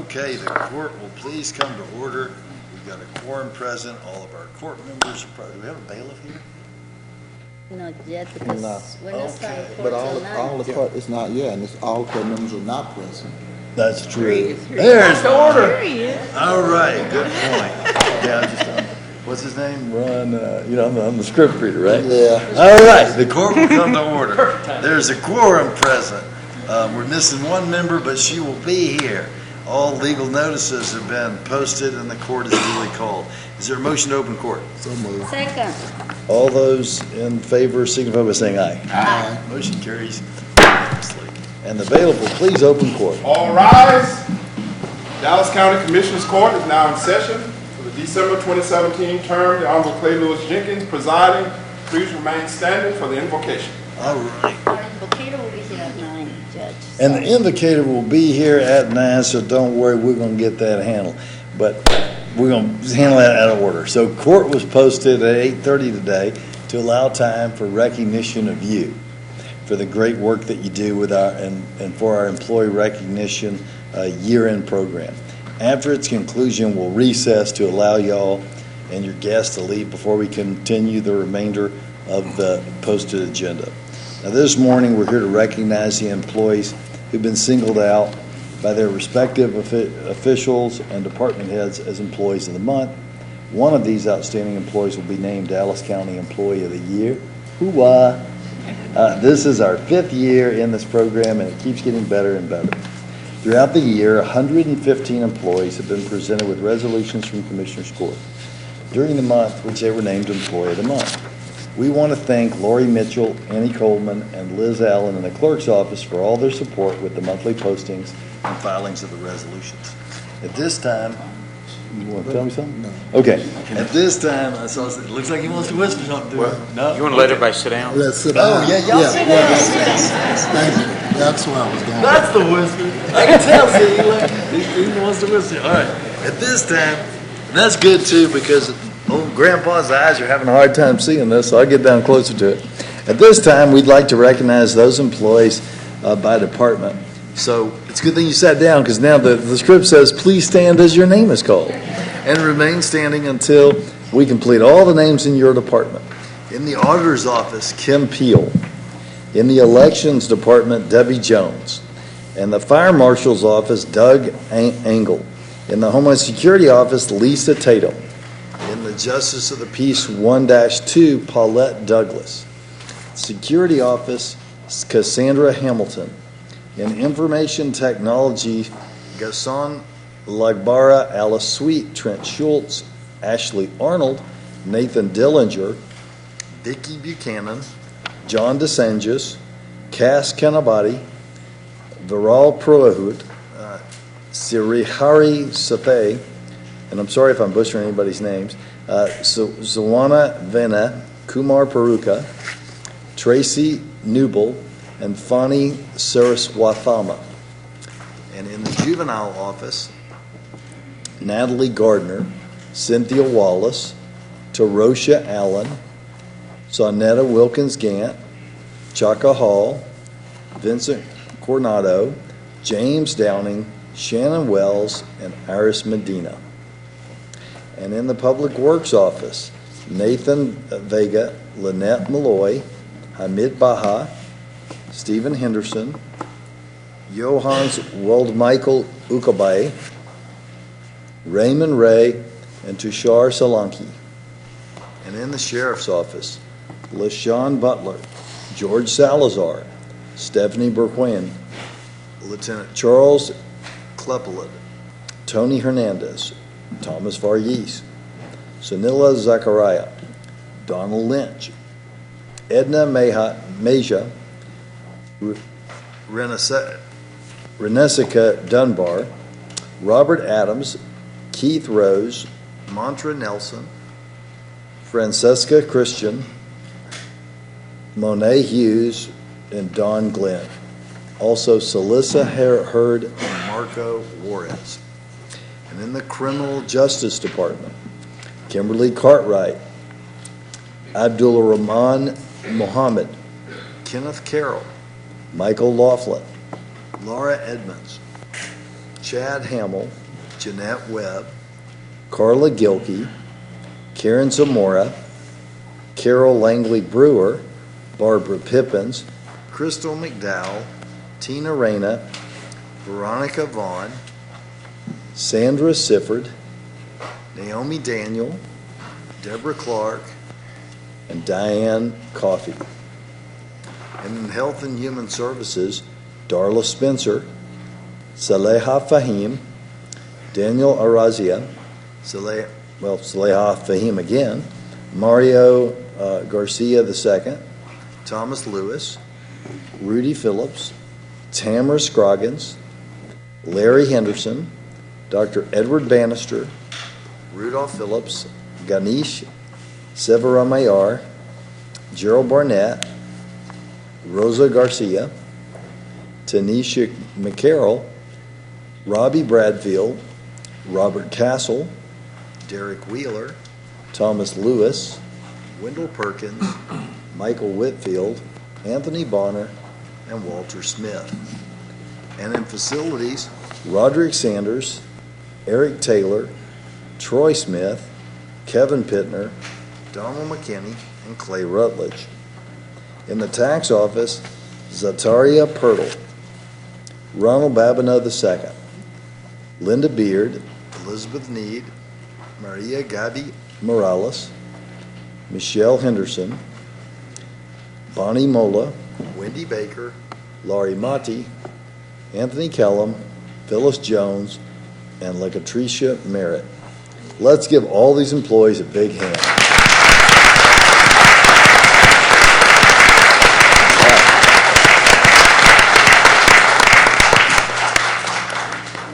Okay, the court will please come to order. We've got a quorum present. All of our court members are present. Do we have a bailiff here? Not yet, because No. we're not starting Okay. court But till all 9. the court, it's not, yeah, and it's all court members are not present. That's true. There's the order. There he is. All right, good point. Yeah, I'm just, what's his name? Ron, I'm the script reader, right? Yeah. All right, the court will come to order. There's a quorum present. We're missing one member, but she will be here. All legal notices have been posted and the court is duly called. Is there a motion to open court? So moved. Second. All those in favor signify by saying aye. Aye. Motion carries unanimously. And the bailiff will please open court. All rise. Dallas County Commissioners Court is now in session for the December 2017 term. The Honorable Clay Lewis Jenkins presiding. Please remain standing for the invocation. All right. Our invocator will be here at 9, Judge. And the invocator will be here at 9, so don't worry, we're going to get that handled. But we're going to handle that out of order. So court was posted at 8:30 today to allow time for recognition of you for the great work that you do with our and for our employee recognition year-end program. After its conclusion, we'll recess to allow y'all and your guests to leave before we continue the remainder of the posted agenda. Now, this morning, we're here to recognize the employees who've been singled out by their respective officials and department heads as Employees of the Month. One of these outstanding employees will be named Dallas County Employee of the Year. Hoo-wah! This is our 5th year in this program, and it keeps getting better and better. Throughout the year, 115 employees have been presented with resolutions from Commissioners Court during the month which they were named Employee of the Month. We want to thank Lori Mitchell, Annie Coleman, and Liz Allen in the clerk's office for all their support with the monthly postings and filings of the resolutions. At this time, you want to tell me something? No. Okay. At this time, I saw, it looks like he wants to whisper something to me. No? You want to let everybody sit down? Let's sit Oh, down. yeah, y'all sit down. Thank you. That's where I was going. That's the whisper. I can tell, see, look, he wants to whisper. All right. At this time, and that's good too, because old Grandpa's eyes are having a hard time seeing this, so I'll get down closer to it. At this time, we'd like to recognize those employees by department. So it's a good thing you sat down, because now the script says, please stand as your name is called. And remain standing until we complete all the names in your department. In the auditor's office, Kim Peel. In the elections department, Debbie Jones. In the fire marshal's office, Doug Engel. In the Homeland Security office, Lisa Tatum. In the Justice of the Peace 1-2, Paulette Douglas. Security office, Cassandra Hamilton. In Information Technology, Gaston Lagbara, Alice Sweet, Trent Schultz, Ashley Arnold, Nathan Dillinger, Vicki Buchanan, John DeSantis, Cass Kanabati, Viral Purohit, Sirihari Sathe, and I'm sorry if I'm butchering anybody's names, Zawana Vena, Kumar Paruka, Tracy Newble, and Fani Saraswathama. And in the juvenile office, Natalie Gardner, Cynthia Wallace, Tarosha Allen, Sonetta Wilkins Gant, Chaka Hall, Vincent Coronado, James Downing, Shannon Wells, and Iris Medina. And in the Public Works office, Nathan Vega, Lynette Malloy, Hamid Baha, Stephen Henderson, Johannes Woldmichael Ukabay, Raymond Ray, and Tushar Solanki. And in the Sheriff's office, LaShawn Butler, George Salazar, Stephanie Burquin, Lieutenant Charles Klepelid, Tony Hernandez, Thomas Varghese, Sunila Zachariah, Donald Lynch, Edna Meja, Renessica Dunbar, Robert Adams, Keith Rose, Mantra Nelson, Francesca Christian, Monet Hughes, and Don Glenn. Also, Celissa Hurd and Marco Juarez. And in the Criminal Justice Department, Kimberly Cartwright, Abdullah Rahman Mohammed, Kenneth Carroll, Michael Laughlin, Laura Edmonds, Chad Hamill, Jeanette Webb, Carla Gilkey, Karen Zamora, Carol Langley Brewer, Barbara Pippins, Crystal McDowell, Tina Reyna, Veronica Vaughn, Sandra Sifford, Naomi Daniel, Deborah Clark, and Diane Coffey. And in Health and Human Services, Darla Spencer, Saleha Fahim, Daniel Arazia, Saleha Fahim again, Mario Garcia II, Thomas Lewis, Rudy Phillips, Tamara Scroggins, Larry Henderson, Dr. Edward Bannister, Rudolph Phillips, Ganesh Severamayar, Gerald Barnett, Rosa Garcia, Tanisha McCarroll, Robbie Bradfield, Robert Castle, Derek Wheeler, Thomas Lewis, Wendell Perkins, Michael Whitfield, Anthony Bonner, and Walter Smith. And in facilities, Roderick Sanders, Eric Taylor, Troy Smith, Kevin Pittner, Donald McKinney, and Clay Rutledge. In the tax office, Zataria Pirtle, Ronald Babineau II, Linda Beard, Elizabeth Need, Maria Gabi Morales, Michelle Henderson, Bonnie Mola, Wendy Baker, Laurie Motti, Anthony Kellum, Phyllis Jones, and Laketricia Merritt. Let's give all these employees a big hand.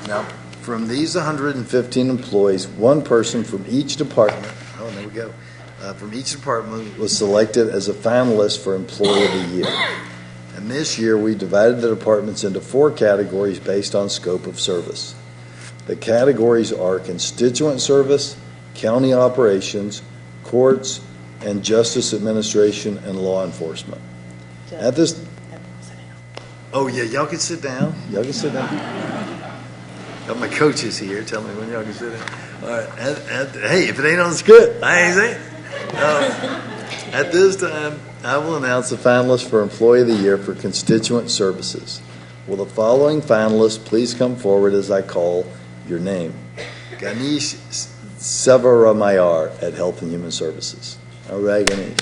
Now, from these 115 employees, one person from each department, there we go, from each department was selected as a finalist for Employee of the Year. And this year, we divided the departments into 4 categories based on scope of service. The categories are constituent service, county operations, courts, and justice administration and law enforcement. At this, oh yeah, y'all can sit down. Y'all can sit down. Got my coaches here. Tell me when y'all can sit down. All right. Hey, if it ain't on the script, I ain't saying. At this time, I will announce the finalists for Employee of the Year for constituent services. Will the following finalists please come forward as I call your name? Ganesh Severamayar at Health and Human Services. All right, Ganesh.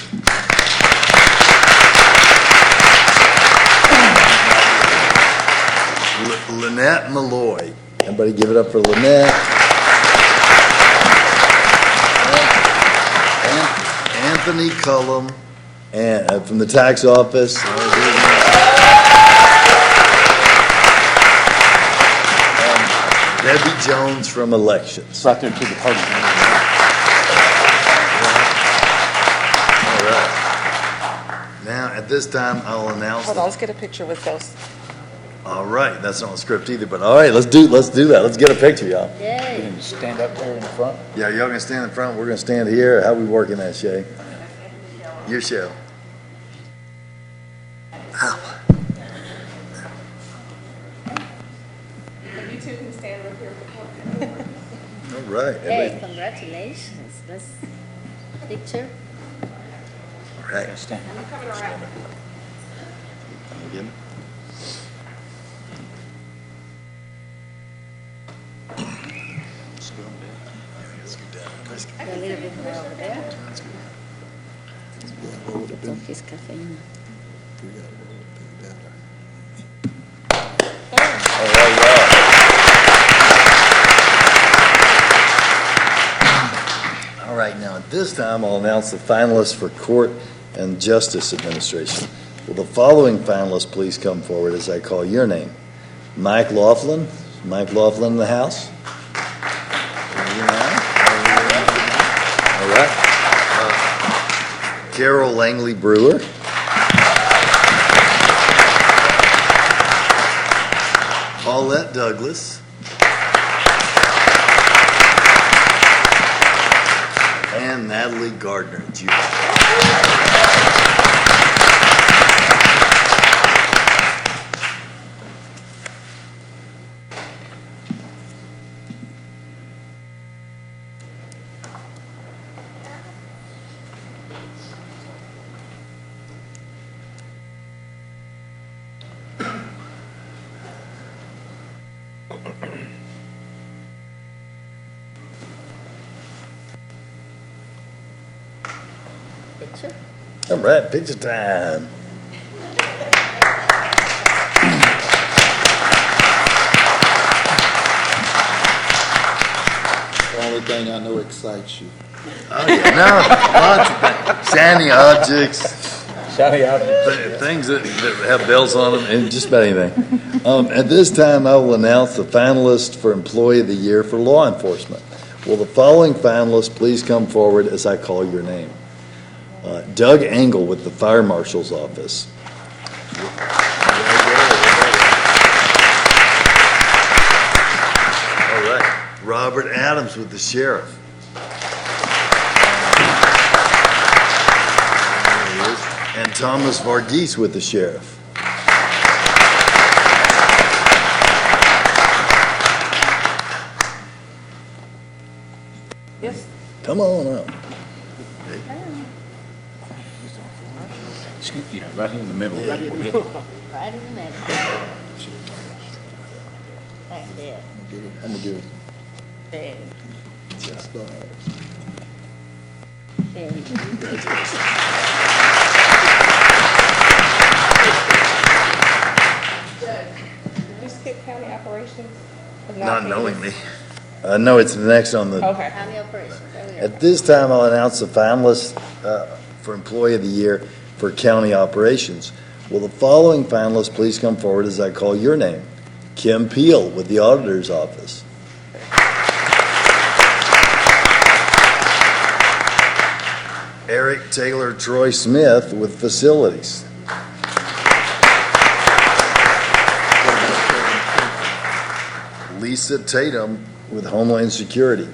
Lynette Malloy. Everybody give it up for Lynette. Anthony Cullum and from the tax office. Debbie Jones from elections. Right there to the party. All right. Now, at this time, I'll announce. Hold on, let's get a picture with those. All right, that's not on the script either, but all right, let's do that. Let's get a picture, y'all. Yay. You can stand up there in the front. Yeah, y'all gonna stand in front. We're gonna stand here. How we working that, Shay? Your show. Ow. You two can stand up here. All right. Hey, Everybody. congratulations. Let's picture. All right. Stand. I'm coming around. Again. A little bit more over there. Toques cafeína. All right, now at this time, I'll announce the finalists for Court and Justice Administration. Will the following finalists please come forward as I call your name? Mike Laughlin. Mike Laughlin in the house? All right. Carol Langley Brewer. Paulette Douglas. And Natalie Gardner, Jr. Picture? All right, picture time. The only thing I know excites you. Oh, yeah, no, lots of things. Shiny objects, Shouting out. It. things that have bells on them, and just about anything. At this time, I will announce the finalists for Employee of the Year for law enforcement. Will the following finalists please come forward as I call your name? Doug Engel with the Fire Marshal's Office. All right. Robert Adams with the Sheriff. There he is. And Thomas Varghese with the Sheriff. Yes. Come on up. Scoop, yeah, right here in the middle. Right in the middle. Like that. I'm gonna give it. There. Just, There you Did you skip county operations? Of Not paying knowingly. this? No, it's the next on the. Okay. County operations. There we go. At this time, I'll announce the finalists for Employee of the Year for County Operations. Will the following finalists please come forward as I call your name? Kim Peel with the Auditor's Office. Eric Taylor Troy Smith with Facilities. Lisa Tatum with Homeland Security.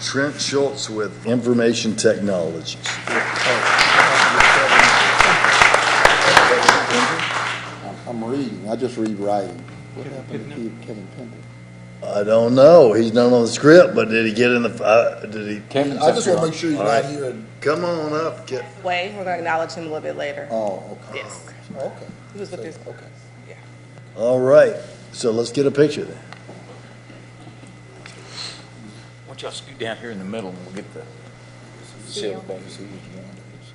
Trent Schultz with Information Technologies. I'm reading. I just read writing. What happened to Kevin Pender? I don't know. He's not on the script, but did he get in the? Did he? Kevin's I just up want to here. make sure he's All not right. here. And, Come on up. Get. Way, we're gonna acknowledge him a little bit later. oh, okay. Yes. Okay. He was with his, Okay. yeah. All right. So let's get a picture then. Why don't y'all scoot down here in the middle and we'll get the seal thing. See which one it is.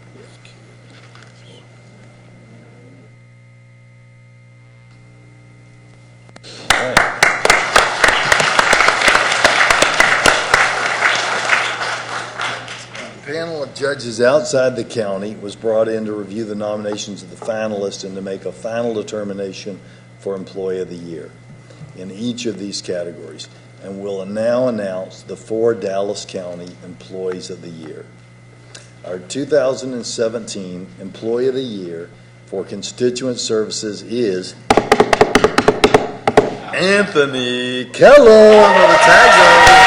A panel of judges outside the county was brought in to review the nominations of the finalists and to make a final determination for Employee of the Year in each of these categories, and will now announce the 4 Dallas County Employees of the Year. Our 2017 Employee of the Year for Constituent Services is Anthony Kellum of the Tag Zone.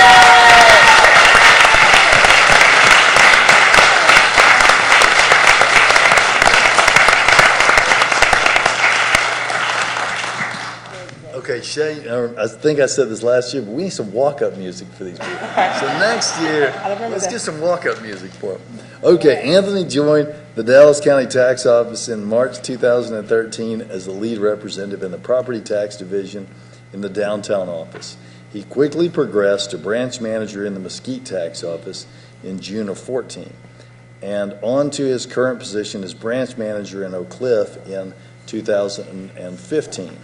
Okay, Shay, I think I said this last year, but we need some walk-up music for these people. So next year, let's get some walk-up music for them. Okay, Anthony joined the Dallas County Tax Office in March 2013 as the lead representative in the Property Tax Division in the downtown office. He quickly progressed to branch manager in the Mesquite Tax Office in June of 14, and on to his current position as branch manager in Oak Cliff in 2015.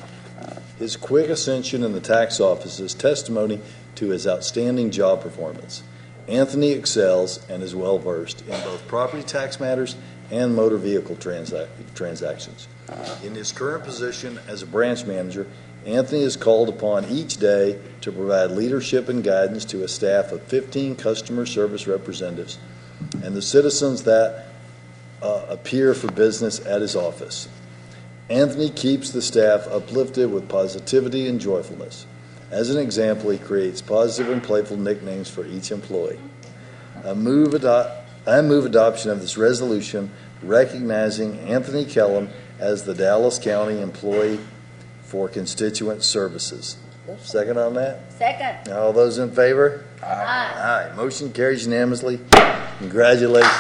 His quick ascension in the tax office is testimony to his outstanding job performance. Anthony excels and is well-versed in both property tax matters and motor vehicle transactions. In his current position as a branch manager, Anthony is called upon each day to provide leadership and guidance to a staff of 15 customer service representatives and the citizens that appear for business at his office. Anthony keeps the staff uplifted with positivity and joyfulness. As an example, he creates positive and playful nicknames for each employee. I move adoption of this resolution recognizing Anthony Kellum as the Dallas County Employee for Constituent Services. Second on that? Second. All those in favor? Aye. Aye. Motion carries unanimously. Congratulations.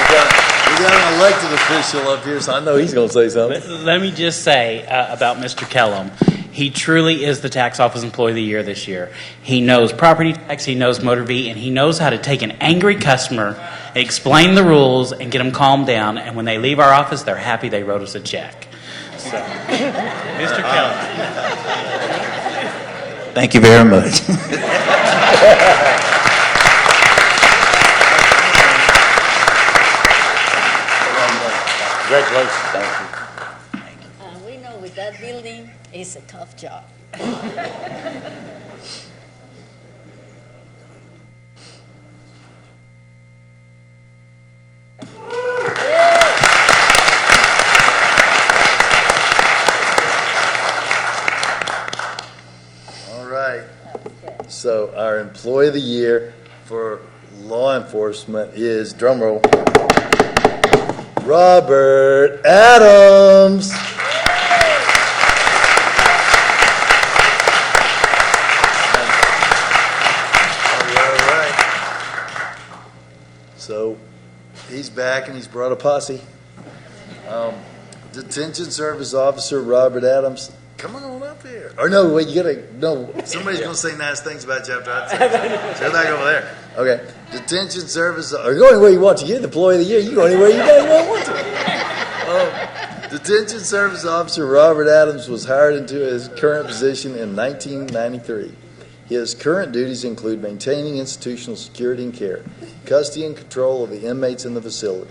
We got an elected official up here, so I know he's going to say something. Let me just say about Mr. Kellum, He truly is the tax office employee of the year this year. He knows property tax, he knows motor V, and he knows how to take an angry customer, explain the rules, and get them calmed down. And when they leave our office, they're happy they wrote us a check. So, Mr. Kelly. Thank you very much. Congratulations. Thank you. We know with that building, it's a tough job. All right. So our employee of the year for law enforcement is, drum roll, Robert Adams. All right. So he's back and he's brought a posse. Detention Service Officer Robert Adams. Come on up here. Or no, wait, somebody's going to say nice things about you after I say it. So back over there. Okay. Detention Service, or go anywhere you want to. You're the employee of the year. You go anywhere you damn want to. Detention Service Officer Robert Adams was hired into his current position in 1993. His current duties include maintaining institutional security and care, custody and control of the inmates in the facility.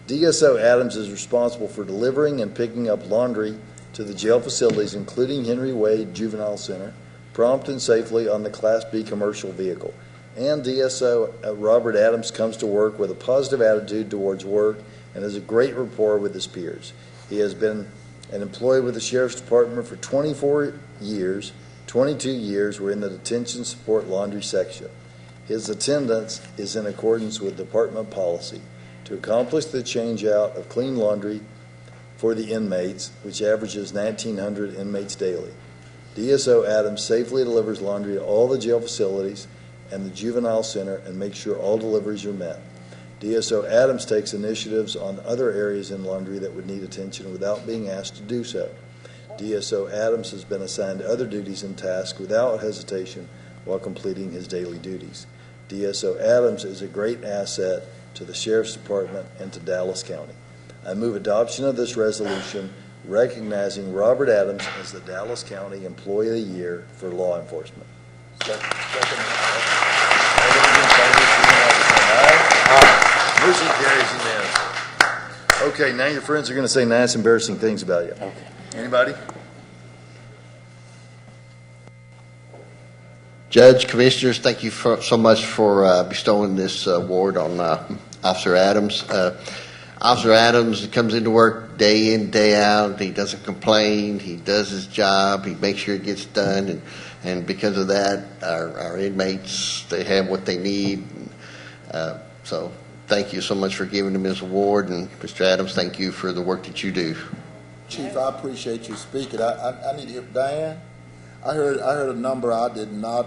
DSO Adams is responsible for delivering and picking up laundry to the jail facilities, including Henry Wade Juvenile Center, prompt and safely on the Class B commercial vehicle. And DSO Robert Adams comes to work with a positive attitude towards work and has a great rapport with his peers. He has been an employee with the Sheriff's Department for 24 years. 22 years were in the detention support laundry section. His attendance is in accordance with department policy to accomplish the change out of clean laundry for the inmates, which averages 1,900 inmates daily. DSO Adams safely delivers laundry to all the jail facilities and the juvenile center and makes sure all deliveries are met. DSO Adams takes initiatives on other areas in laundry that would need attention without being asked to do so. DSO Adams has been assigned other duties and tasks without hesitation while completing his daily duties. DSO Adams is a great asset to the Sheriff's Department and to Dallas County. I move adoption of this resolution recognizing Robert Adams as the Dallas County Employee of the Year for law enforcement. Motion carries unanimously. Okay, now your friends are going to say nice, embarrassing things about you. Okay. Anybody? Judge, Commissioners, thank you so much for bestowing this award on Officer Adams. Officer Adams comes into work day in, day out. He doesn't complain. He does his job. He makes sure it gets done. And because of that, our inmates, they have what they need. So thank you so much for giving him his award. And Mr. Adams, thank you for the work that you do. Chief, I appreciate you speaking. I need to hear, Diane, I heard a number I did not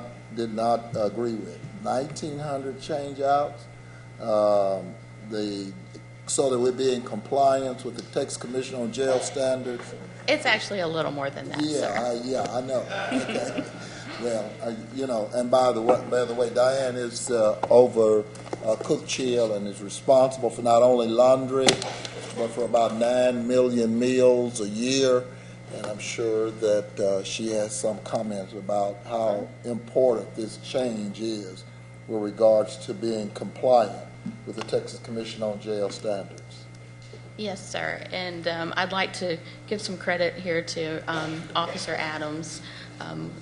agree with. 1,900 change outs. So that we'd be in compliance with the Texas Commission on Jail Standards. It's actually a little more than that, sir. I know. Okay. Well, and by the way, Diane is over Cook Chill and is responsible for not only laundry, but for about 9 million meals a year. And I'm sure that she has some comments about how important this change is with regards to being compliant with the Texas Commission on Jail Standards. Yes, sir. And I'd like to give some credit here to Officer Adams.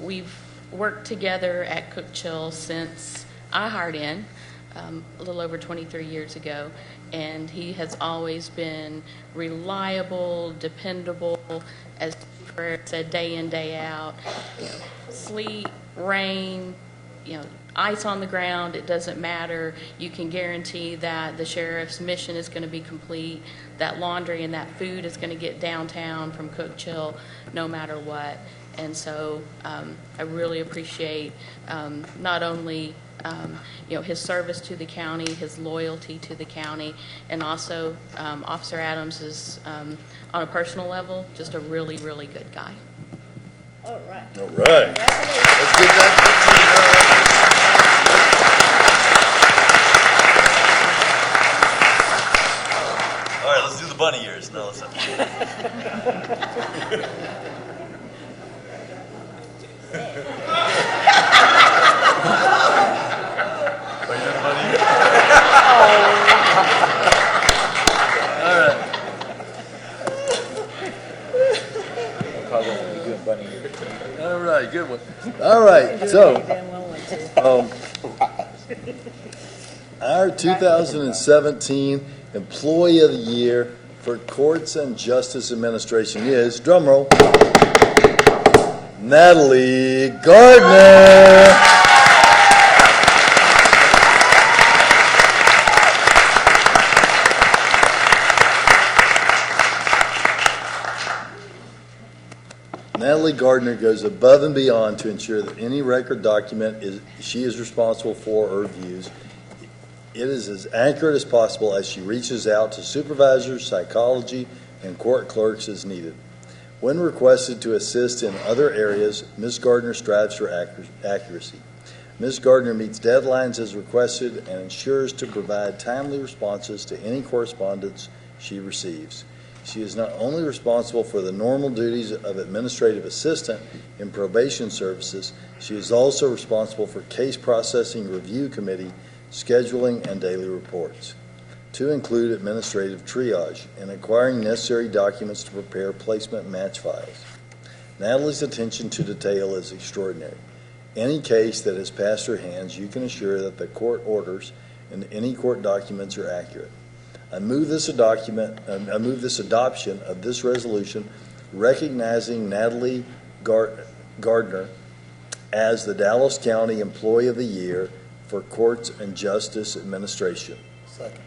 We've worked together at Cook Chill since I hired in a little over 23 years ago, and he has always been reliable, dependable, as Fred said, day in, day out. Sleet, rain, ice on the ground, it doesn't matter. You can guarantee that the sheriff's mission is going to be complete, that laundry and that food is going to get downtown from Cook Chill no matter what. And so I really appreciate not only his service to the county, his loyalty to the county, and also Officer Adams is, on a personal level, just a really, really good guy. All right. All right. Congratulations. Let's get that picture. All right, let's do the bunny ears. No, listen. All right, good one. All right, so our 2017 Employee of the Year for Courts and Justice Administration is, drumroll, Natalie Gardner. Natalie Gardner goes above and beyond to ensure that any record document she is responsible for or views, it is as accurate as possible as she reaches out to supervisors, psychology, and court clerks as needed. When requested to assist in other areas, Ms. Gardner strives for accuracy. Ms. Gardner meets deadlines as requested and ensures to provide timely responses to any correspondence she receives. She is not only responsible for the normal duties of administrative assistant in probation services, she is also responsible for case processing review committee, scheduling, and daily reports, to include administrative triage and acquiring necessary documents to prepare placement match files. Natalie's attention to detail is extraordinary. Any case that has passed her hands, you can assure that the court orders and any court documents are accurate. I move this adoption of this resolution, recognizing Natalie Gardner as the Dallas County Employee of the Year for Courts and Justice Administration. Second.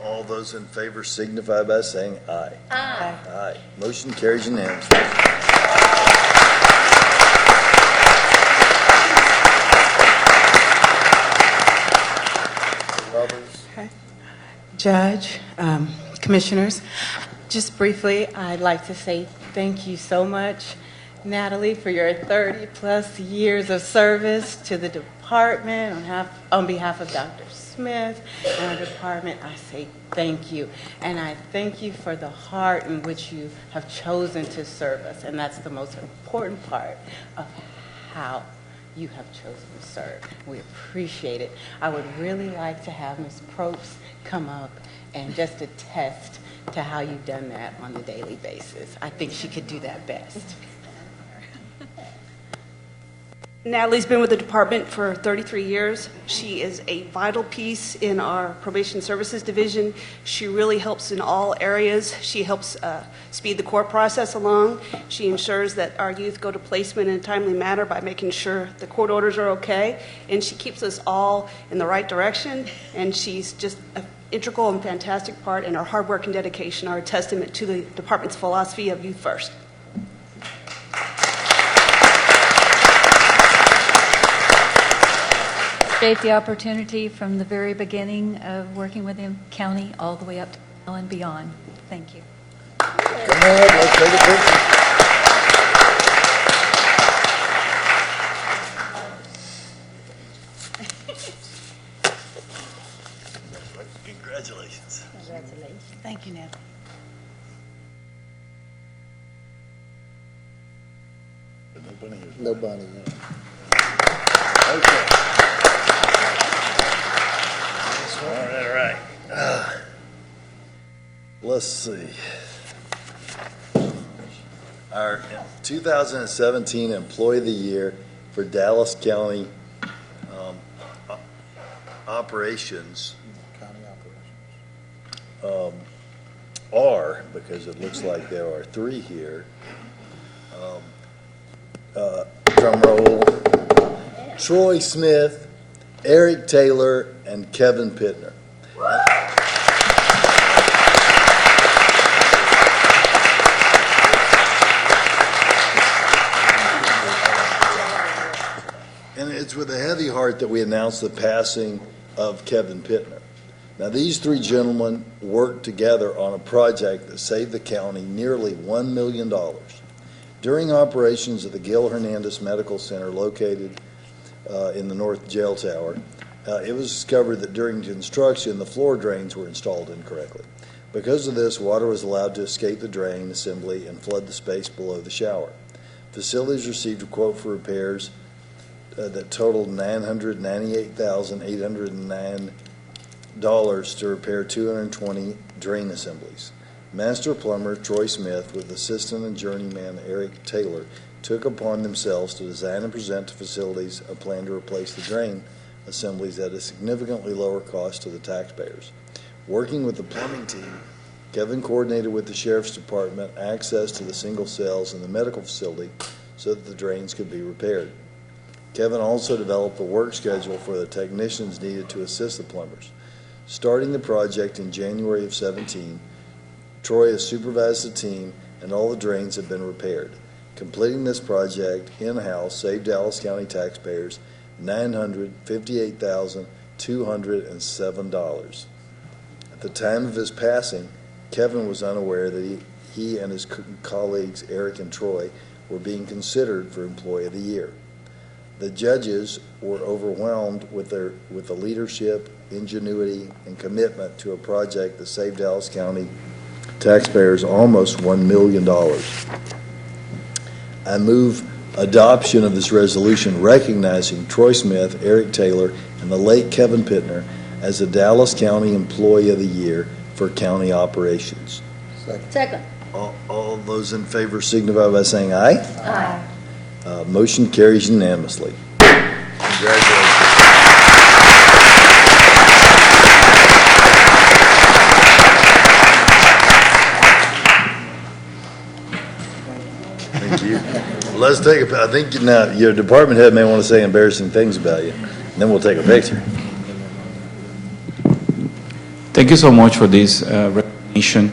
All those in favor signify by saying aye. Aye. Aye. Motion carries unanimously. Judge, Commissioners, just briefly, I'd like to say thank you so much, Natalie, for your 30-plus years of service to the department. On behalf of Dr. Smith and our department, I say thank you. And I thank you for the heart in which you have chosen to serve us. And that's the most important part of how you have chosen to serve. We appreciate it. I would really like to have Ms. Probst come up and just attest to how you've done that on a daily basis. I think she could do that best. Natalie's been with the department for 33 years. She is a vital piece in our probation services division. She really helps in all areas. She helps speed the court process along. She ensures that our youth go to placement in a timely manner by making sure the court orders are okay. And she keeps us all in the right direction. And she's just an integral and fantastic part, and her hard work and dedication are a testament to the department's philosophy of youth first. The opportunity from the very beginning of working with the county all the way up to now and beyond. Thank you. Come on, let's take a picture. Congratulations. Congratulations. Thank you, Natalie. No bunny. Okay. All right. Let's see. Our 2017 Employee of the Year for Dallas County operations County operations. are, because it looks like there are three here. Drum roll. Troy Smith, Eric Taylor, and Kevin Pittner. And it's with a heavy heart that we announce the passing of Kevin Pittner. Now, these three gentlemen worked together on a project that saved the county nearly $1 million. During operations at the Gil Hernandez Medical Center located in the North Jail Tower, it was discovered that during construction, the floor drains were installed incorrectly. Because of this, water was allowed to escape the drain assembly and flood the space below the shower. Facilities received a quote for repairs that totaled $998,809 to repair 220 drain assemblies. Master plumber Troy Smith, with assistant and journeyman Eric Taylor, took upon themselves to design and present to facilities a plan to replace the drain assemblies at a significantly lower cost to the taxpayers. Working with the plumbing team, Kevin coordinated with the Sheriff's Department access to the single cells in the medical facility so that the drains could be repaired. Kevin also developed a work schedule for the technicians needed to assist the plumbers. Starting the project in January of 17, Troy has supervised the team and all the drains have been repaired. Completing this project in-house saved Dallas County taxpayers $958,207. At the time of his passing, Kevin was unaware that he and his colleagues, Eric and Troy, were being considered for Employee of the Year. The judges were overwhelmed with the leadership, ingenuity, and commitment to a project that saved Dallas County taxpayers almost $1 million. I move adoption of this resolution recognizing Troy Smith, Eric Taylor, and the late Kevin Pittner as the Dallas County Employee of the Year for county operations. Second. All those in favor signify by saying aye. Aye. Motion carries unanimously. Congratulations. Thank you. Let's take I think now your department head may want to say embarrassing things about you, and then we'll take a picture. Thank you so much for this recognition.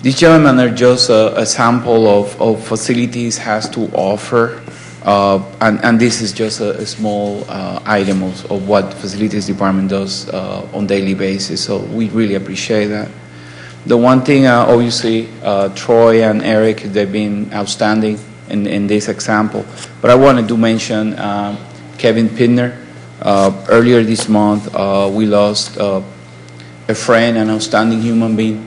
These gentlemen are just a sample of facilities has to offer, and this is just a small item of what facilities department does on daily basis. So we really appreciate that. The one thing, obviously, Troy and Eric, they've been outstanding in this example. But I wanted to mention Kevin Pittner. Earlier this month, we lost a friend, an outstanding human being.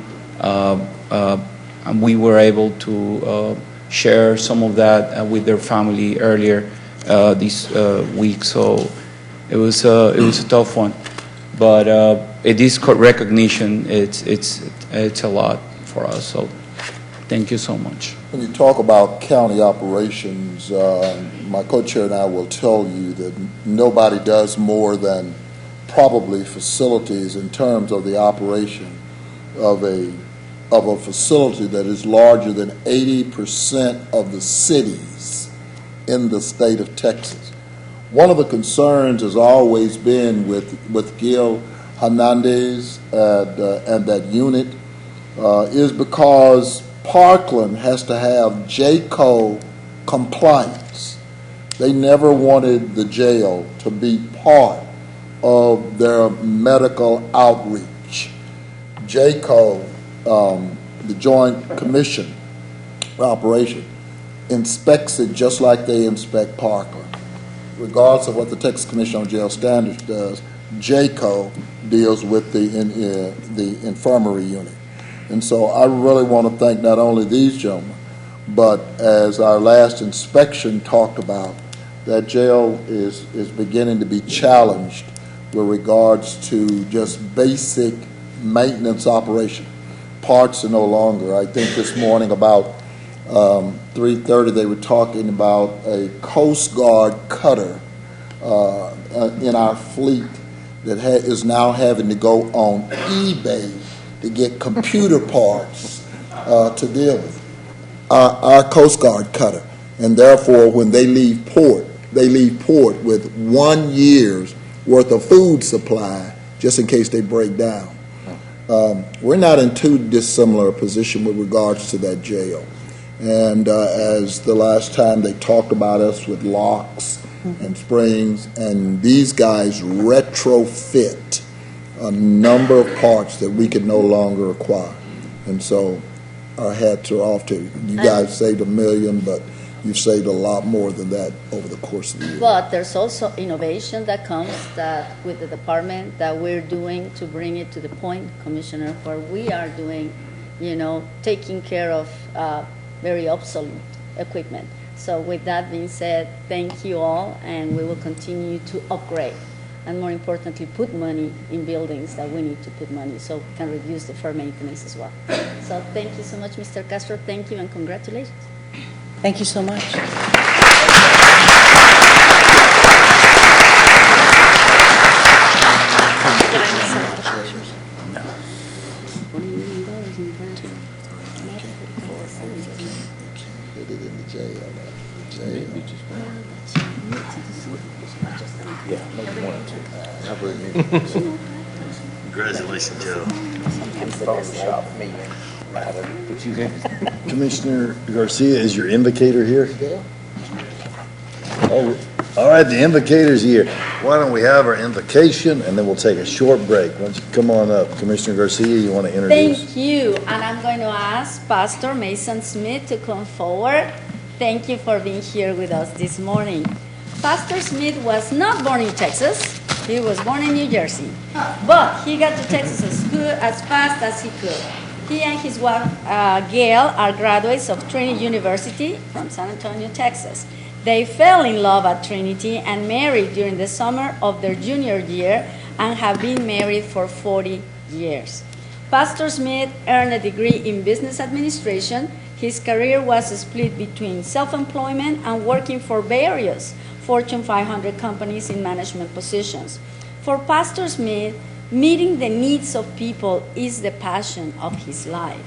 And we were able to share some of that with their family earlier this week. So it was a tough one, but it is recognition. It's a lot for us. So thank you so much. When you talk about county operations, my co-chair and I will tell you that nobody does more than probably facilities in terms of the operation of a facility that is larger than 80% of the cities in the state of Texas. One of the concerns has always been with Gil Hernandez and that unit is because Parkland has to have JCO compliance. They never wanted the jail to be part of their medical outreach. JCO, the Joint Commission operation, inspects it just like they inspect Parkland. Regardless of what the Texas Commission on Jail Standards does, JCO deals with the infirmary unit. And so I really want to thank not only these gentlemen, but as our last inspection talked about, that jail is beginning to be challenged with regards to just basic maintenance operation. Parts are no longer. I think this morning about 3:30 they were talking about a Coast Guard cutter in our fleet that is now having to go on eBay to get computer parts to deal with. Our Coast Guard cutter. And therefore, when they leave port with 1 year's worth of food supply just in case they break down. We're not in too dissimilar a position with regards to that jail. And as the last time they talked about us with locks and springs, and these guys retrofit a number of parts that we could no longer acquire. And so our hats are off to you. You guys saved $1 million, but you've saved a lot more than that over the course of the year. But there's also innovation that comes that with the department that we're doing to bring it to the point, Commissioner, where we are doing, taking care of very obsolete equipment. So with that being said, thank you all, and we will continue to upgrade and more importantly, put money in buildings that we need to put money so we can reduce the fair maintenance as well. So thank you so much, Mr. Castro. Thank you and congratulations. Thank you so much. Put it in the jail. Congratulations, Joe. Photoshop me rather, but you can. Commissioner Garcia, is your invocator here? Oh, all right, the invocator's here. Why don't we have our invocation, and then we'll take a short break. Why don't you come on up? Commissioner Garcia, you want to introduce? Thank you. And I'm going to ask Pastor Mason Smith to come forward. Thank you for being here with us this morning. Pastor Smith was not born in Texas. He was born in New Jersey. But he got to Texas as fast as he could. He and his wife, Gail, are graduates of Trinity University from San Antonio, Texas. They fell in love at Trinity and married during the summer of their junior year and have been married for 40 years. Pastor Smith earned a degree in business administration. His career was split between self-employment and working for various Fortune 500 companies in management positions. For Pastor Smith, meeting the needs of people is the passion of his life.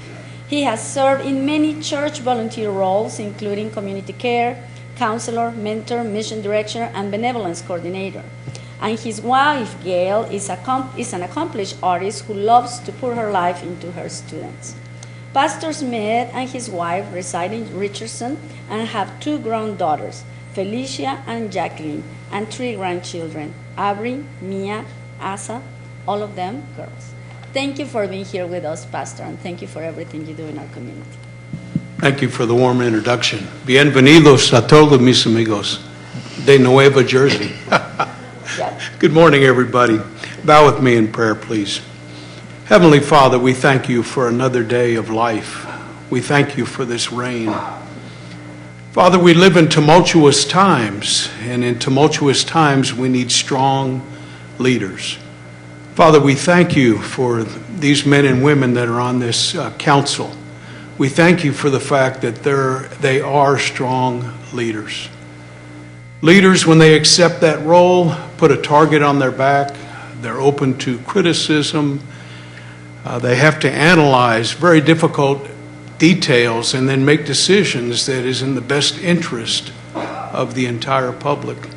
He has served in many church volunteer roles, including community care, counselor, mentor, mission director, and benevolence coordinator. And his wife, Gail, is an accomplished artist who loves to pour her life into her students. Pastor Smith and his wife reside in Richardson and have 2 grown daughters, Felicia and Jacqueline, and 3 grandchildren, Abri, Mia, Asa, all of them girls. Thank you for being here with us, Pastor, and thank you for everything you do in our community. Thank you for the warm introduction. Bienvenidos a todos mis amigos de Nueva Jersey. Good morning, everybody. Bow with me in prayer, please. Heavenly Father, we thank you for another day of life. We thank you for this rain. Father, we live in tumultuous times, and in tumultuous times we need strong leaders. Father, we thank you for these men and women that are on this council. We thank you for the fact that they are strong leaders. Leaders, when they accept that role, put a target on their back. They're open to criticism. They have to analyze very difficult details and then make decisions that is in the best interest of the entire public.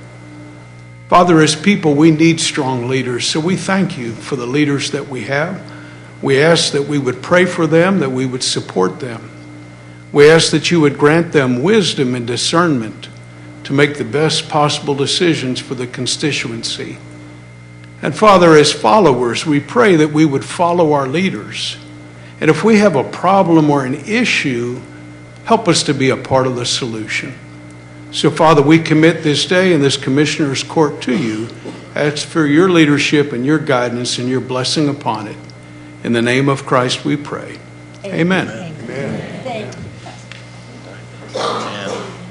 Father, as people, we need strong leaders, so we thank you for the leaders that we have. We ask that we would pray for them, that we would support them. We ask that you would grant them wisdom and discernment to make the best possible decisions for the constituency. And Father, as followers, we pray that we would follow our leaders. And if we have a problem or an issue, help us to be a part of the solution. So Father, we commit this day and this commissioner's court to you. Ask for your leadership and your guidance and your blessing upon it. In the name of Christ we pray. Amen. Amen. Thank you.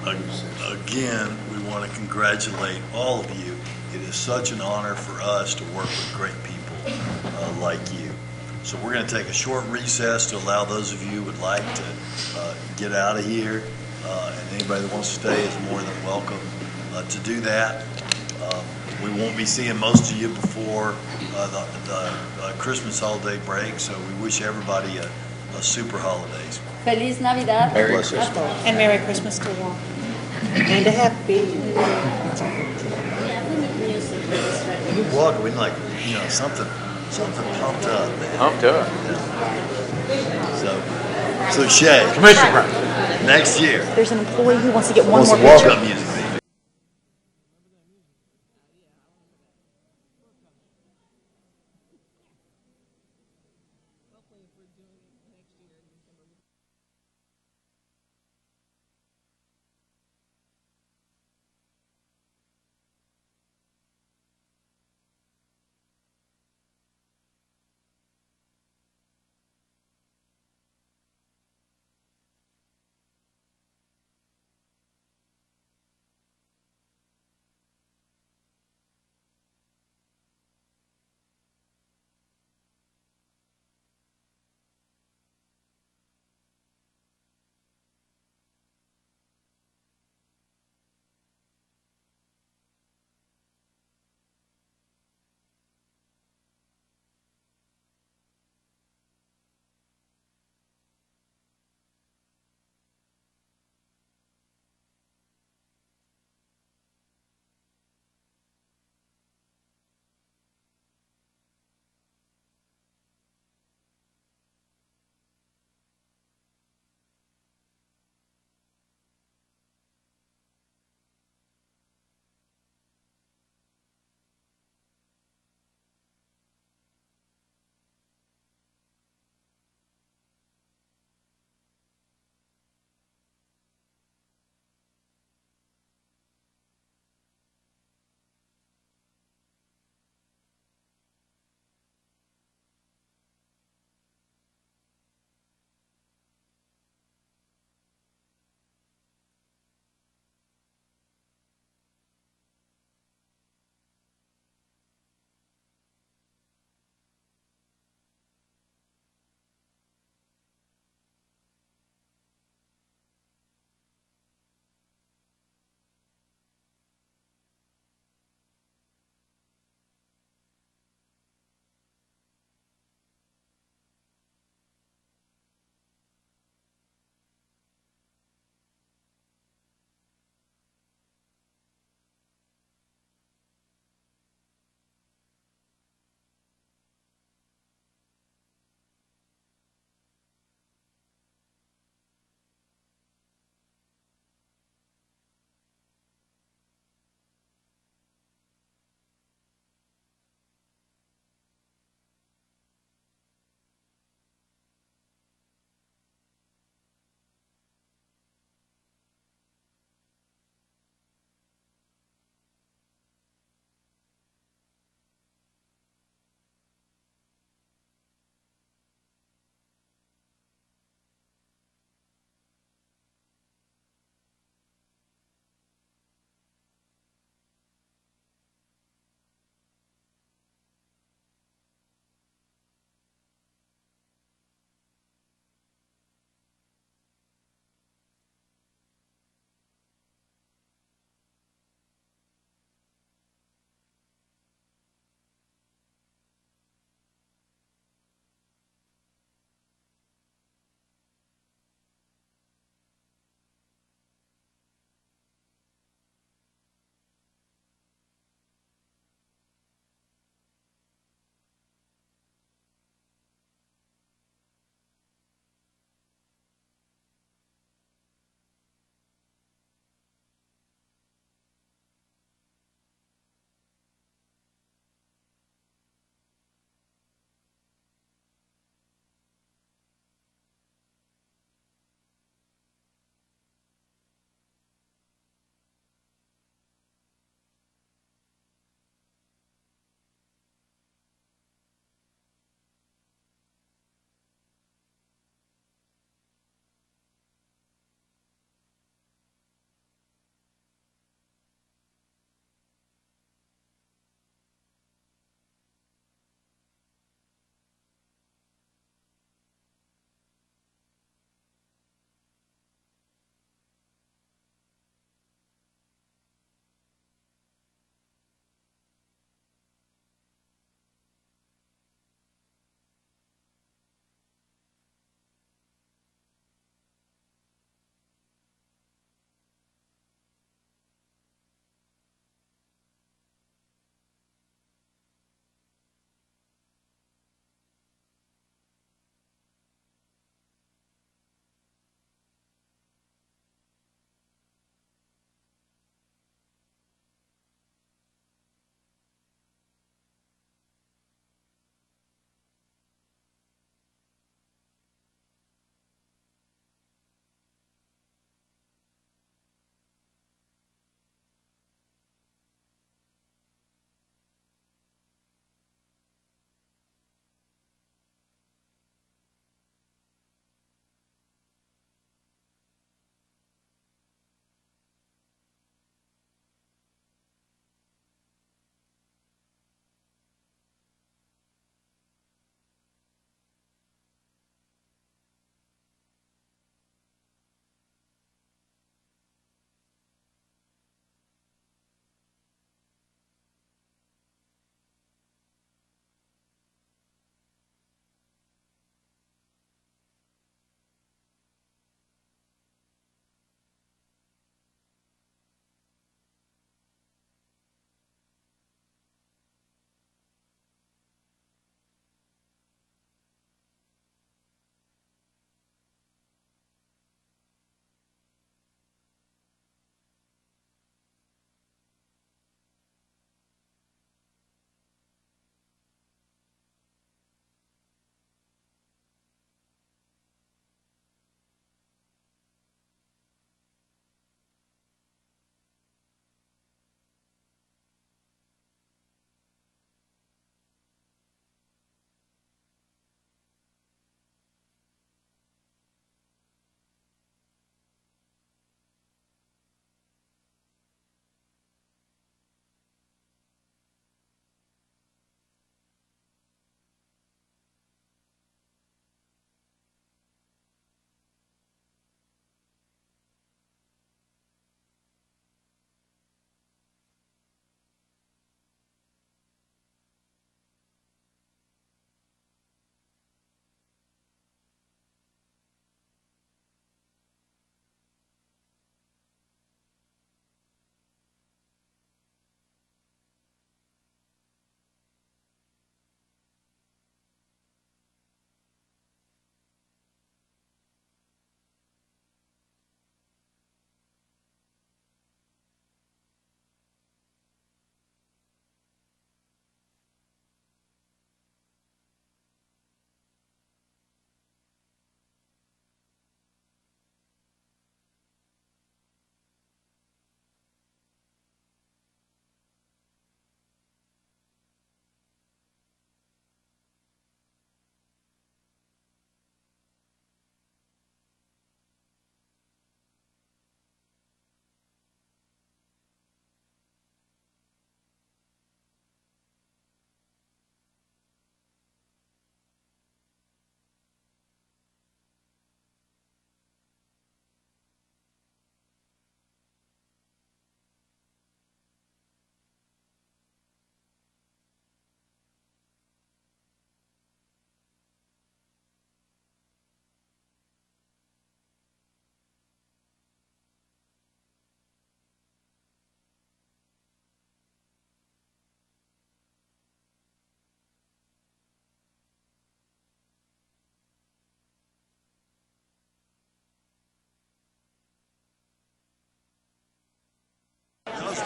And again, we want to congratulate all of you. It is such an honor for us to work with great people like you. So we're going to take a short recess to allow those of you who would like to get out of here. And anybody that wants to stay is more than welcome to do that. We won't be seeing most of you before the Christmas holiday break, so we wish everybody a super holidays. Feliz Navidad. Merry Christmas. And Merry Christmas to you. And a happy. What we like, something pumped up. Man. Pumped up. Yeah. So Shay, Commissioner, next year. There's an employee who wants to get one Wants more the picture. walk-up music.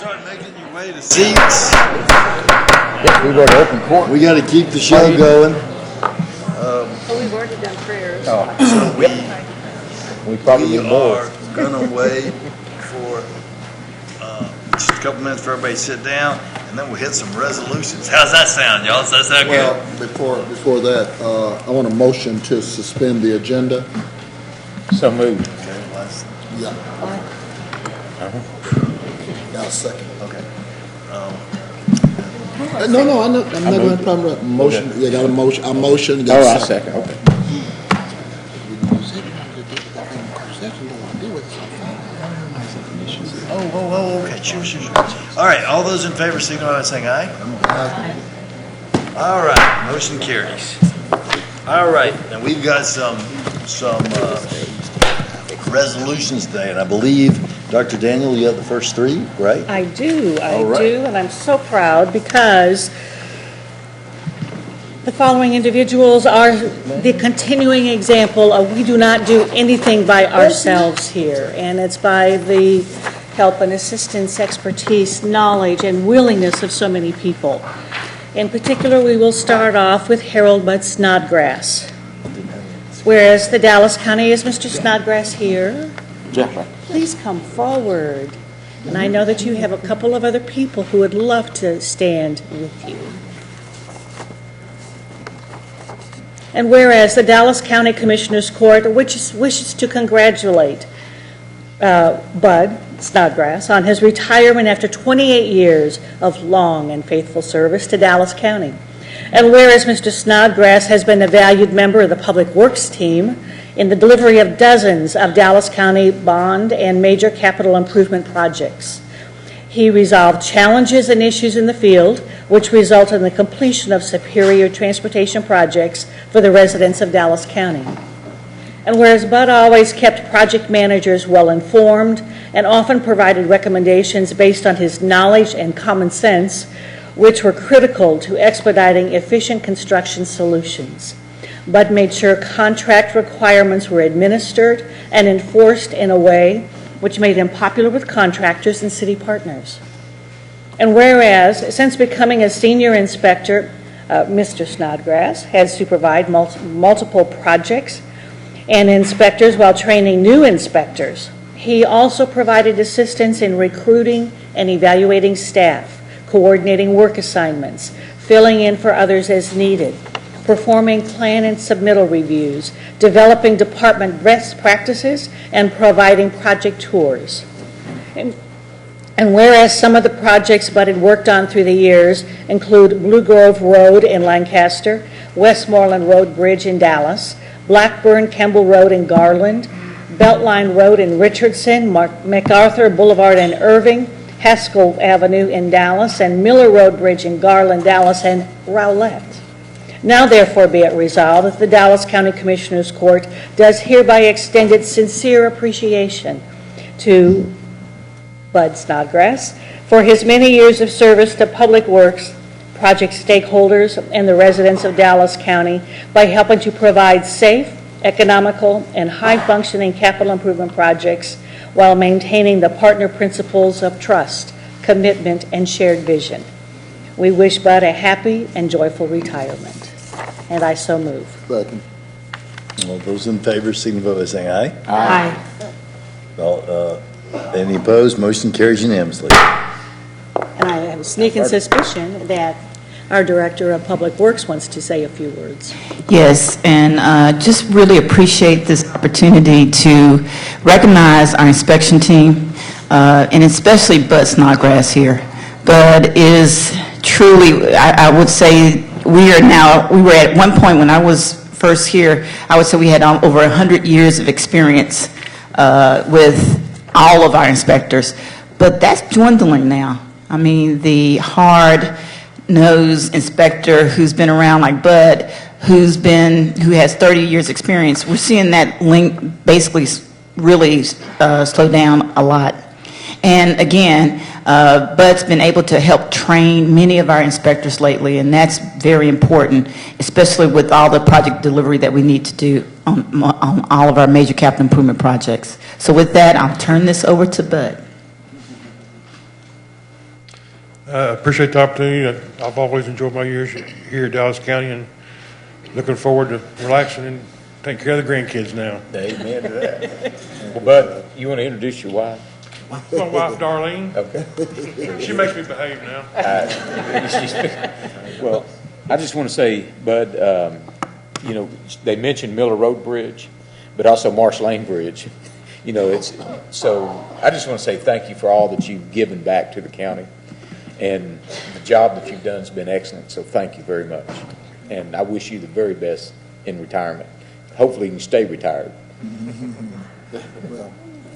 Start making your way to seats. We go to open court. We got to keep the show going. We've already done prayers. We probably We need more. are gonna wait for just a couple minutes for everybody to sit down, and then we'll hit some resolutions. How's that sound, y'all? Does that sound good? Well, before that, I want a motion to suspend the agenda. So moved. Okay, last. Yeah. Now, second. Okay. No, I'm not going to problem with motion. You got a motion, you got Oh, a I second. second, okay. Oh, okay, sure. All right, all those in favor signify by saying aye. All right, motion carries. All right, now we've got some resolutions today, and I believe, Dr. Daniel, you have the first three, right? I do, All right. and I'm so proud because the following individuals are the continuing example of we do not do anything by ourselves here, and it's by the help and assistance, expertise, knowledge, and willingness of so many people. In particular, we will start off with Harold Bud Snodgrass. Whereas the Dallas County, is Mr. Snodgrass here? Please come forward. And I know that you have a couple of other people who would love to stand with you. And whereas the Dallas County Commissioners Court wishes to congratulate Bud Snodgrass on his retirement after 28 years of long and faithful service to Dallas County. And whereas Mr. Snodgrass has been a valued member of the Public Works team in the delivery of dozens of Dallas County bond and major capital improvement projects. He resolved challenges and issues in the field, which resulted in the completion of superior transportation projects for the residents of Dallas County. And whereas Bud always kept project managers well informed and often provided recommendations based on his knowledge and common sense, which were critical to expediting efficient construction solutions. Bud made sure contract requirements were administered and enforced in a way which made him popular with contractors and city partners. And whereas, since becoming a senior inspector, Mr. Snodgrass has supervised multiple projects and inspectors while training new inspectors. He also provided assistance in recruiting and evaluating staff, coordinating work assignments, filling in for others as needed, performing plan and submittal reviews, developing department best practices, and providing project tours. And whereas some of the projects Bud had worked on through the years include Blue Grove Road in Lancaster, Westmoreland Road Bridge in Dallas, Blackburn Kemble Road in Garland, Beltline Road in Richardson, MacArthur Boulevard in Irving, Haskell Avenue in Dallas, and Miller Road Bridge in Garland, Dallas, and Rowlett. Now therefore be it resolved that the Dallas County Commissioners Court does hereby extend its sincere appreciation to Bud Snodgrass for his many years of service to Public Works, project stakeholders, and the residents of Dallas County by helping to provide safe, economical, and high-functioning capital improvement projects while maintaining the partner principles of trust, commitment, and shared vision. We wish Bud a happy and joyful retirement. And I so move. Second. All those in favor signify by saying aye. Aye. All, any opposed? Motion carries unanimously. And I have a sneaking suspicion that our Director of Public Works wants to say a few words. Yes, and just really appreciate this opportunity to recognize our inspection team, and especially Bud Snodgrass here. Bud is truly, I would say, we were at one point when I was first here, I would say we had over 100 years of experience with all of our inspectors, but that's dwindling now. I mean, the hard-nosed inspector who's been around like Bud, who has 30 years experience, we're seeing that link basically really slow down a lot. And again, Bud's been able to help train many of our inspectors lately, and that's very important, especially with all the project delivery that we need to do on all of our major capital improvement projects. So with that, I'll turn this over to Bud. Appreciate the opportunity. I've always enjoyed my years here at Dallas County and looking forward to relaxing and taking care of the grandkids now. Amen to that. Well, Bud, you want to introduce your wife? My wife, Darlene. Okay. She makes me behave now. Well, I just want to say, Bud, you know, they mentioned Miller Road Bridge, but also Marsh Lane Bridge. You know, so I just want to say thank you for all that you've given back to the county. And the job that you've done has been excellent, so thank you very much. And I wish you the very best in retirement. Hopefully you can stay retired.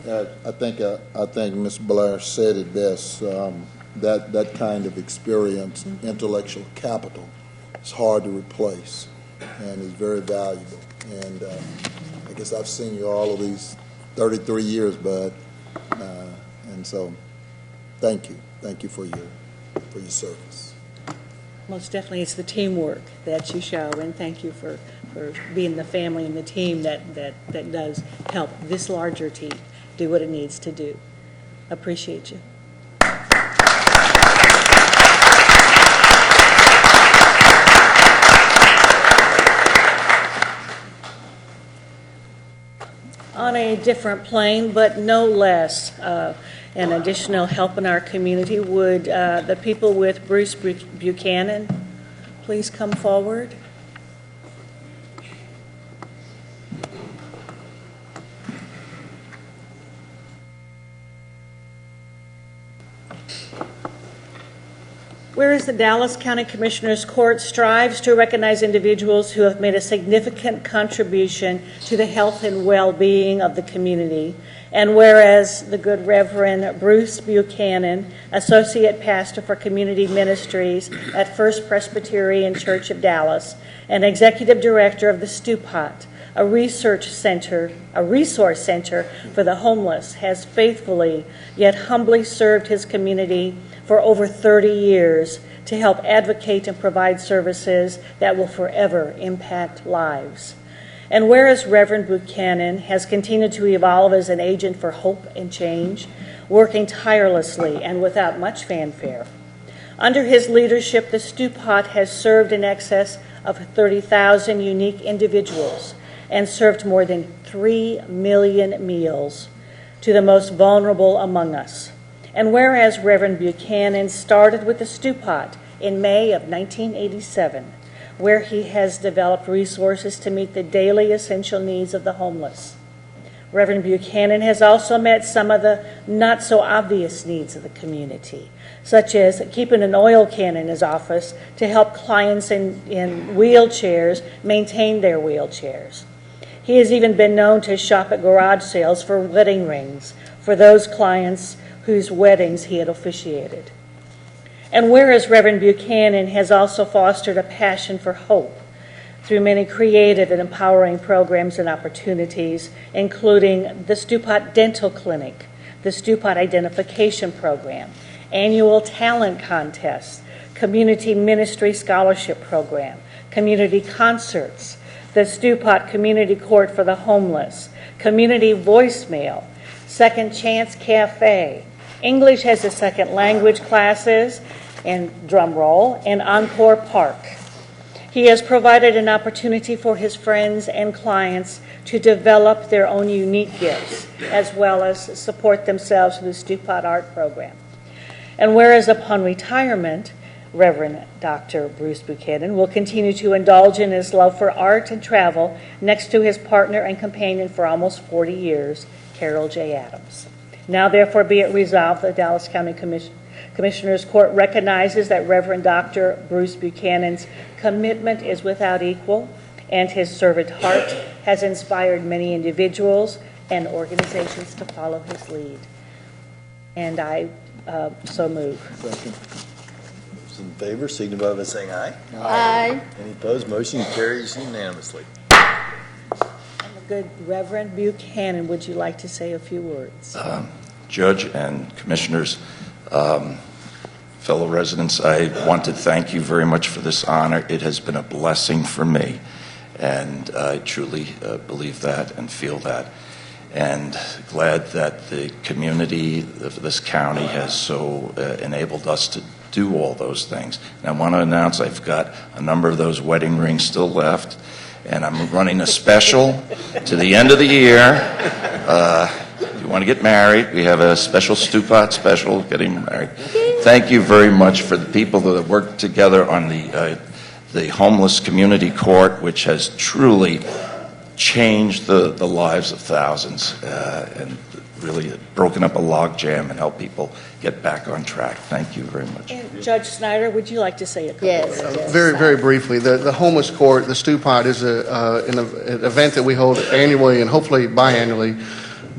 Well, I think Ms. Blair said it best. That kind of experience, intellectual capital, is hard to replace and is very valuable. And I guess I've seen you all of these 33 years, Bud. And so thank you. Thank you for your service. Most definitely, it's the teamwork that you show, and thank you for being the family and the team that does help this larger team do what it needs to do. Appreciate you. On a different plane, but no less, an additional help in our community, would the people with Bruce Buchanan please come forward? Whereas the Dallas County Commissioners Court strives to recognize individuals who have made a significant contribution to the health and well-being of the community, and whereas the good Reverend Bruce Buchanan, Associate Pastor for Community Ministries at First Presbyterian Church of Dallas, and Executive Director of the Stewpot, a resource center for the homeless, has faithfully yet humbly served his community for over 30 years to help advocate and provide services that will forever impact lives. And whereas Reverend Buchanan has continued to evolve as an agent for hope and change, working tirelessly and without much fanfare, under his leadership, the Stewpot has served in excess of 30,000 unique individuals and served more than 3 million meals to the most vulnerable among us. And whereas Reverend Buchanan started with the Stewpot in May of 1987, where he has developed resources to meet the daily essential needs of the homeless, Reverend Buchanan has also met some of the not-so-obvious needs of the community, such as keeping an oil can in his office to help clients in wheelchairs maintain their wheelchairs. He has even been known to shop at garage sales for wedding rings for those clients whose weddings he had officiated. And whereas Reverend Buchanan has also fostered a passion for hope through many creative and empowering programs and opportunities, including the Stewpot Dental Clinic, the Stewpot Identification Program, annual talent contests, community ministry scholarship program, community concerts, the Stewpot Community Court for the Homeless, community voicemail, Second Chance Cafe, English as a second language classes, and drum roll, and Encore Park. He has provided an opportunity for his friends and clients to develop their own unique gifts, as well as support themselves through the Stewpot Art Program. And whereas upon retirement, Reverend Dr. Bruce Buchanan will continue to indulge in his love for art and travel next to his partner and companion for almost 40 years, Carol J. Adams. Now, therefore, be it resolved, the Dallas County Commissioners Court recognizes that Reverend Dr. Bruce Buchanan's commitment is without equal, and his servant heart has inspired many individuals and organizations to follow his lead. And I so move. Second. Those in favor signify by saying aye. Aye. Any opposed? Motion carries unanimously. Good Reverend Buchanan, would you like to say a few words? Judge and Commissioners, fellow residents, I want to thank you very much for this honor. It has been a blessing for me, and I truly believe that and feel that. and glad that the community of this county has so enabled us to do all those things. And I want to announce I've got a number of those wedding rings still left, and I'm running a special to the end of the year. If you want to get married, we have a special stew pot special, getting married. Thank you very much for the people that have worked together on the homeless community court, which has truly changed the lives of thousands and really broken up a log jam and helped people get back on track. Thank you very much. And Judge Snyder, would you like to say a couple Yes, words? yes. Very, very briefly, the homeless court, the stew pot is an event that we hold annually and hopefully biannually,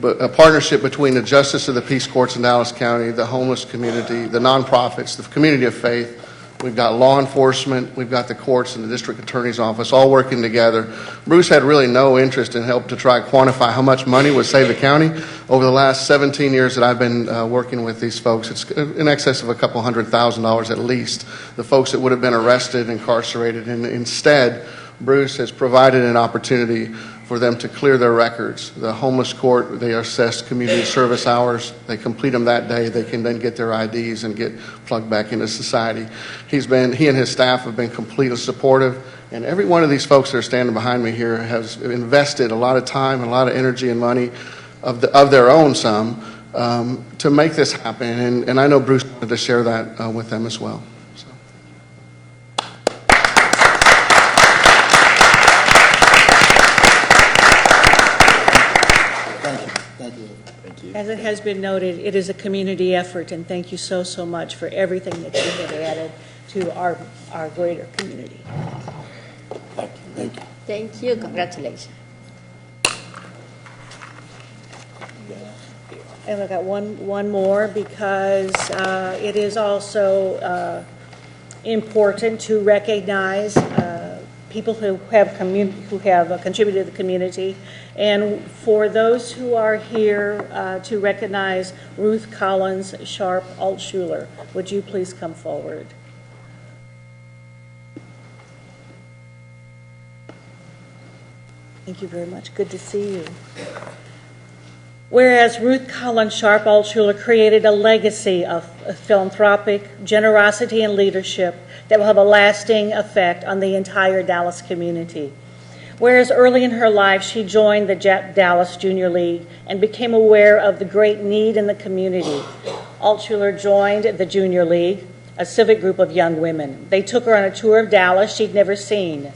but a partnership between the Justice of the Peace Courts in Dallas County, the homeless community, the nonprofits, the community of faith. We've got law enforcement, we've got the courts and the district attorney's office all working together. Bruce had really no interest in help to try to quantify how much money would save the county. Over the last 17 years that I've been working with these folks, it's in excess of a couple $100,000 at least, the folks that would have been arrested, incarcerated, and instead, Bruce has provided an opportunity for them to clear their records. The homeless court, they are assessed community service hours. They complete them that day. They can then get their IDs and get plugged back into society. He and his staff have been completely supportive. And every one of these folks that are standing behind me here has invested a lot of time and a lot of energy and money of their own some to make this happen. And I know Bruce wanted to share that with them as well. As it has been noted, it is a community effort, and thank you so, so much for everything that you have added to our greater community. Thank you. Thank you. Congratulations. And I've got one more because it is also important to recognize people who have contributed to the community. And for those who are here to recognize Ruth Collins Sharp Altshuler, would you please come forward? Thank you very much. Good to see you. Whereas Ruth Collins Sharp Altshuler created a legacy of philanthropic generosity and leadership that will have a lasting effect on the entire Dallas community. Whereas early in her life, she joined the Dallas Junior League and became aware of the great need in the community. Altshuler joined the Junior League, a civic group of young women. They took her on a tour of Dallas she'd never seen.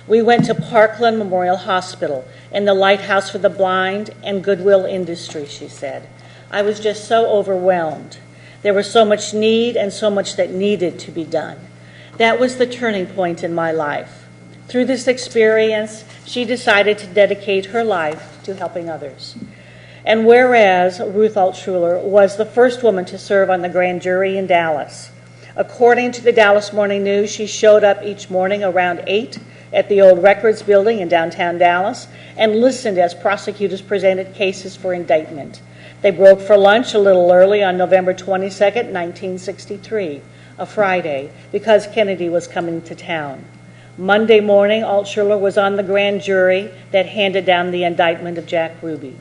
We went to Parkland Memorial Hospital and the Lighthouse for the Blind and Goodwill Industries, she said. I was just so overwhelmed. There was so much need and so much that needed to be done. That was the turning point in my life. Through this experience, she decided to dedicate her life to helping others. And whereas Ruth Altshuler was the first woman to serve on the grand jury in Dallas, according to the Dallas Morning News, she showed up each morning around 8 at the old Records Building in downtown Dallas and listened as prosecutors presented cases for indictment. They broke for lunch a little early on November 22nd, 1963, a Friday, because Kennedy was coming to town. Monday morning, Altshuler was on the grand jury that handed down the indictment of Jack Ruby.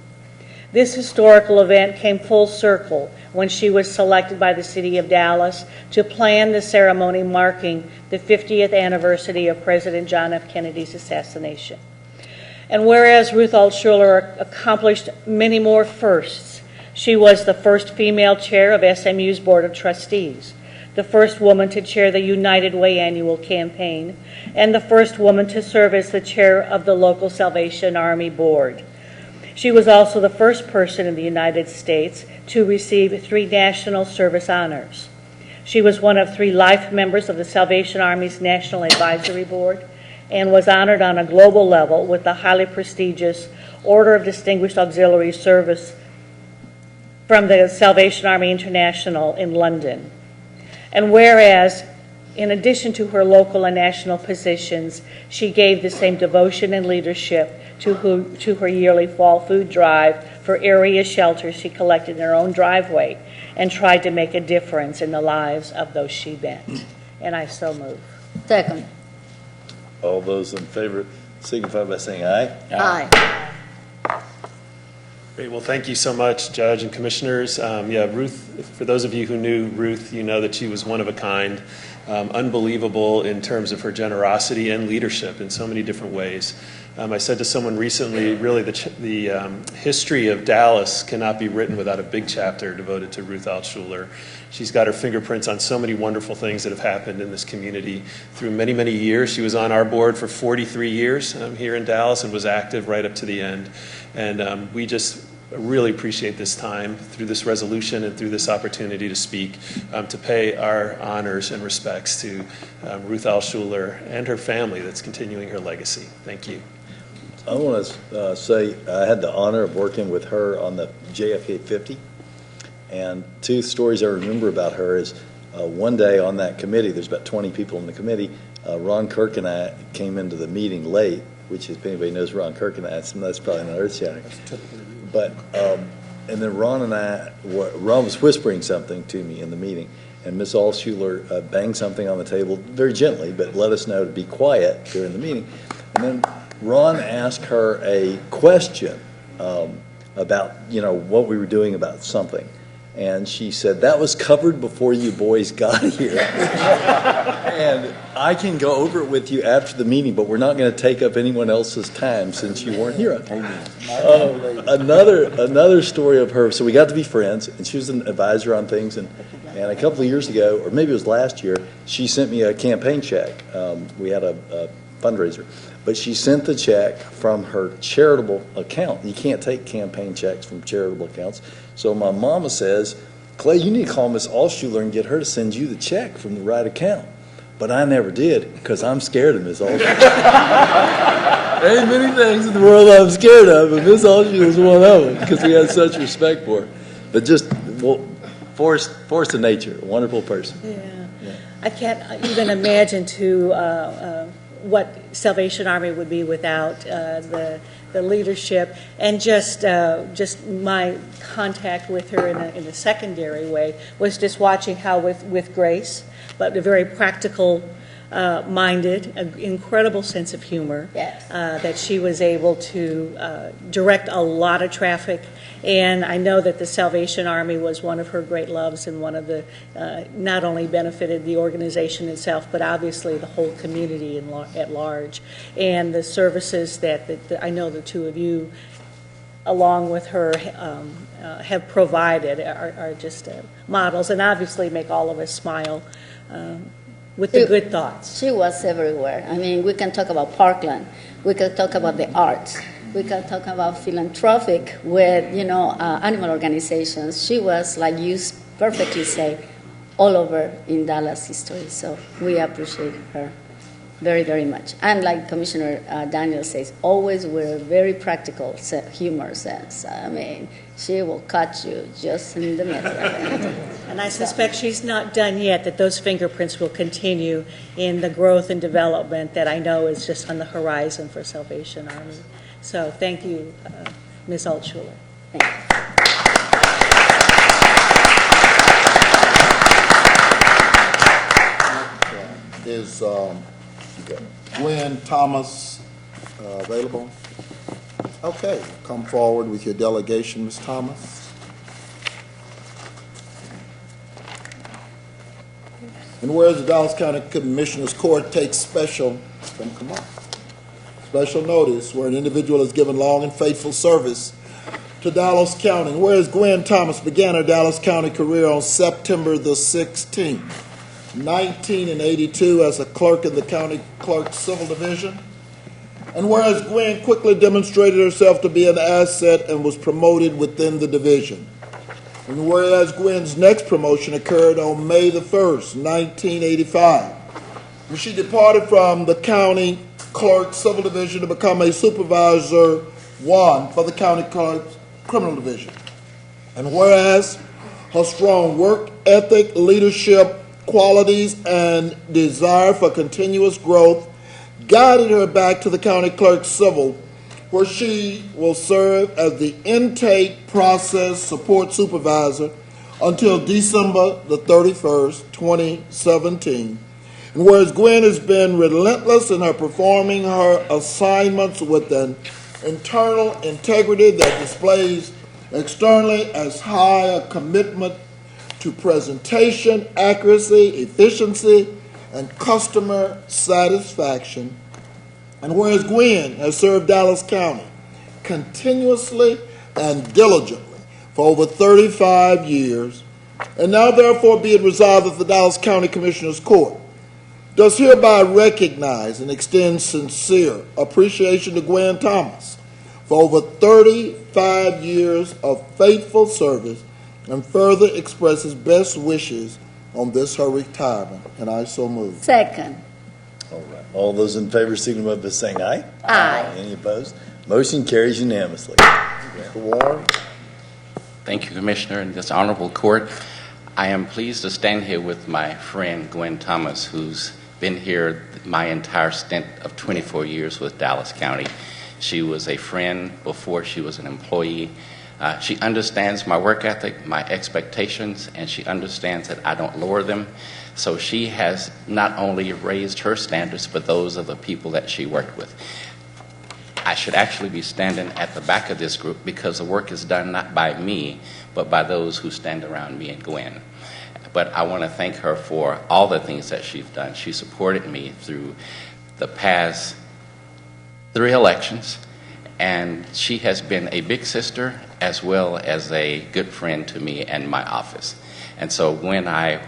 This historical event came full circle when she was selected by the city of Dallas to plan the ceremony marking the 50th anniversary of President John F. Kennedy's assassination. And whereas Ruth Altshuler accomplished many more firsts, she was the first female chair of SMU's Board of Trustees, the first woman to chair the United Way annual campaign, and the first woman to serve as the chair of the local Salvation Army Board. She was also the first person in the United States to receive 3 National Service honors. She was one of 3 life members of the Salvation Army's National Advisory Board and was honored on a global level with the highly prestigious Order of Distinguished Auxiliary Service from the Salvation Army International in London. And whereas, in addition to her local and national positions, she gave the same devotion and leadership to her yearly fall food drive for area shelters she collected in her own driveway and tried to make a difference in the lives of those she met. And I so move. Second. All those in favor signify by saying aye. Aye. Great. Well, thank you so much, Judge and Commissioners. Ruth, for those of you who knew Ruth, you know that she was one of a kind, unbelievable in terms of her generosity and leadership in so many different ways. I said to someone recently, really the history of Dallas cannot be written without a big chapter devoted to Ruth Altshuler. She's got her fingerprints on so many wonderful things that have happened in this community through many, many years. She was on our board for 43 years here in Dallas and was active right up to the end. And we just really appreciate this time through this resolution and through this opportunity to speak, to pay our honors and respects to Ruth Altshuler and her family that's continuing her legacy. Thank you. I want to say I had the honor of working with her on the JFK 50. And two stories I remember about her is one day on that committee, there's about 20 people in the committee, Ron Kirk and I came into the meeting late, which if anybody knows Ron Kirk and I, that's probably not earth-shattering. But, and then Ron was whispering something to me in the meeting, and Ms. Altshuler banged something on the table very gently, but let us know to be quiet during the meeting. And then Ron asked her a question about, what we were doing about something. And she said, that was covered before you boys got here. And I can go over it with you after the meeting, but we're not going to take up anyone else's time since you weren't here. Another story of her, so we got to be friends, and she was an advisor on things. And a couple of years ago, or maybe it was last year, she sent me a campaign check. We had a fundraiser. But she sent the check from her charitable account. You can't take campaign checks from charitable accounts. So my mama says, Clay, you need to call Miss Altshuler and get her to send you the check from the right account. But I never did because I'm scared of Miss Altshuler. There ain't many things in the world I'm scared of, but Miss Altshuler is one of them because we had such respect for her. But just force of nature, a wonderful person. Yeah. I can't even imagine what Salvation Army would be without the leadership and just my contact with her in a secondary way was just watching how with Grace, but a very practical minded, an incredible sense of humor, yes. That she was able to direct a lot of traffic. And I know that the Salvation Army was one of her great loves and one of the, not only benefited the organization itself, but obviously the whole community at large. And the services that I know the two of you, along with her, have provided are just models and obviously make all of us smile with the good thoughts. She was everywhere. I mean, we can talk about Parkland. We can talk about the arts. We can talk about philanthropic with, animal organizations. She was, like you perfectly say, all over in Dallas history. So we appreciate her very, very much. And like Commissioner Daniel says, always with a very practical humor sense. I mean, she will cut you just in the middle. And I suspect she's not done yet, that those fingerprints will continue in the growth and development that I know is just on the horizon for Salvation Army. So thank you, Ms. Altshuler. Thank you. Is Gwen Thomas available? Okay, come forward with your delegation, Ms. Thomas. And whereas the Dallas County Commissioners Court takes special notice where an individual has given long and faithful service to Dallas County. And whereas Gwen Thomas began her Dallas County career on September the 16th, 1982 as a clerk in the County Clerk's Civil Division. And whereas Gwen quickly demonstrated herself to be an asset and was promoted within the division. And whereas Gwen's next promotion occurred on May the 1st, 1985, when she departed from the County Clerk Civil Division to become a Supervisor 1 for the County Clerk's Criminal Division. And whereas her strong work ethic, leadership qualities, and desire for continuous growth guided her back to the County Clerk Civil, where she will serve as the intake process support supervisor until December the 31st, 2017. And whereas Gwen has been relentless in her performing her assignments with an internal integrity that displays externally as high a commitment to presentation, accuracy, efficiency, and customer satisfaction. And whereas Gwen has served Dallas County continuously and diligently for over 35 years, and now therefore be it resolved that the Dallas County Commissioners Court does hereby recognize and extend sincere appreciation to Gwen Thomas for over 35 years of faithful service, and further expresses best wishes on this her retirement. And I so move. Second. All right. All those in favor signify by saying aye. Aye. Any opposed? Motion carries unanimously. Mr. Warren. Thank you, Commissioner, and this honorable court. I am pleased to stand here with my friend Gwen Thomas, who's been here my entire stint of 24 years with Dallas County. She was a friend before she was an employee. She understands my work ethic, my expectations, and she understands that I don't lower them. So she has not only raised her standards, but those of the people that she worked with. I should actually be standing at the back of this group because the work is done not by me, but by those who stand around me and Gwen. But I want to thank her for all the things that she's done. She supported me through the past 3 elections, and she has been a big sister as well as a good friend to me and my office. And so Gwen, I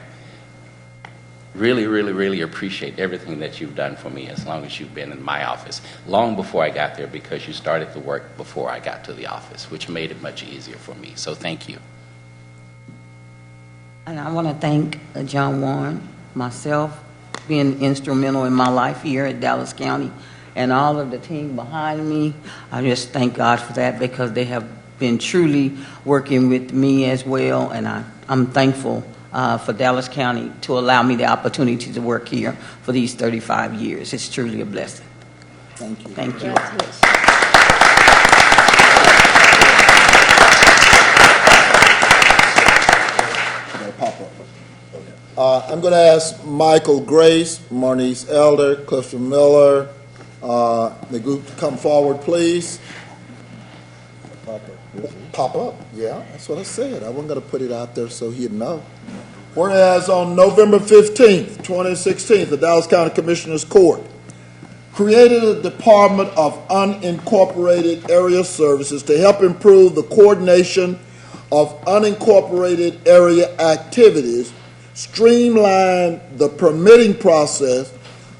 really appreciate everything that you've done for me as long as you've been in my office, long before I got there, because you started the work before I got to the office, which made it much easier for me. So thank you. And I want to thank John Warren, myself, being instrumental in my life here at Dallas County, and all of the team behind me. I just thank God for that, because they have been truly working with me as well, and I'm thankful for Dallas County to allow me the opportunity to work here for these 35 years. It's truly a blessing. Thank you. Thank you. I'm going to ask Michael Grace, Marnice Elder, Clifton Miller, the group to come forward, please. Pop up, yeah, that's what I said. I wasn't going to put it out there so he'd know. Whereas on November 15th, 2016, the Dallas County Commissioners Court created a Department of Unincorporated Area Services to help improve the coordination of unincorporated area activities, streamline the permitting process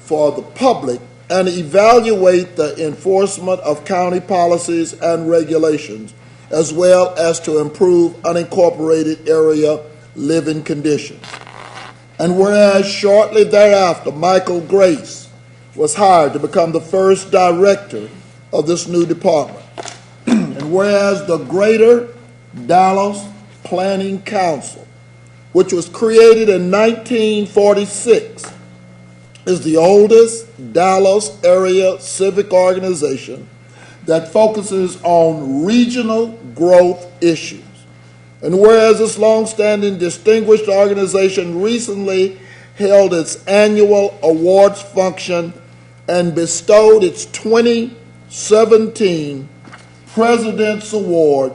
for the public, and evaluate the enforcement of county policies and regulations, as well as to improve unincorporated area living conditions. And whereas shortly thereafter, Michael Grace was hired to become the first director of this new department. And whereas the Greater Dallas Planning Council, which was created in 1946, is the oldest Dallas area civic organization that focuses on regional growth issues. And whereas this longstanding distinguished organization recently held its annual awards function and bestowed its 2017 President's Award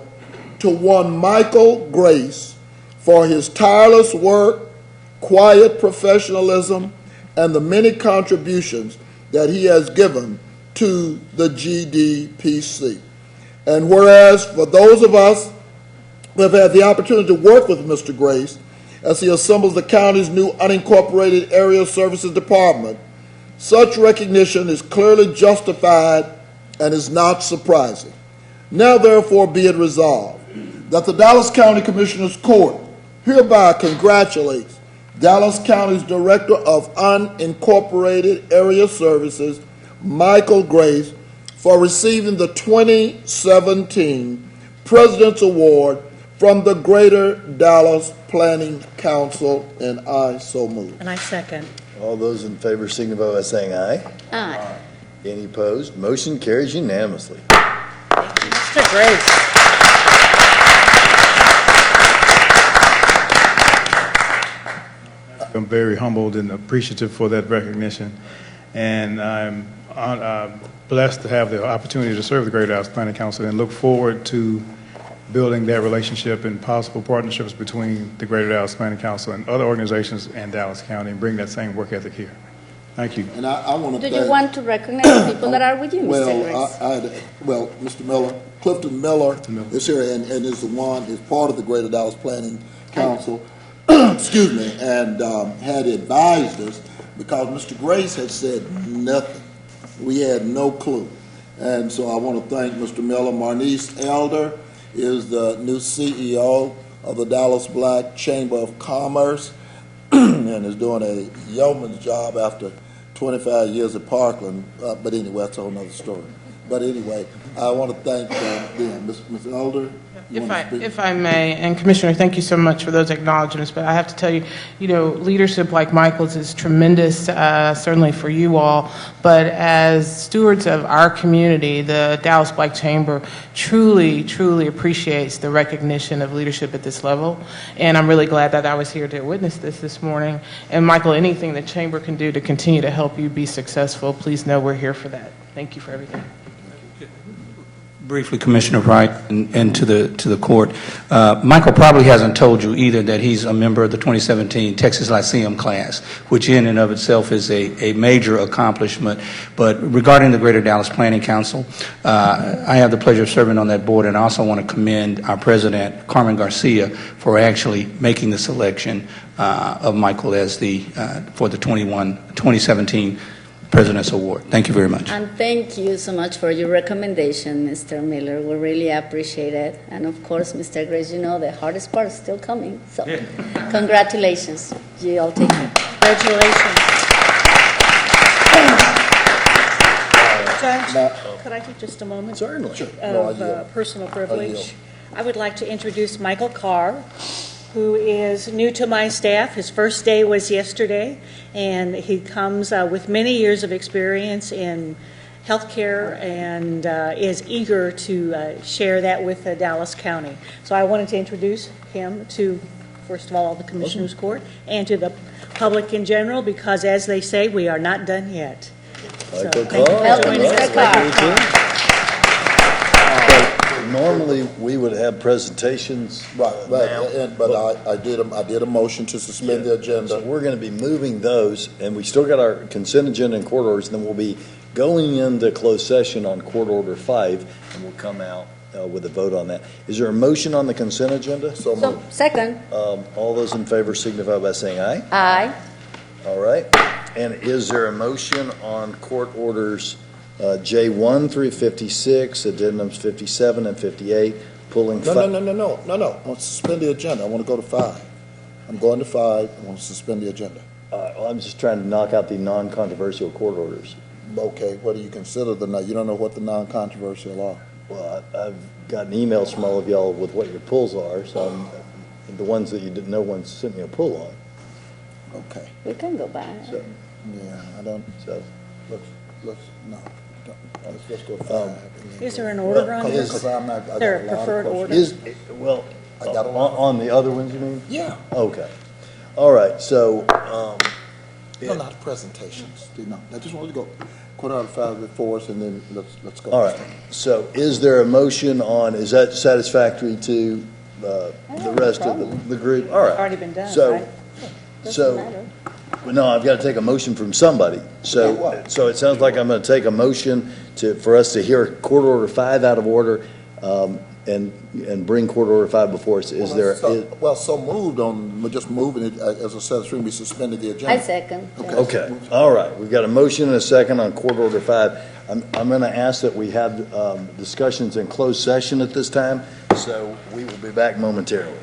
to one Michael Grace for his tireless work, quiet professionalism, and the many contributions that he has given to the GDPC. And whereas for those of us who have had the opportunity to work with Mr. Grace as he assembles the county's new unincorporated area services department, such recognition is clearly justified and is not surprising. Now therefore be it resolved that the Dallas County Commissioners Court hereby congratulates Dallas County's Director of Unincorporated Area Services, Michael Grace, for receiving the 2017 President's Award from the Greater Dallas Planning Council, and I so move. And I second. All those in favor signify by saying aye. Aye. Any opposed? Motion carries unanimously. Mr. Grace. I'm very humbled and appreciative for that recognition, and I'm blessed to have the opportunity to serve the Greater Dallas Planning Council and look forward to building that relationship and possible partnerships between the Greater Dallas Planning Council and other organizations and Dallas County and bring that same work ethic here. Thank you. And I want to Do you want to recognize the people that are with you, Mr. Grace? Well, Mr. Miller, Clifton Miller is here and is part of the Greater Dallas Planning Council, excuse me, and had advised us because Mr. Grace had said nothing. We had no clue. And so I want to thank Mr. Miller. Marnice Elder is the new CEO of the Dallas Black Chamber of Commerce and is doing a yeoman's job after 25 years at Parkland. But anyway, that's a whole other story. But anyway, I want to thank them. Ms. Elder? If I may, and Commissioner, thank you so much for those acknowledgments, but I have to tell you, leadership like Michael's is tremendous, certainly for you all, but as stewards of our community, the Dallas Black Chamber truly, truly appreciates the recognition of leadership at this level, and I'm really glad that I was here to witness this morning. And Michael, anything the Chamber can do to continue to help you be successful, please know we're here for that. Thank you for everything. Briefly, Commissioner Wright, and to the court, Michael probably hasn't told you either that he's a member of the 2017 Texas Lyceum class, which in and of itself is a major accomplishment. But regarding the Greater Dallas Planning Council, I have the pleasure of serving on that board, and I also want to commend our president, Carmen Garcia, for actually making the selection of Michael as for the 2017 President's Award. Thank you very much. And thank you so much for your recommendation, Mr. Miller. We really appreciate it. And of course, Mr. Grace, the hardest part is still coming. So congratulations. You all take it. Congratulations. Judge, could I take just a moment? Certainly. Of personal privilege? I would like to introduce Michael Carr, who is new to my staff. His first day was yesterday, and he comes with many years of experience in healthcare and is eager to share that with Dallas County. So I wanted to introduce him to, first of all, the Commissioners Court and to the public in general, because as they say, we are not done yet. Michael thank you for joining us. Carr. Normally, we would have presentations. Right. But I did a motion to suspend the agenda. So we're going to be moving those, and we still got our consent agenda and court orders, and then we'll be going into closed session on Court Order 5, and we'll come out with a vote on that. Is there a motion on the consent agenda? So second. All those in favor signify by saying aye. Aye. All right. And is there a motion on Court Orders J1 through 56, addendums 57 and 58, pulling... No. I want to suspend the agenda. I want to go to 5. I'm going to 5. I want to suspend the agenda. I'm just trying to knock out the non-controversial court orders. Okay, what do you consider you don't know what the non-controversial are? Well, I've gotten emails from all of y'all with what your pulls are, so the ones that you didn't know one sent me a pull on. Okay. We can go back. So, yeah, I don't... So, let's Let's go 5. Is there an order on this? Because I'm not... Is there a preferred order? On the other ones, you mean? Yeah. Okay. All right, so... No, not presentations. No, I just wanted to go Court Order 5 before us, and then let's go. All right. So is there a motion on, is that satisfactory to the rest of the group? All right. Already been done, So, right? Well, no, I've got to take a motion from somebody. So it sounds like I'm going to take a motion for us to hear Court Order 5 out of order and bring Court Order 5 before us. So moved on, we're just moving it as a set of three, we suspended the agenda. I second. Okay. All right. We've got a motion and a second on Court Order 5. I'm going to ask that we have discussions in closed session at this time, so we will be back momentarily.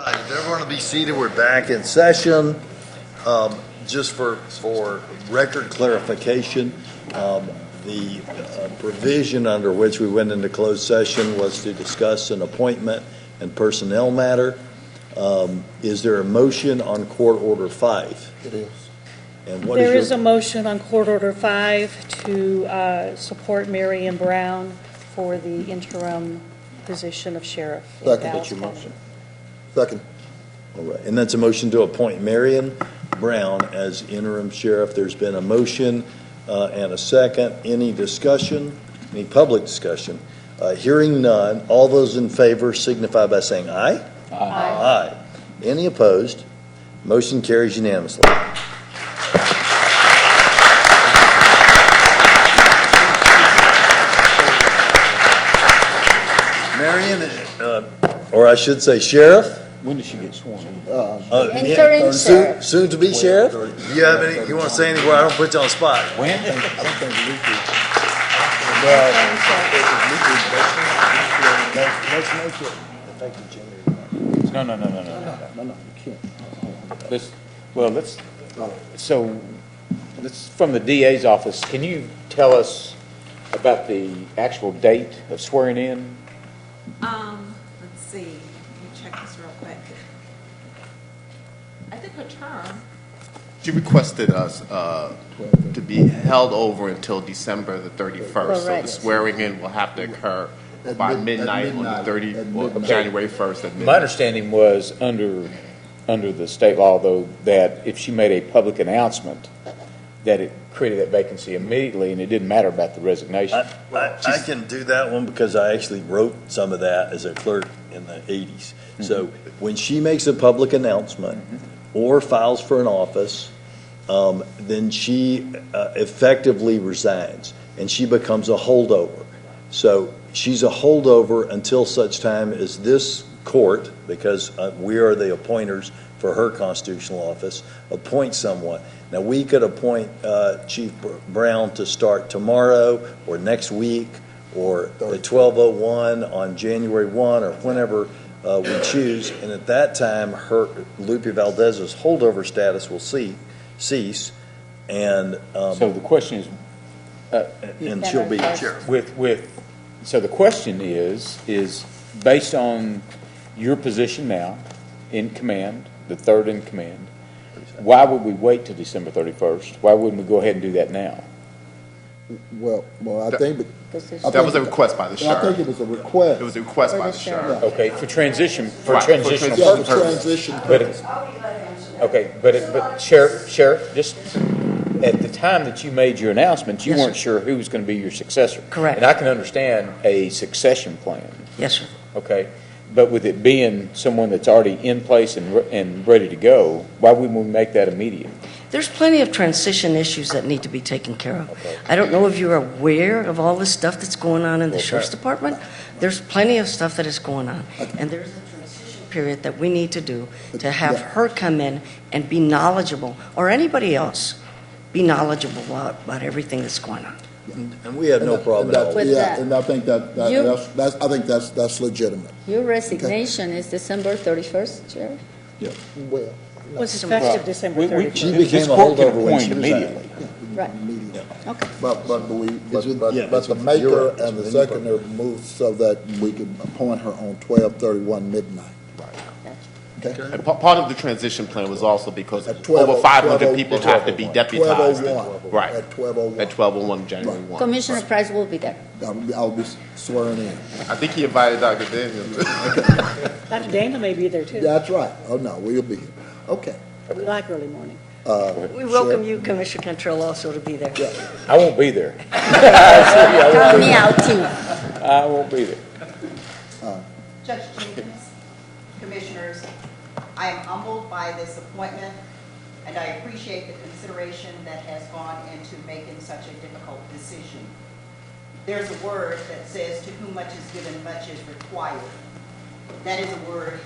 right, if everyone will be seated, we're back in session. Just for record clarification, the provision under which we went into closed session was to discuss an appointment and personnel matter. Is there a motion on Court Order 5? It is. And what There is is a motion on Court Order 5 to support Mary Ann Brown for the interim position of sheriff in Second. Dallas That's your County. motion. Second. All right, and that's a motion to appoint Marion Brown as interim sheriff. There's been a motion and a second. Any discussion? Any public discussion? Hearing none, all those in favor signify by saying aye. Aye. Aye. Any opposed? Motion carries unanimously. Marion, or I should say sheriff. When does she get sworn in? Interim sheriff. Soon to be sheriff? Do you have any, you want to say anywhere? I don't put you on the spot. When? I don't think we could. Let's make it effective January. No, you can't. Let's, from the DA's office, can you tell us about the actual date of swearing in? Let's see, let me check this real quick. I think her term. She requested us to be held over until December the 31st. So Correct. the swearing in will have to occur by midnight on the 30th, or January 1st at midnight. My understanding was under the state law, though, that if she made a public announcement, that it created that vacancy immediately, and it didn't matter about the resignation. I can do that one because I actually wrote some of that as a clerk in the 80s. So when she makes a public announcement or files for an office, then she effectively resigns and she becomes a holdover. So she's a holdover until such time as this court, because we are the appointers for her constitutional office, appoint someone. Now, we could appoint Chief Brown to start tomorrow or next week or at 12:01 on January 1 or whenever we choose. And at that time, Lupe Valdez's holdover status will cease. And So the question is, and she'll be sheriff. So the question is based on your position now in command, the third in command, why would we wait till December 31st? Why wouldn't we go ahead and do that now? Well, I think. That was a request by the sheriff. I think it was a request. It was a request by the sheriff. Okay, for transitional Right, for purposes. transition purposes. But Sheriff, just at the time that you made your announcement, you weren't sure who was going to be your successor. Correct. And I can understand a succession plan. Yes, sir. Okay, but with it being someone that's already in place and ready to go, why wouldn't we make that immediate? There's plenty of transition issues that need to be taken care of. Okay. I don't know if you're aware of all this stuff that's going on in the Sheriff's Department. There's plenty of stuff that is going on. And there's a transition period that we need to do to have her come in and be knowledgeable, or anybody else be knowledgeable about everything that's going on. And we have no problem at all. With Yeah, that. and I think that's legitimate. Your resignation is December 31st, Sheriff? Yeah. Well. Was effective December 31st. She became a holdover when she immediately. Right. Okay. But the maker and the seconder moved so that we could appoint her on 12/31 midnight. Okay. And part of the transition plan was also because At 12 over 500 12 people have to be deputized. 12:01. Right. At 12:01. At 12:01 January 1. Commissioner Price will be there. I'll be swearing in. I think he invited Dr. Daniels. Dr. Dana may be there too. That's right. Oh, no, we'll be here. Okay. We like early morning. We welcome you, Commissioner Cantrell, also to be there. I won't be there. Count me out too. I won't be there. Judge Jenkins, Commissioners, I am humbled by this appointment, and I appreciate the consideration that has gone into making such a difficult decision. There's a word that says, to whom much is given, much is required. That is a word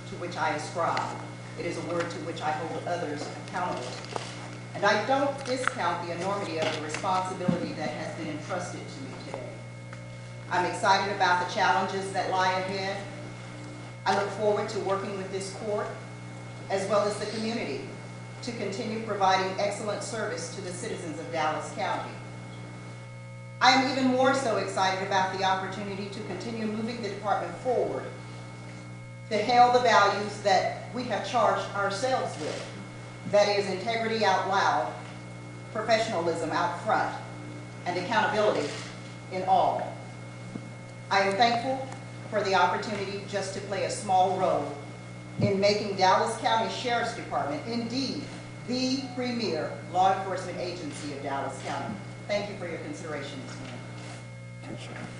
to which I ascribe. It is a word to which I hold others accountable. And I don't discount the enormity of the responsibility that has been entrusted to me today. I'm excited about the challenges that lie ahead. I look forward to working with this court, as well as the community, to continue providing excellent service to the citizens of Dallas County. I am even more so excited about the opportunity to continue moving the department forward, to hail the values that we have charged ourselves with. That is integrity out loud, professionalism out front, and accountability in all. I am thankful for the opportunity just to play a small role in making Dallas County Sheriff's Department indeed the premier law enforcement agency of Dallas County. Thank you for your consideration this morning.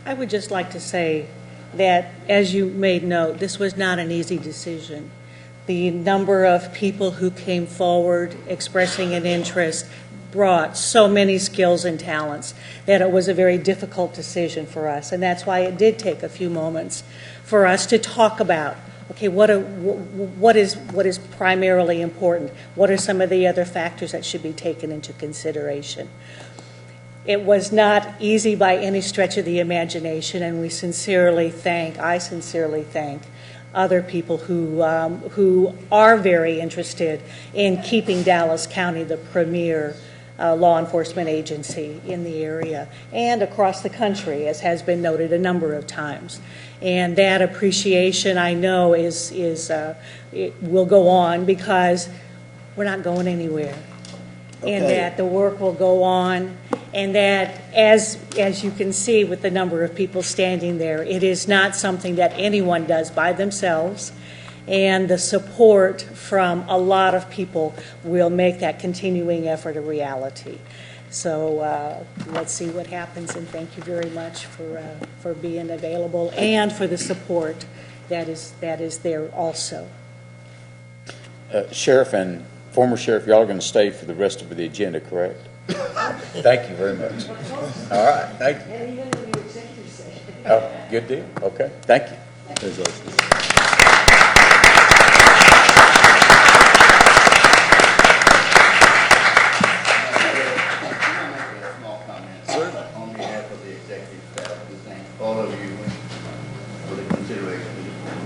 I would just like to say that, as you made note, this was not an easy decision. The number of people who came forward expressing an interest brought so many skills and talents that it was a very difficult decision for us. And that's why it did take a few moments for us to talk about, okay, what is primarily important? What are some of the other factors that should be taken into consideration? It was not easy by any stretch of the imagination, and I sincerely thank other people who are very interested in keeping Dallas County the premier law enforcement agency in the area and across the country, as has been noted a number of times. And that appreciation, I know, it will go on, because we're not going anywhere. And that the work will go on, and that, as you can see with the number of people standing there, it is not something that anyone does by themselves, and the support from a lot of people will make that continuing effort a reality. So let's see what happens, and thank you very much for being available and for the support that is there also. Sheriff and former sheriff, y'all are going to stay for the rest of the agenda, correct? Thank you very much. All right, thank you. And even in the executive session. Oh, good deal. Okay, thank you. On behalf of the executive staff, to thank all of you for the consideration of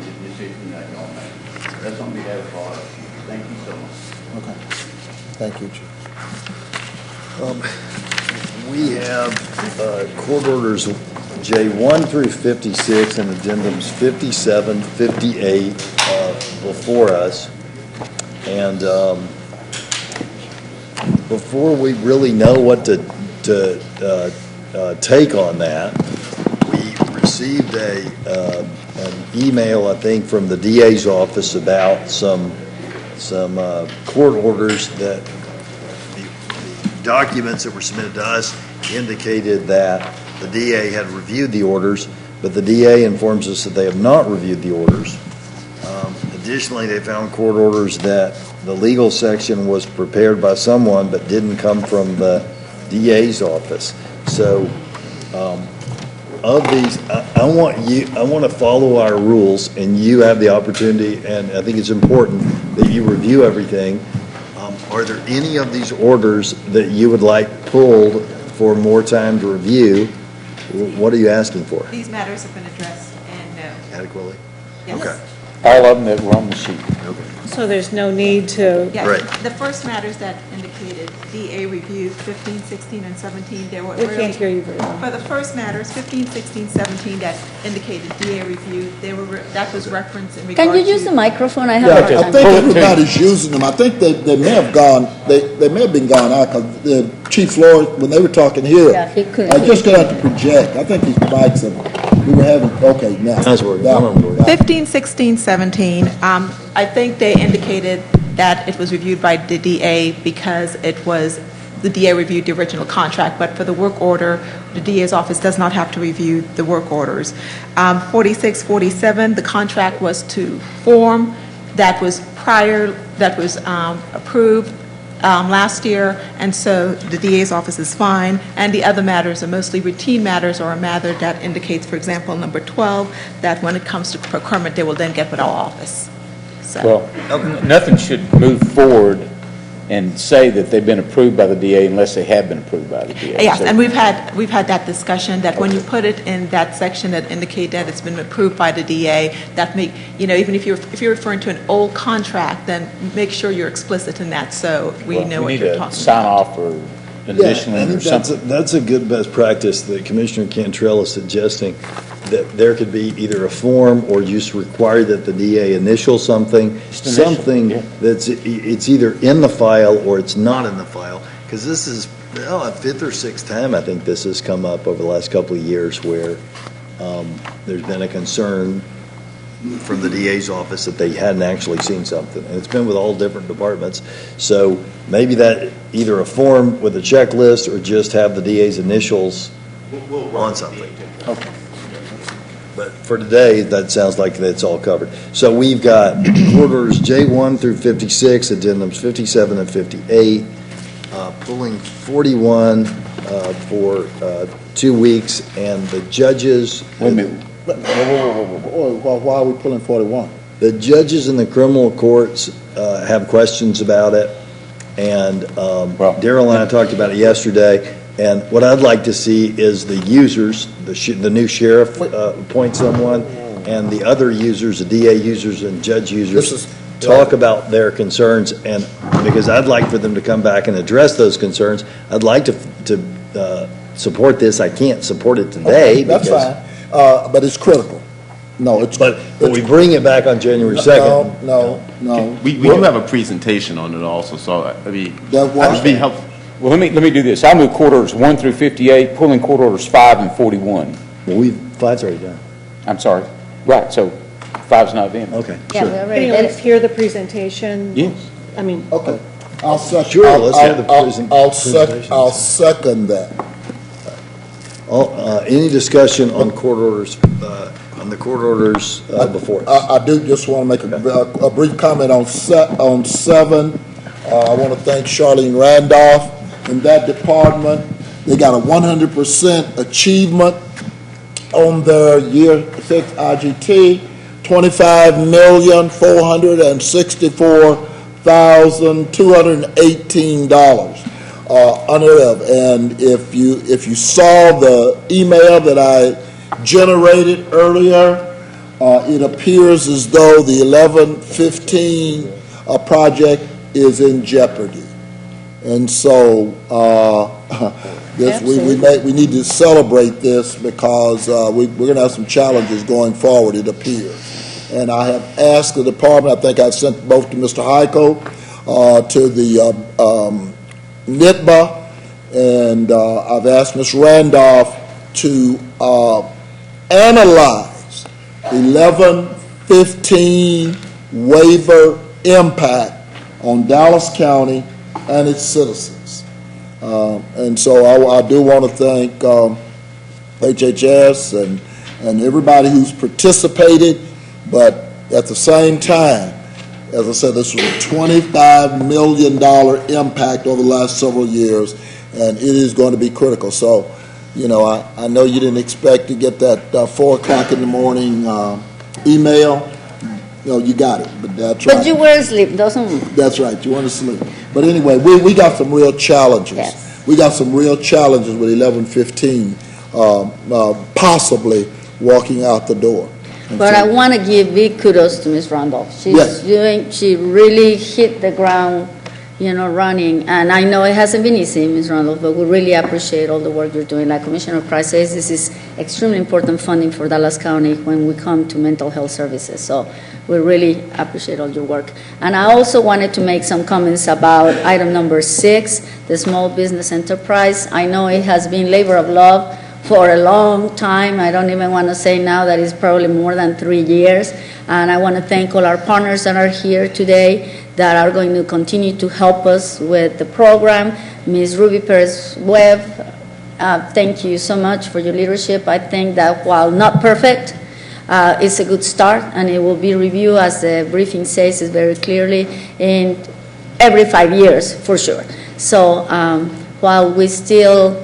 the decision that y'all made. That's on behalf of all of you. Thank you so much. Okay. Thank you, Chief. We have court orders J1 through 56 and addendums 57, 58 before us. And before we really know what to take on that, we received an email, I think, from the DA's office about some court orders that the documents that were submitted to us indicated that the DA had reviewed the orders, but the DA informs us that they have not reviewed the orders. Additionally, they found court orders that the legal section was prepared by someone but didn't come from the DA's office. So of these, I want to follow our rules, and you have the opportunity, and I think it's important that you review everything. Are there any of these orders that you would like pulled for more time to review? What are you asking for? These matters have been addressed and no. Adequately? Yes. Okay. All of them that were on the sheet. Okay. So there's no need to... Yes. Right. The first matters that indicated DA reviewed 15, 16, and 17, there were We can't hear you very well. For the first matters, 15, 16, 17, that indicated DA reviewed, that was referenced in regard to... Can you use the microphone? I have Yeah, a hard I time. think everybody's using them. I think they may have gone, they may have been gone out, because Chief Flores, when they were talking here, Yeah, he couldn't. I just got to project. I think his mics are, we were having, okay, now. That's where That one. 15, 16, 17, I think they indicated that it was reviewed by the DA because it was, the DA reviewed the original contract, but for the work order, the DA's office does not have to review the work orders. 46, 47, the contract was to form, that was approved last year, and so the DA's office is fine, and the other matters are mostly routine matters, or a matter that indicates, for example, number 12, that when it comes to procurement, they will then get with our office. So. Well, nothing should move forward and say that they've been approved by the DA unless they have been approved by the DA. Yes, So- and we've had that discussion, that when you put it in that section that indicate that it's been approved by the DA, that make, even if you're referring to an old contract, then make sure you're explicit in that, so we know what you're We talking need to sign off or Yeah, additionally I or think something. that's a good best practice that Commissioner Cantrell is suggesting, that there could be either a form or just require that the DA initial something, something that's, it's either in the file or it's not in the file. Because this is, a fifth or sixth time, I think this has come up over the last couple of years where there's been a concern from the DA's office that they hadn't actually seen something. And it's been with all different departments. So maybe that, either a form with a checklist or just have the DA's initials on something. Okay. But for today, that sounds like that's all covered. So we've got court orders J1 through 56, addendums 57 and 58, pulling 41 for 2 weeks, and the judges. Wait a minute. Why are we pulling 41? The judges in the criminal courts have questions about it, and Daryl and I talked about it yesterday. And what I'd like to see is the users, the new sheriff appoint someone, and the other users, the DA users and judge users, talk about their concerns. And because I'd like for them to come back and address those concerns, I'd like to support this. I can't support it today. Okay, that's because, fine, but it's critical. No, it's. But we bring it back on January 2nd. No. We do have a presentation on it also, so I mean, That was- would be helpful. Well, let me do this. I'll move court orders 1 through 58, pulling court orders 5 and 41. Well, 5's already done. I'm sorry. Right, so 5's not in. Okay. Yeah, we already Anyway, did let's it. hear the presentation. Yes. I mean, Okay. I'll second. Sure, let's have the I'll I'll second that. Any discussion on court orders, before us? I do just want to make a brief comment on 7. I want to thank Charlene Randolph and that department. They got a 100% achievement on their year 6 IGT, $25,464,218 unrev. And if you saw the email that I generated earlier, it appears as though the 1115 project is in jeopardy. And so we need to celebrate this because we're going to have some challenges going forward, it appears. And I have asked the department, I think I sent both to Mr. Heiko, to the NITBA, and I've asked Ms. Randolph to analyze 1115 waiver impact on Dallas County and its citizens. And so I do want to thank HHS and everybody who's participated, but at the same time, as I said, this was a $25 million impact over the last several years, and it is going to be critical. So, I know you didn't expect to get that 4 o'clock in the morning email. You got it, but that's right. But you were asleep, doesn't? That's right, you want to sleep. But anyway, we got some real challenges. Yes. We got some real challenges with 1115 possibly walking out the door. And But so- I want to give big kudos to Ms. Randolph. Yes. She really hit the ground, running. And I know it hasn't been easy, Ms. Randolph, but we really appreciate all the work you're doing. Like Commissioner Price says, this is extremely important funding for Dallas County when we come to mental health services. So we really appreciate all your work. And I also wanted to make some comments about item number 6, the small business enterprise. I know it has been labor of love for a long time. I don't even want to say now that it's probably more than 3 years. And I want to thank all our partners that are here today that are going to continue to help us with the program. Ms. Ruby Perez-Webb, thank you so much for your leadership. I think that while not perfect, it's a good start, and it will be reviewed, as the briefing says, very clearly, in every 5 years, for sure. So while we still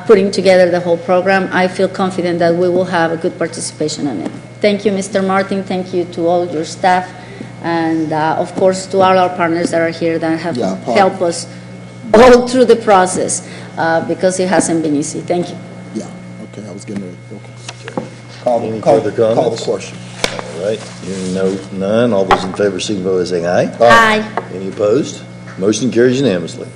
putting together the whole program, I feel confident that we will have a good participation in it. Thank you, Mr. Martin. Thank you to all your staff And of course, to all our partners that are here that have Yeah, helped us all through the process, because it hasn't been easy. Thank you. Yeah, okay, I was getting ready, okay. Any further Call the comments? question. All right, hearing none, all those in favor signify by saying aye. Aye. Any opposed? Motion carries unanimously.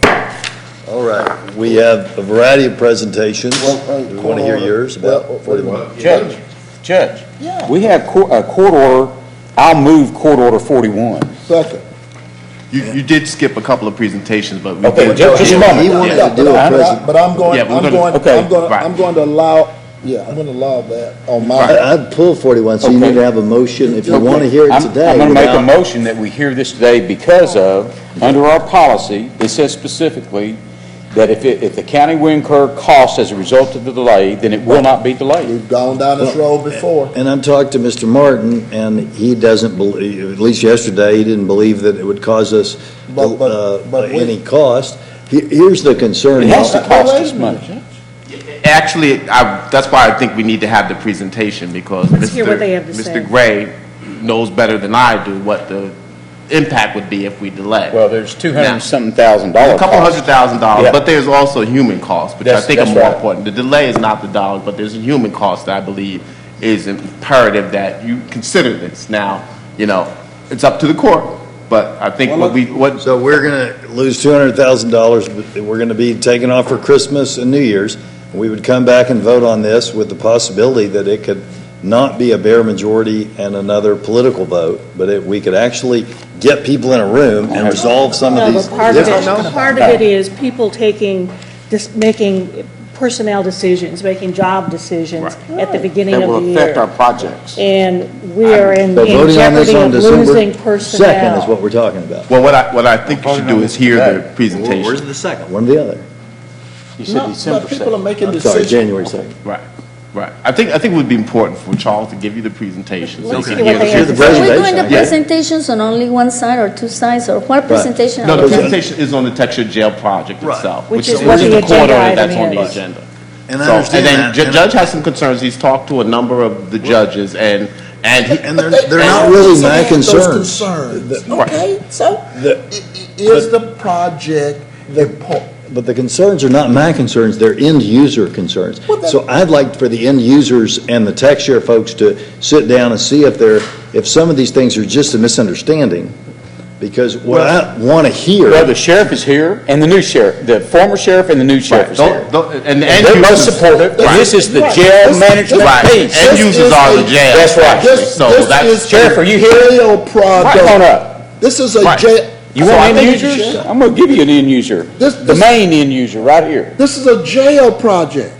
All right, we have a variety of presentations. We want to hear yours about 41. Judge, Yeah. we have a court order, I'll move court order 41. Second. You did skip a couple of presentations, but we Okay, did. just a moment. He wanted to do a present. But I'm going, Yeah, we're I'm gonna- going, okay, I'm going, right. I'm going to allow, yeah, I'm going to allow that on my. I'd pull 41, so you Okay. need to have a motion if you want to hear it today. I'm going to make a without- motion that we hear this today because of, under our policy, it says specifically that if the county will incur costs as a result of the delay, then it will not be delayed. We've gone down this road before. And I've talked to Mr. Martin, and he doesn't believe, at least yesterday, he didn't believe that it would cause us But wait. any cost. Here's the concern. It has to cost wait a us money. Actually, that's why I think we need to have the presentation, because Let's hear what they have to say. Mr. Gray knows better than I do what the impact would be if we delay. Well, there's $200-something thousand A couple $100,000, Yeah. but there's also human costs, which I That's- think are that's more right. important. The delay is not the dollars, but there's a human cost that I believe is imperative that you consider this. Now, it's up to the court, but I think So we're going to lose $200,000, but we're going to be taken off for Christmas and New Year's. We would come back and vote on this with the possibility that it could not be a bare majority and another political vote, but we could actually get people in a room and resolve some of No, these but part of differences. it, part of it is people making personnel decisions, making job decisions at the beginning That of will the affect our year. projects. And we are in So voting on this jeopardy on of December losing 2nd is personnel. what we're talking about. Well, what I think you should do is hear the presentation. Where's the second? One or the other. You said December But people are 2nd. making I'm sorry, decisions. January 2nd. Right. I think it would be important for Charles to give you the presentation. so Let's you hear can what they hear have the to say. Are we presentation, doing the yeah. presentations on only one side or two sides, or what presentation No, are the we doing? presentation is on the Texas Jail Project itself, Which which is is what the the court agenda order item that's on the is. agenda. And I So, understand then that. Judge has some concerns. He's talked to a number of the judges, and And they're not really my Those concerns. concerns. Okay, so The- is the project important? But the concerns are not my concerns, they're end-user concerns. So I'd like for the end users and the tax share folks to sit down and see if some of these things are just a misunderstanding. Because what I want to hear. Well, the sheriff is here, and the new sheriff, the former sheriff and the new sheriff is here. and the And end they're both users. supportive, and Right. this is the Right. jail This- management Right. piece. End users are the jail. That's right. So that's, Sheriff, are you here? Jail product. Right on up. This is a Right. jail. You So I want end think users? it's- I'm going to give you an end user. The main end user, right here. This is a jail project.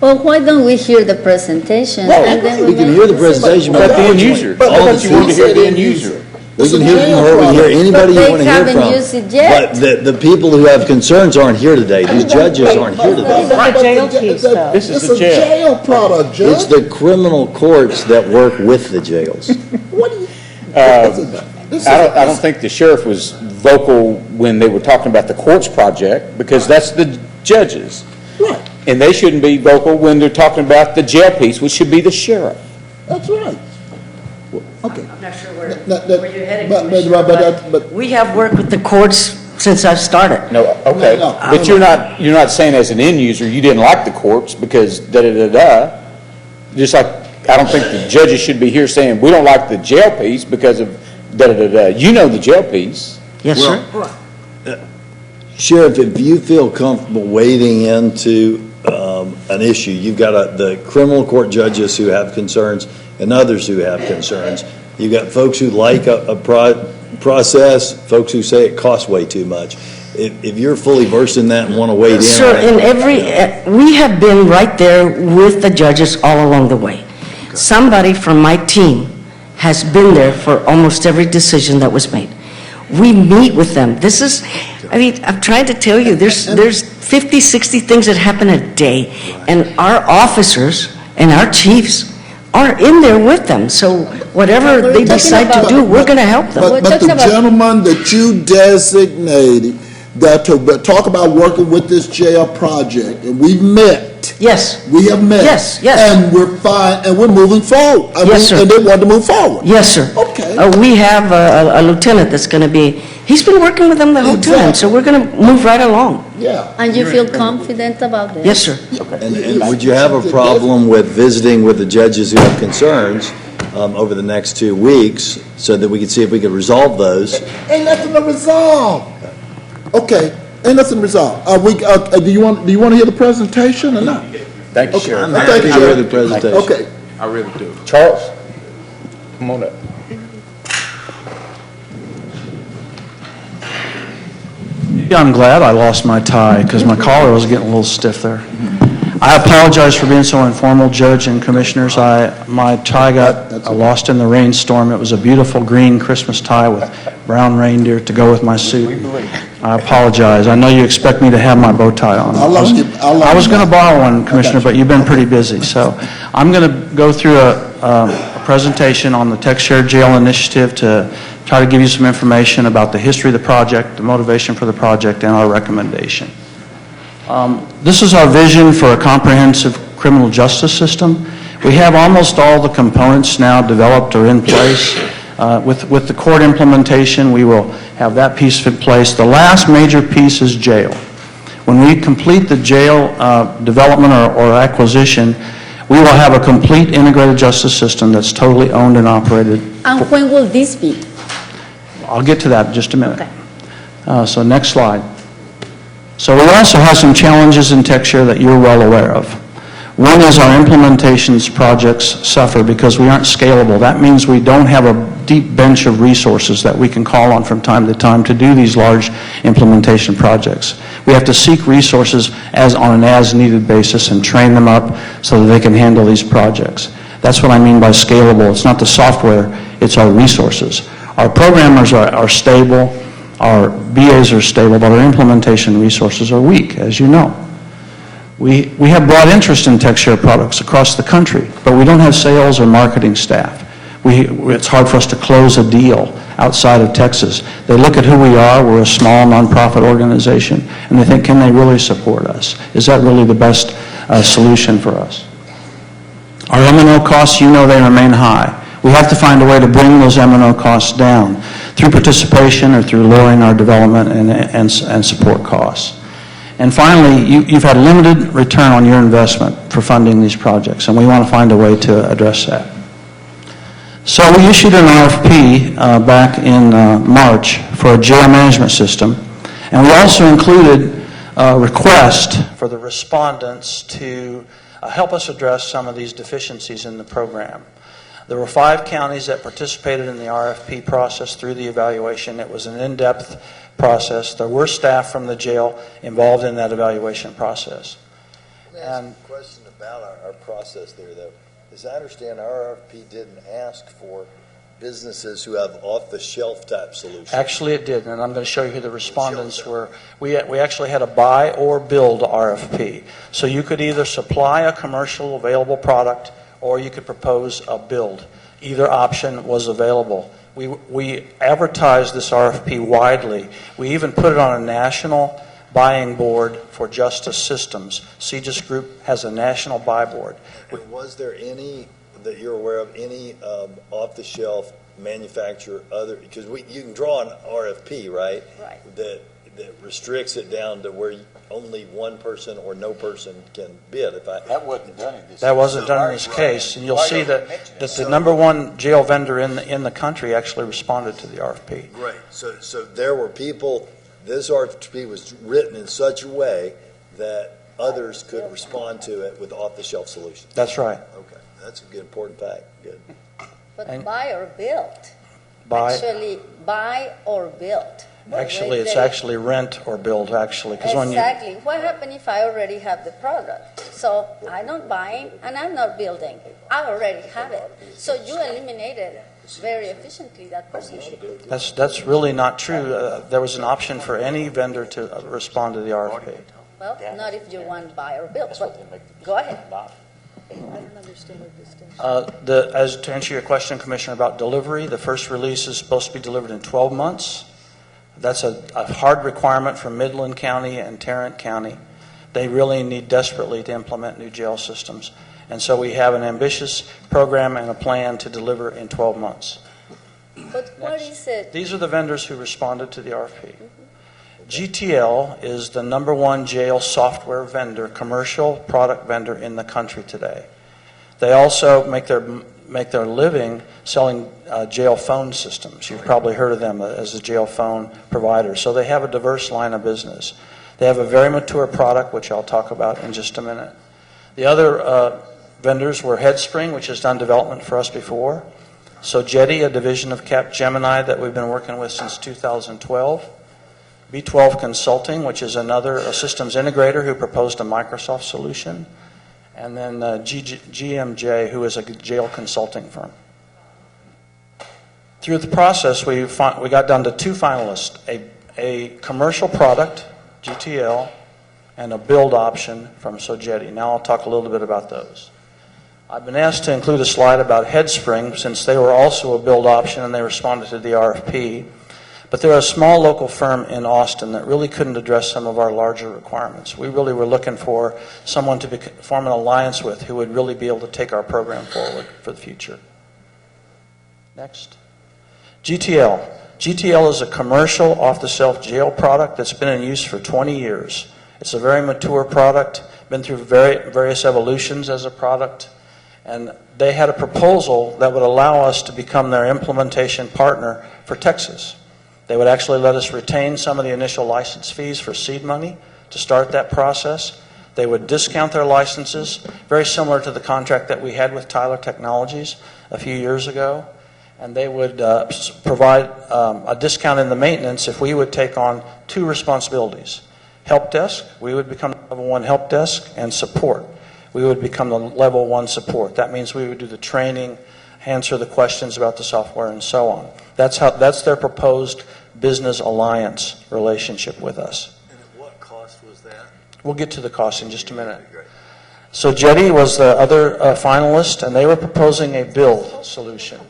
Well, why don't we hear the presentation and then We can hear the presentation, But but the end user. But- I but thought you wanted to hear he the said end end user. we can It's a hear from jail her, we can hear product. anybody you But want to they hear haven't from. used it yet. But the people who have concerns aren't here today, these judges aren't here today. The jail piece, though. This is It's the a jail. jail product, Judge. It's the criminal courts that work with the jails. What do you? I don't think the sheriff was vocal when they were talking about the courts project, because that's the judges. Right, And they shouldn't be vocal when they're talking about the jail piece, which should be the sheriff. that's right. Okay. I'm not sure That- where you're heading, but- Commissioner, but- but we have worked with the courts since I've started. No, okay. No. But you're not saying as an end user, you didn't like the courts because da-da-da-da. Just like, I don't think the judges should be here saying, we don't like the jail piece because of da-da-da-da. You know the jail piece. Yes, sir. Sheriff, if you feel comfortable wading into an issue, you've got the criminal court judges who have concerns and others who have concerns. You've got folks who like a process, folks who say it costs way too much. If you're fully versed in that and want to wade in. Sir, in we have been right there with the judges all along the way. Somebody from my team has been there for almost every decision that was made. We meet with them. I'm trying to tell you, there's 50, 60 things that happen a day, and our officers and our chiefs are in there with them. So whatever We're they talking decide to about- do, we're going to help them. We're But talking the about- gentleman that you designated, that to talk about working with this jail project, and we met. Yes. We have met. Yes, yes. And we're fine, and we're moving forward. Yes, sir. And they want to move forward. Yes, sir. Okay. We have a lieutenant that's going to be, he's been working with them the whole time, so we're going to move right along. Yeah. And you feel confident about this? Yes, sir. And would you have a problem with visiting with the judges who have concerns over the next 2 weeks so that we can see if we can resolve those? Ain't nothing to resolve. Okay, ain't nothing to resolve. Do you want to hear the presentation or not? Thank you, Sheriff. I'm happy to hear the presentation. Okay. I really do. Charles, come on up. I'm glad I lost my tie because my collar was getting a little stiff there. I apologize for being so informal, Judge and Commissioners. My tie got lost in the rainstorm. It was a beautiful green Christmas tie with brown reindeer to go with my suit. I apologize. I know you expect me to have my bow tie on. I was going to borrow one, Commissioner, but you've been pretty busy. So I'm going to go through a presentation on the Tech Shared Jail Initiative to try to give you some information about the history of the project, the motivation for the project, and our recommendation. This is our vision for a comprehensive criminal justice system. We have almost all the components now developed or in place. With the court implementation, we will have that piece in place. The last major piece is jail. When we complete the jail development or acquisition, we will have a complete integrated justice system that's totally owned and operated. And when will this be? I'll get to that in just a minute. So next slide. So we also have some challenges in TechShare that you're well aware of. One is our implementations projects suffer because we aren't scalable. That means we don't have a deep bench of resources that we can call on from time to time to do these large implementation projects. We have to seek resources on an as-needed basis and train them up so that they can handle these projects. That's what I mean by scalable. It's not the software, it's our resources. Our programmers are stable, our BAs are stable, but our implementation resources are weak, as you know. We have broad interest in TechShare products across the country, but we don't have sales or marketing staff. It's hard for us to close a deal outside of Texas. They look at who we are, we're a small nonprofit organization, and they think, can they really support us? Is that really the best solution for us? Our M&O costs, you know they remain high. We have to find a way to bring those M&O costs down through participation or through lowering our development and support costs. And finally, you've had limited return on your investment for funding these projects, and we want to find a way to address that. So we issued an RFP back in March for a jail management system, and we also included a request for the respondents to help us address some of these deficiencies in the program. There were 5 counties that participated in the RFP process through the evaluation. It was an in-depth process. There were staff from the jail involved in that evaluation process. Let me ask a question about our process there, though. As I understand, our RFP didn't ask for businesses who have off-the-shelf type solutions. Actually, it did, and I'm going to show you who the respondents were. We actually had a buy or build RFP. So you could either supply a commercial available product or you could propose a build. Either option was available. We advertised this RFP widely. We even put it on a national buying board for justice systems. CJIS Group has a national buy board. And was there any that you're aware of, any off-the-shelf manufacturer, because you can draw an RFP, right? Right. That restricts it down to where only one person or no person can bid. That wasn't done in this case. That wasn't done in this case, and you'll see that the #1 jail vendor in the country actually responded to the RFP. Right. So there were people. This RFP was written in such a way that others could respond to it with off-the-shelf solutions. That's right. Okay, that's a good important fact. Good. But buy or build? Buy. Actually, buy or build. Actually, it's actually rent or build, actually. Exactly. What happens if I already have the product? So I'm not buying and I'm not building. I already have it. So you eliminated very efficiently that person. That's really not true. There was an option for any vendor to respond to the RFP. Well, not if you want buy or build, but go ahead. I don't understand what this does. As to answer your question, Commissioner, about delivery, the first release is supposed to be delivered in 12 months. That's a hard requirement for Midland County and Tarrant County. They really need desperately to implement new jail systems. And so we have an ambitious program and a plan to deliver in 12 months. But what is it? These are the vendors who responded to the RFP. GTL is the #1 jail software vendor, commercial product vendor in the country today. They also make their living selling jail phone systems. You've probably heard of them as a jail phone provider. So they have a diverse line of business. They have a very mature product, which I'll talk about in just a minute. The other vendors were Headspring, which has done development for us before. Sogeti, a division of Capgemini that we've been working with since 2012. B12 Consulting, which is another systems integrator who proposed a Microsoft solution. And then GMJ, who is a jail consulting firm. Through the process, we got down to 2 finalists, a commercial product, GTL, and a build option from Sogeti. Now I'll talk a little bit about those. I've been asked to include a slide about Headspring since they were also a build option and they responded to the RFP. But they're a small local firm in Austin that really couldn't address some of our larger requirements. We really were looking for someone to form an alliance with who would really be able to take our program forward for the future. Next. GTL. GTL is a commercial off-the-shelf jail product that's been in use for 20 years. It's a very mature product, been through various evolutions as a product, and they had a proposal that would allow us to become their implementation partner for Texas. They would actually let us retain some of the initial license fees for seed money to start that process. They would discount their licenses, very similar to the contract that we had with Tyler Technologies a few years ago. And they would provide a discount in the maintenance if we would take on 2 responsibilities. Help desk, we would become level 1 help desk, and support. We would become the level 1 support. That means we would do the training, answer the questions about the software, and so on. That's their proposed business alliance relationship with us. And at what cost was that? We'll get to the cost in just a minute. So Sogeti was the other finalist, and they were proposing a build solution.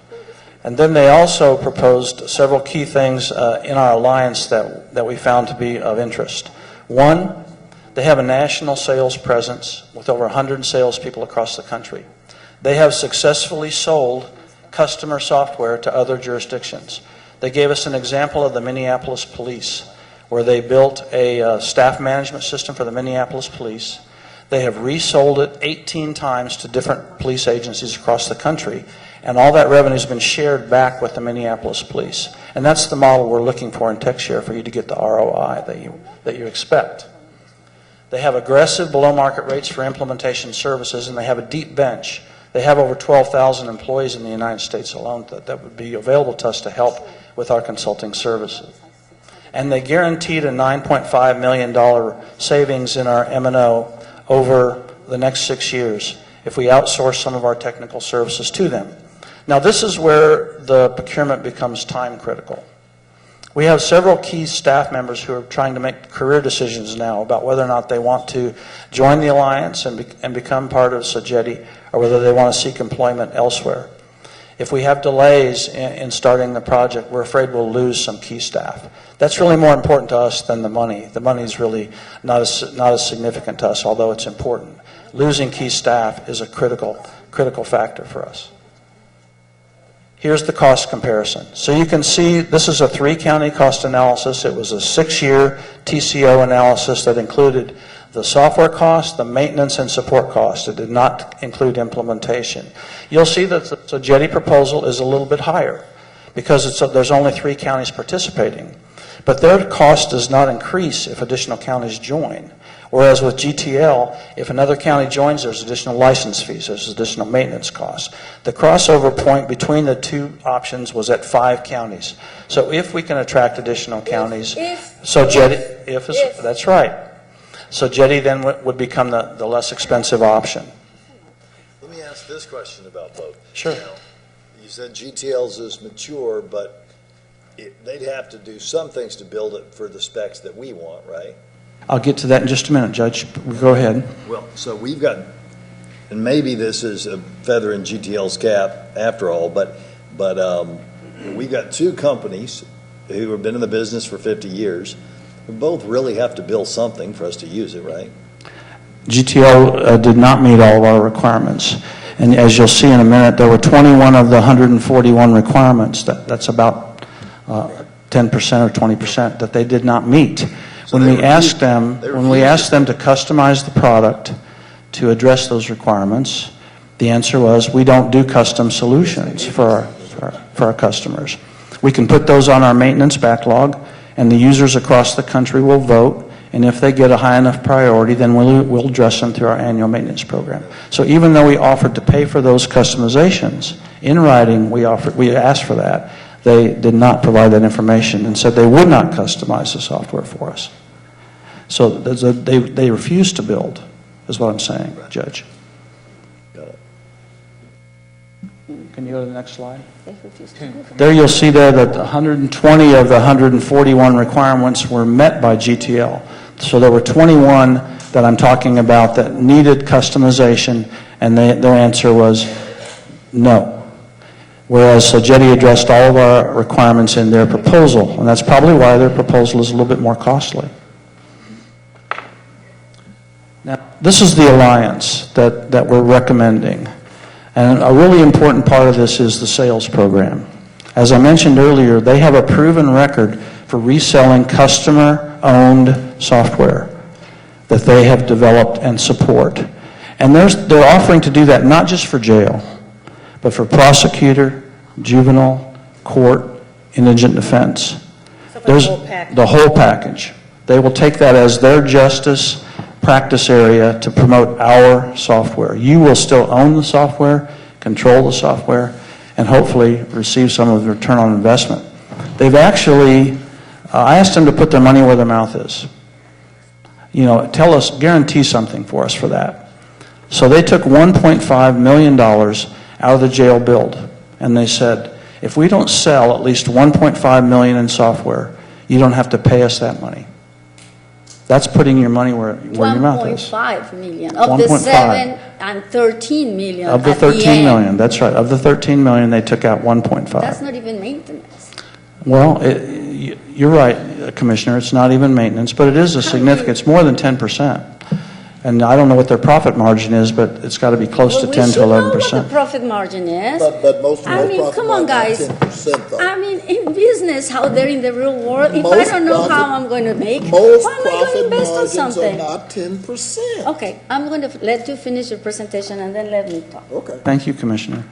And then they also proposed several key things in our alliance that we found to be of interest. One, they have a national sales presence with over 100 salespeople across the country. They have successfully sold customer software to other jurisdictions. They gave us an example of the Minneapolis Police, where they built a staff management system for the Minneapolis Police. They have resold it 18 times to different police agencies across the country, and all that revenue has been shared back with the Minneapolis Police. And that's the model we're looking for in TechShare for you to get the ROI that you expect. They have aggressive below-market rates for implementation services, and they have a deep bench. They have over 12,000 employees in the United States alone that would be available to us to help with our consulting services. And they guaranteed a $9.5 million savings in our M&O over the next 6 years if we outsource some of our technical services to them. Now, this is where the procurement becomes time critical. We have several key staff members who are trying to make career decisions now about whether or not they want to join the alliance and become part of Sogeti, or whether they want to seek employment elsewhere. If we have delays in starting the project, we're afraid we'll lose some key staff. That's really more important to us than the money. The money is really not as significant to us, although it's important. Losing key staff is a critical factor for us. Here's the cost comparison. So you can see this is a 3-county cost analysis. It was a 6-year TCO analysis that included the software cost, the maintenance and support cost. It did not include implementation. You'll see that the Sogeti proposal is a little bit higher because there's only 3 counties participating. But their cost does not increase if additional counties join. Whereas with GTL, if another county joins, there's additional license fees, there's additional maintenance costs. The crossover point between the 2 options was at 5 counties. So if we can attract additional counties, Sogeti, that's right. Sogeti then would become the less expensive option. Let me ask this question about both. Sure. You said GTL's is mature, but they'd have to do some things to build it for the specs that we want, right? I'll get to that in just a minute, Judge. Go ahead. Well, so we've got, and maybe this is a feather in GTL's cap after all, but we've got 2 companies who have been in the business for 50 years who both really have to build something for us to use it, right? GTL did not meet all of our requirements. And as you'll see in a minute, there were 21 of the 141 requirements. That's about 10% or 20% that they did not meet. When we asked them to customize the product to address those requirements, the answer was, we don't do custom solutions for our customers. We can put those on our maintenance backlog, and the users across the country will vote, and if they get a high enough priority, then we'll address them through our annual maintenance program. So even though we offered to pay for those customizations, in writing, we asked for that. They did not provide that information and said they would not customize the software for us. So they refused to build, is what I'm saying, Judge. Can you go to the next slide? There you'll see there that 120 of the 141 requirements were met by GTL. So there were 21 that I'm talking about that needed customization, and their answer was no. Whereas Sogetti addressed all of our requirements in their proposal, and that's probably why their proposal is a little bit more costly. Now, this is the alliance that we're recommending. And a really important part of this is the sales program. As I mentioned earlier, they have a proven record for reselling customer-owned software that they have developed and support. And they're offering to do that not just for jail, but for prosecutor, juvenile, court, indigent defense. So for There's the whole package. the whole package. They will take that as their justice practice area to promote our software. You will still own the software, control the software, and hopefully receive some of the return on investment. They've actually, I asked them to put their money where their mouth is. You know, tell us, guarantee something for us for that. So they took $1.5 million out of the jail build, and they said, if we don't sell at least $1.5 million in software, you don't have to pay us that money. That's putting your money where your mouth is. 1.5 million. Of the 7 and 13 million Of the at 13 end. million, that's right. Of the 13 million, they took out 1.5. That's not even maintenance. Well, you're right, Commissioner, it's not even maintenance, but it is a significant, it's more than 10%. And I don't know what their profit margin is, but it's got to be close to 10 to 11%. We should know what the profit margin is. But most I mean, profit come on, margin is guys. 10% though. I mean, in business, out there in the real world, if I Most don't know how profit- I'm going to make, Most why am I going to profit invest on margins are something? not 10%. Okay, I'm going to let you finish your presentation and then let me talk. Okay. Thank you, Commissioner.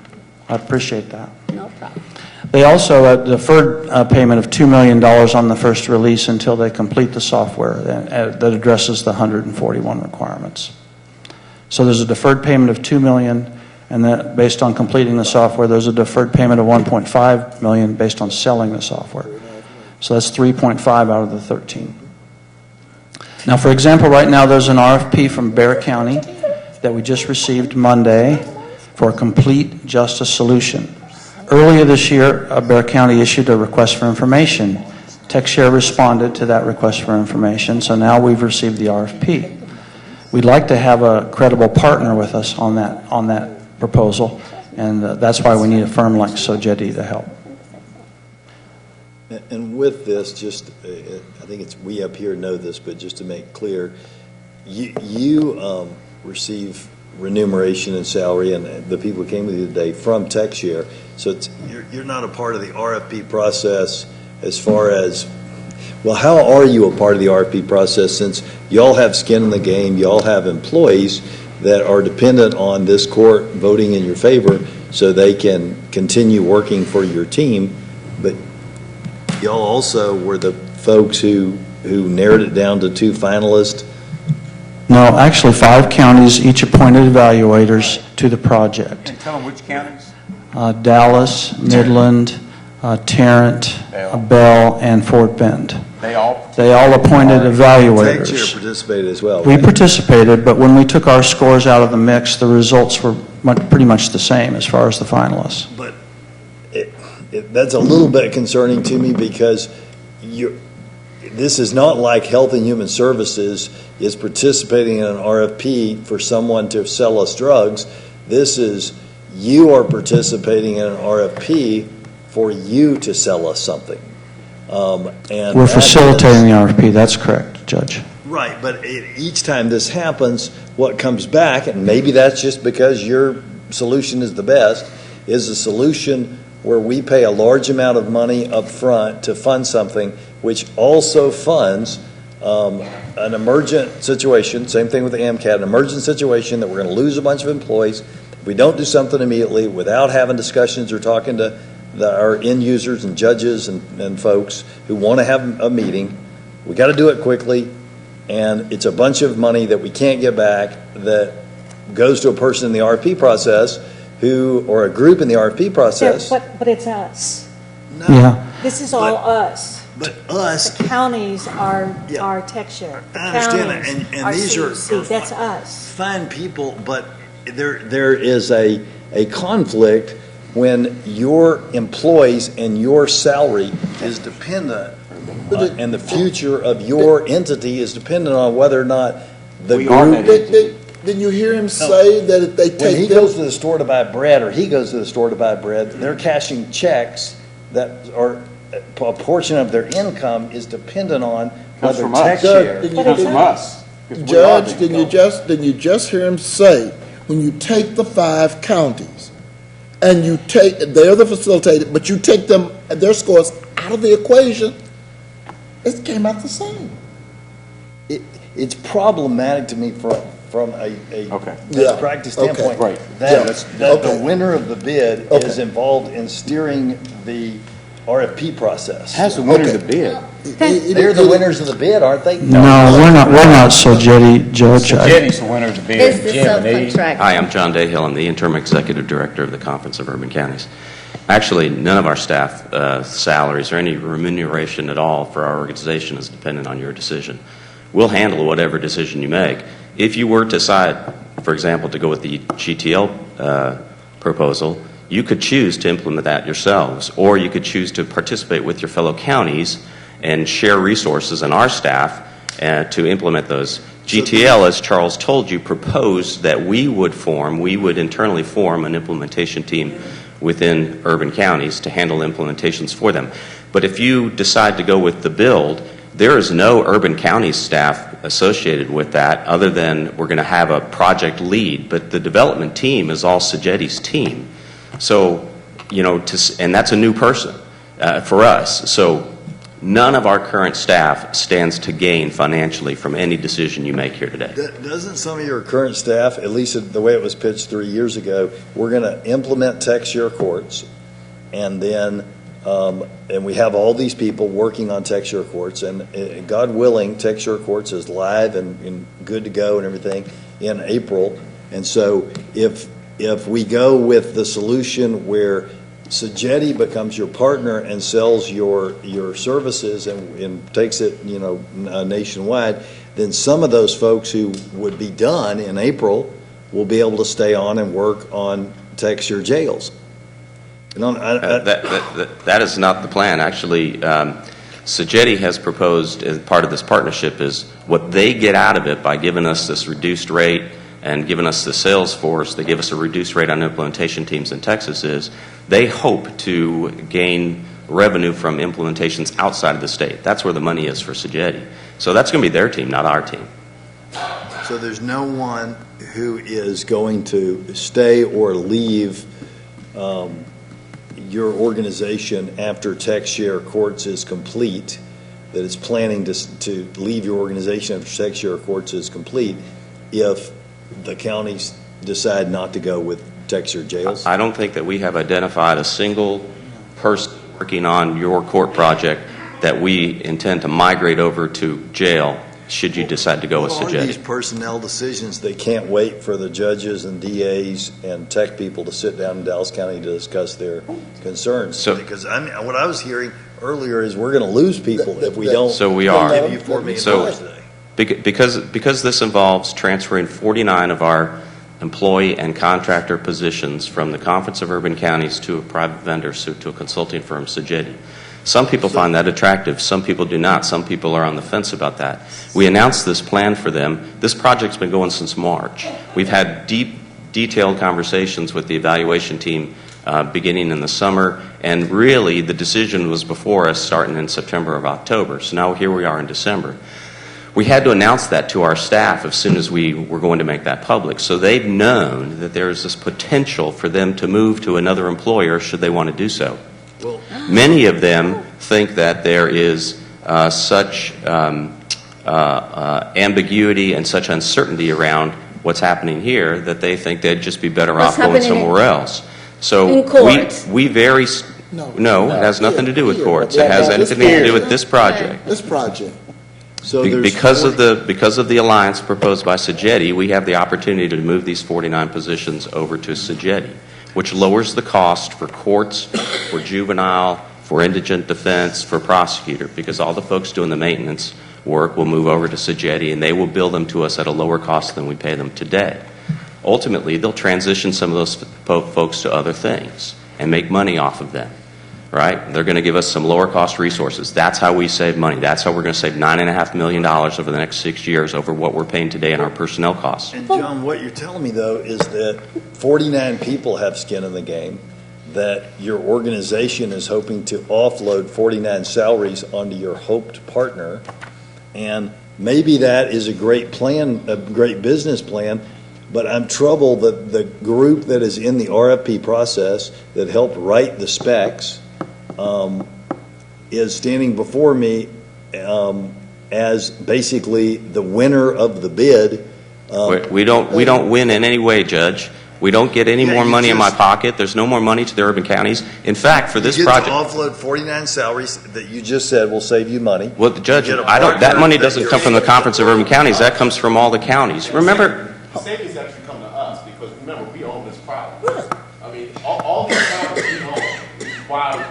I appreciate that. No problem. They also deferred payment of $2 million on the first release until they complete the software that addresses the 141 requirements. So there's a deferred payment of $2 million, and that based on completing the software, there's a deferred payment of $1.5 million based on selling the software. So that's 3.5 out of the 13. Now, for example, right now there's an RFP from Bexar County that we just received Monday for a complete justice solution. Earlier this year, Bexar County issued a request for information. TechShare responded to that request for information, so now we've received the RFP. We'd like to have a credible partner with us on that proposal, and that's why we need a firm like Sogetti to help. And with this, just, I think it's, we up here know this, but just to make clear, you receive remuneration and salary, and the people who came with you today from TechShare, so you're not a part of the RFP process as far as, well, how are you a part of the RFP process since y'all have skin in the game, y'all have employees that are dependent on this court voting in your favor so they can continue working for your team, but y'all also were the folks who narrowed it down to 2 finalists? No, actually 5 counties each appointed evaluators to the project. And tell them which counties? Dallas, Midland, Tarrant, Bell, and Fort Bend. They all appointed evaluators. TechShare participated as well, We right? participated, but when we took our scores out of the mix, the results were pretty much the same as far as the finalists. But that's a little bit concerning to me because this is not like Health and Human Services is participating in an RFP for someone to sell us drugs. This is, you are participating in an RFP for you to sell us something. And We're that facilitating the RFP, that's correct, Judge. Right, but each time this happens, what comes back, and maybe that's just because your solution is the best, is a solution where we pay a large amount of money up front to fund something, which also funds an emergent situation, same thing with the AMCAT, an emergent situation that we're going to lose a bunch of employees. If we don't do something immediately without having discussions or talking to our end users and judges and folks who want to have a meeting, we got to do it quickly, and it's a bunch of money that we can't get back that goes to a person in the RFP process or a group in the RFP process. But it's us. Yeah. This is all us. But us. The counties are tech share. The I understand that, counties and these are CEC. That's us. fine people, but there is a conflict when your employees and your salary is dependent, and the future of your entity is dependent on whether or not the group. Didn't you hear him say that if they take When he goes to the store to buy bread, or he goes to the store to buy bread, they're cashing checks that are a portion of their income is dependent on whether tech share. Judge, didn't you just hear him say, when you take the 5 counties and they're the facilitated, but you take their scores out of the equation, it came out the same. It's problematic to me from a best practice standpoint that the winner of the bid is involved in steering the RFP process. How's the winner of the bid? They're the winners of the bid, aren't they? No, we're not Sogetti, Judge. Sogetti's the winner of the bid. It's the Jim and Eve. subcontract. Hi, I'm John Dayhill. I'm the Interim Executive Director of the Conference of Urban Counties. Actually, none of our staff salaries or any remuneration at all for our organization is dependent on your decision. We'll handle whatever decision you make. If you were to decide, for example, to go with the GTL proposal, you could choose to implement that yourselves, or you could choose to participate with your fellow counties and share resources and our staff to implement those. GTL, as Charles told you, proposed that we would internally form an implementation team within urban counties to handle implementations for them. But if you decide to go with the build, there is no urban county staff associated with that other than we're going to have a project lead, but the development team is all Sogetti's team. So, and that's a new person for us. So none of our current staff stands to gain financially from any decision you make here today. Doesn't some of your current staff, at least the way it was pitched 3 years ago, we're going to implement tech share courts, and then and we have all these people working on tech share courts, and God willing, tech share courts is live and good to go and everything in April. And so if we go with the solution where Sogetti becomes your partner and sells your services and takes it nationwide, then some of those folks who would be done in April will be able to stay on and work on tech share jails. That is not the plan. Actually, Sogetti has proposed as part of this partnership is what they get out of it by giving us this reduced rate and giving us the sales force. They give us a reduced rate on implementation teams in Texas is they hope to gain revenue from implementations outside of the state. That's where the money is for Sogetti. So that's going to be their team, not our team. So there's no one who is going to stay or leave your organization after tech share courts is complete, that is planning to leave your organization after tech share courts is complete if the counties decide not to go with tech share jails? I don't think that we have identified a single person working on your court project that we intend to migrate over to jail should you decide to go with What are these Sogetti. personnel decisions? They can't wait for the judges and DAs and tech people to sit down in Dallas County to discuss their concerns. Because what I was hearing earlier is we're going to lose people if we don't So we are. give you $4 million today. Because this involves transferring 49 of our employee and contractor positions from the Conference of Urban Counties to a private vendor, so to a consulting firm, Sogetti. Some people find that attractive. Some people do not. Some people are on the fence about that. We announced this plan for them. This project's been going since March. We've had detailed conversations with the evaluation team beginning in the summer, and really the decision was before us starting in September or October. So now here we are in December. We had to announce that to our staff as soon as we were going to make that public. So they've known that there is this potential for them to move to another employer should they want to do so. Many of them think that there is such ambiguity and such uncertainty around what's happening here that they think they'd just be better off going somewhere else. So In court. we very... No, it has nothing to do with courts. It has anything to do with this project. This project. So there's Because of the alliance proposed by Sagetti, we have the opportunity to move these 49 positions over to Sagetti, which lowers the cost for courts, for juvenile, for indigent defense, for prosecutor, because all the folks doing the maintenance work will move over to Sagetti, and they will bill them to us at a lower cost than we pay them today. Ultimately, they'll transition some of those folks to other things and make money off of them. Right? They're going to give us some lower cost resources. That's how we save money. That's how we're going to save $9.5 million over the next 6 years over what we're paying today in our personnel costs. And John, what you're telling me, though, is that 49 people have skin in the game, that your organization is hoping to offload 49 salaries onto your hoped partner, and maybe that is a great plan, a great business plan, but I'm troubled that the group that is in the RFP process that helped write the specs is standing before me as basically the winner of the bid. We don't win in any way, Judge. We don't get any more money in my pocket. There's no more money to the urban counties. In fact, for this project, you get to offload 49 salaries that you just said will save you money. well, the Judge, that money doesn't come from the Conference of Urban Counties. That comes from all the counties. Remember, The savings actually come to us because remember, we own this property. I mean, all these properties we own, which is why,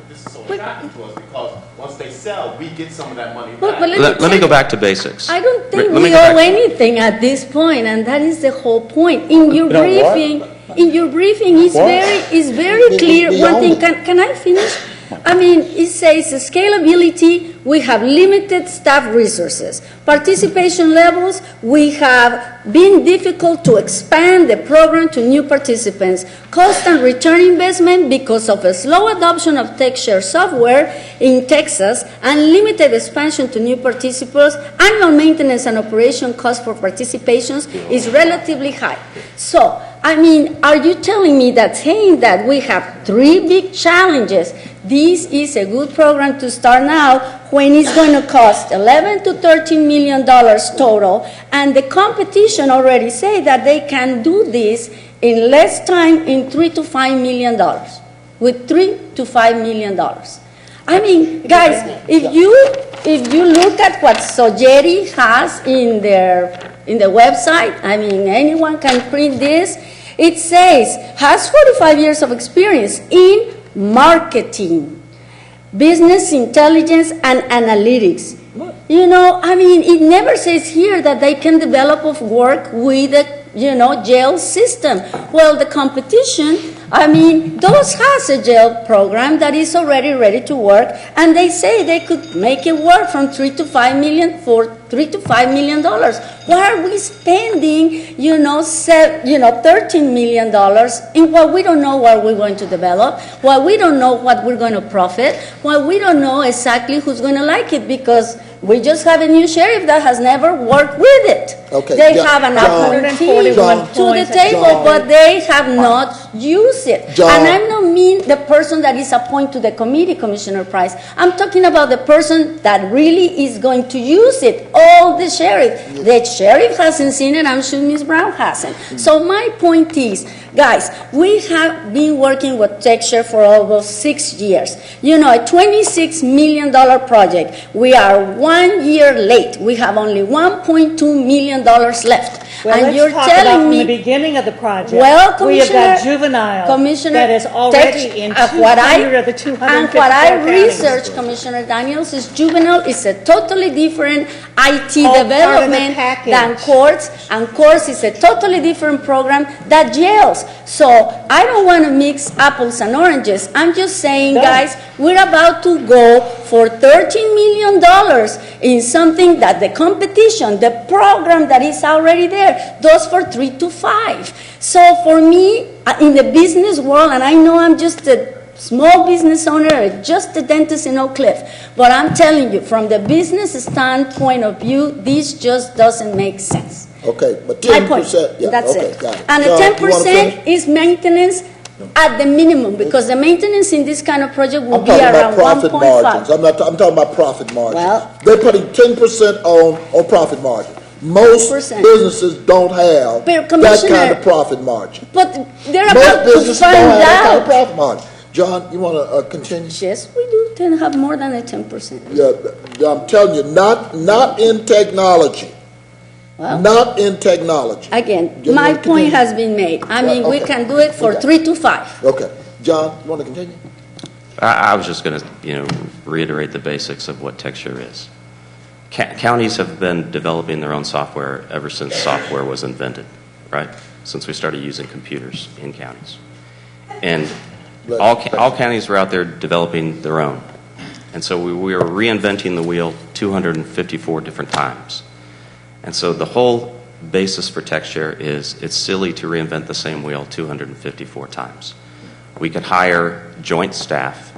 this is so attractive to us because once they sell, we get some of that money back. let me go back to basics. I don't think Let me we go back owe to- anything at this point, and that is the whole point. In your briefing, it's very clear. One thing, can I finish? I mean, it says scalability, we have limited staff resources. Participation levels, we have been difficult to expand the program to new participants. Cost and return investment because of a slow adoption of TechShare software in Texas and limited expansion to new participants. Annual maintenance and operation cost for participations is relatively high. So, I mean, are you telling me that saying that we have 3 big challenges, this is a good program to start now when it's going to cost $11 to $13 million total, and the competition already say that they can do this in less time in $3 to $5 million, with $3 to $5 million. I mean, guys, if you look at what Sogeri has in the website, I mean, anyone can print this. It says, has 45 years of experience in marketing, business intelligence, and analytics. I mean, it never says here that they can develop work with the, jail system. Well, the competition, I mean, DOS has a jail program that is already ready to work, and they say they could make it work from $3 to $5 million for $3 to $5 million. Why are we spending, $13 million in what we don't know what we're going to develop, what we don't know what we're going to profit, what we don't know exactly who's going to like it, because we just have a new sheriff that has never worked with it. Okay, They have an opportunity to the table, but they have not used it. And I don't mean the person that is appointed to the committee, Commissioner Price. I'm talking about the person that really is going to use it. All the sheriff. The sheriff hasn't seen it. I'm sure Ms. Brown hasn't. So my point is, guys, we have been working with TechShare for almost 6 years. A $26 million project. We are 1 year late. We have only $1.2 million left. Well, and let's you're talk telling about me from the beginning of the project. Well, we have got Commissioner- juvenile Commissioner, that is already in 200 of the 254 and what I counties. researched, Commissioner Daniels, is juvenile is a totally different IT All part of the development package. than courts, and courts is a totally different program than jails. So I don't want to mix apples and oranges. I'm just saying, guys, we're about to go for $13 million in something that the competition, the program that is already there, does for 3 to 5. So for me, in the business world, and I know I'm just a small business owner or just a dentist in Oak Cliff. But I'm telling you, from the business standpoint of view, this just doesn't make sense. Okay, but My point, 10%, yeah, that's okay, it. got it. And the John, you wanna 10% finish? is maintenance at the minimum, because the maintenance in this kind of project will I'm be talking about around profit 1.5. margins. I'm talking about profit margins. Well- They're putting 10% on profit margin. Most 10%. businesses don't have But, that Commissioner- kind of profit margin. But they're Most about to businesses don't find have that kind of out. profit margin. John, you want to continue? Yes, we do tend to have more than a 10%. Yeah, I'm telling you, not in technology. Well- Not in technology. Again, You my wanna point continue? has been made. I mean, we okay. can do it for Okay. 3 to 5. Okay. John, you want to continue? I was just going to, reiterate the basics of what TechShare is. Counties have been developing their own software ever since software was invented, right? Since we started using computers in counties. And all counties were out there developing their own. And so we were reinventing the wheel 254 different times. And so the whole basis for TechShare is it's silly to reinvent the same wheel 254 times. We could hire joint staff,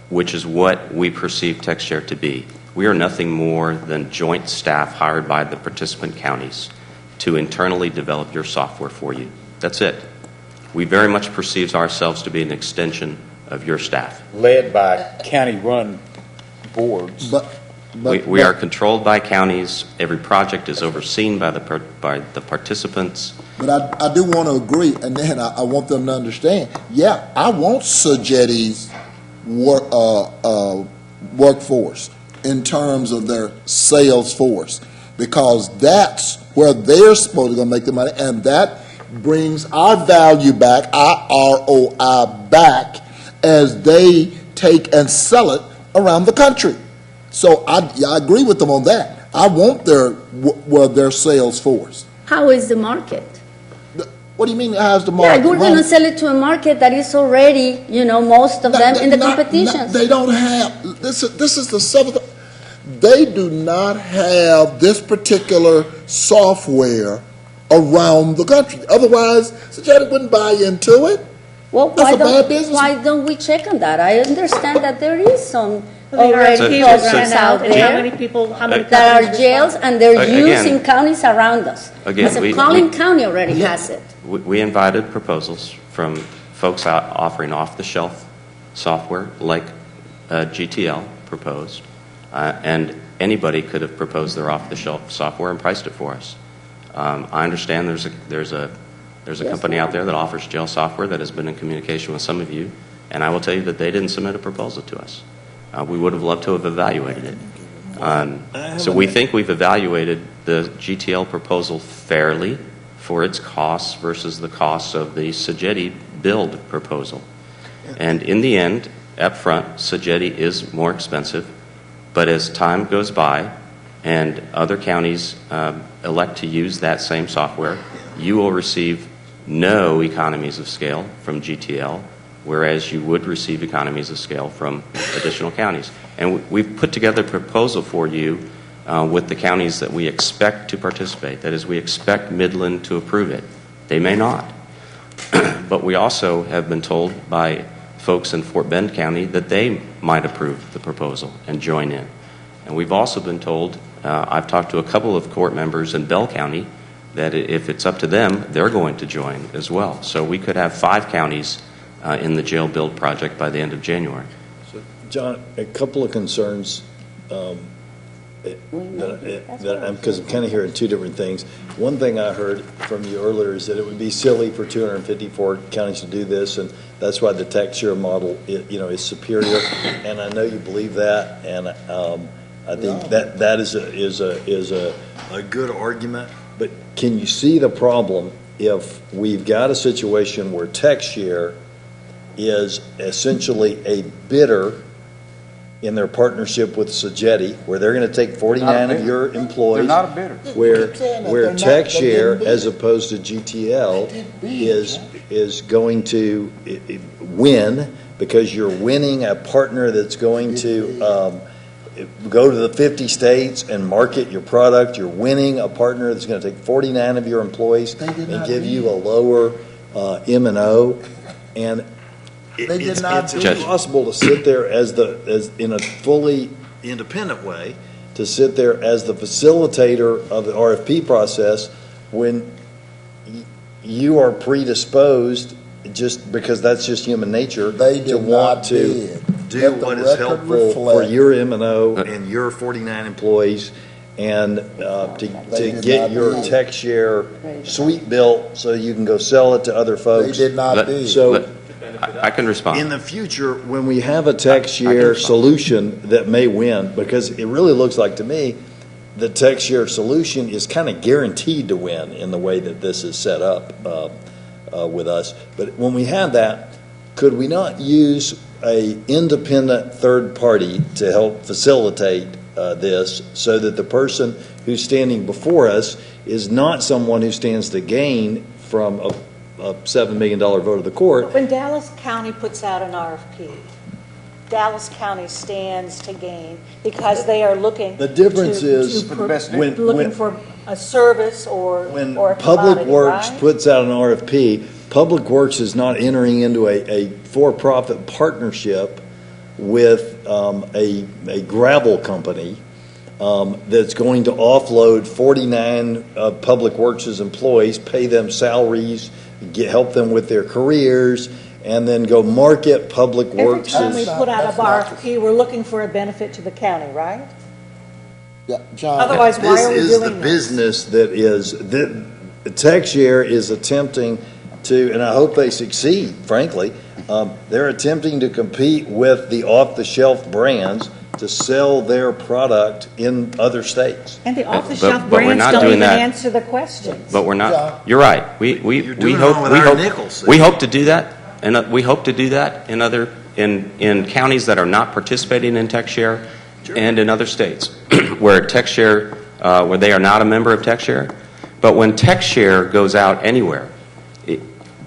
which is what we perceive TechShare to be. We are nothing more than joint staff hired by the participant counties to internally develop your software for you. That's it. We very much perceive ourselves to be an extension of your staff. Led by county-run boards. We are controlled by counties. Every project is overseen by the participants. But I do want to agree, and then I want them to understand, yeah, I want Sogeti's workforce in terms of their sales force, because that's where they're supposed to go make the money, and that brings our value back, our ROI back, as they take and sell it around the country. So I agree with them on that. I want their sales force. How is the market? What do you mean, how's the market? Yeah, we're going to sell it to a market that is already, most of them in the competitions. They don't have, this is the seventh, they do not have this particular software around the country. Otherwise, Sogeti wouldn't buy into it. Well, That's a bad business. why don't we check on that? I understand that there is some There are already programs programs out, out and how many there people, how many that are companies jails, and they're used Again- in counties around us. Again, As we- Collin County already has it. We invited proposals from folks out offering off-the-shelf software like GTL proposed, and anybody could have proposed their off-the-shelf software and priced it for us. I understand there's a company out there that offers jail software that has been in communication with some of you, and I will tell you that they didn't submit a proposal to us. We would have loved to have evaluated it. So we think we've evaluated the GTL proposal fairly for its costs versus the costs of the Sogeti build proposal. And in the end, up front, Sogeti is more expensive, but as time goes by and other counties elect to use that same software, you will receive no economies of scale from GTL, whereas you would receive economies of scale from additional counties. And we've put together a proposal for you with the counties that we expect to participate. That is, we expect Midland to approve it. They may not. But we also have been told by folks in Fort Bend County that they might approve the proposal and join in. And we've also been told, I've talked to a couple of court members in Bell County, that if it's up to them, they're going to join as well. So we could have 5 counties in the jail build project by the end of January. So, John, a couple of concerns because I'm kind of hearing two different things. One thing I heard from you earlier is that it would be silly for 254 counties to do this, and that's why the TechShare model, is superior. And I know you believe that, and I think that is a good argument. But can you see the problem if we've got a situation where TechShare is essentially a bidder in their partnership with Sogeti, where they're going to take 49 of your employees. They're not a bidder. Where TechShare, as opposed to GTL, is going to win because you're winning a partner that's going to go to the 50 states and market your product. You're winning a partner that's going to take 49 of your employees and give you a lower M&O. And They did not It's do Judge. impossible to sit there as in a fully independent way, to sit there as the facilitator of the RFP process when you are predisposed, just because that's just human nature, They did to want not to bid. do Let the what is record helpful for reflect. your M&O and your 49 employees, and They to did get not your bid. tech share suite built so you can go sell it to other They folks. did not Let- bid. So I can respond. in the future, when we have a tech share solution that may win, because it really looks like to me, the tech share solution is kind of guaranteed to win in the way that this is set up with us. But when we have that, could we not use a independent third party to help facilitate this, so that the person who's standing before us is not someone who stands to gain from a $7 million vote of the court? When Dallas County puts out an RFP, Dallas County stands to gain because they are looking. The difference to- is to when- looking when- for a service or When or a Public commodity, Works right? puts out an RFP, Public Works is not entering into a for-profit partnership with a gravel company that's going to offload 49 Public Works' employees, pay them salaries, help them with their careers, and then go market Public Every Works'. time we put out a RFP, we're looking for a benefit to the county, right? Yeah, John. Otherwise, why are we This is doing the this? business that is, the TechShare is attempting to, and I hope they succeed, frankly, they're attempting to compete with the off-the-shelf brands to sell their product in other states. And the But off-the-shelf we're brands not don't doing even that. answer the questions. But we're not, you're right. We doing it hope, with we our hope, nickels. we hope to do that, and we hope to do that in other, in counties that are not participating in TechShare and in other states where TechShare, where they are not a member of TechShare. But when TechShare goes out anywhere,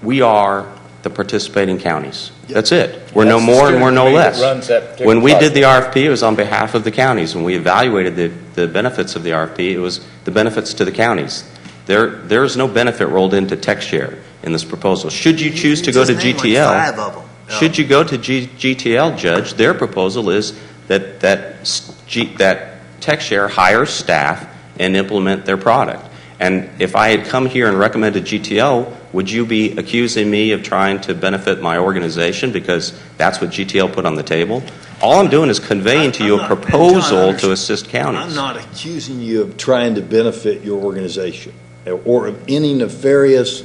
we are the participating counties. That's it. We're no That's the more and we're no steering less. committee that runs that particular When we did project. the RFP, it was on behalf of the counties. When we evaluated the benefits of the RFP, it was the benefits to the counties. There is no benefit rolled into TechShare in this proposal. Should you choose to go to Just name like GTL, 5 of them. should you go to GTL, Judge, their proposal is that TechShare hires staff and implement their product. And if I had come here and recommended GTL, would you be accusing me of trying to benefit my organization because that's what GTL put on the table? All I'm doing is conveying to you a proposal to assist counties. I'm not accusing you of trying to benefit your organization or of any nefarious,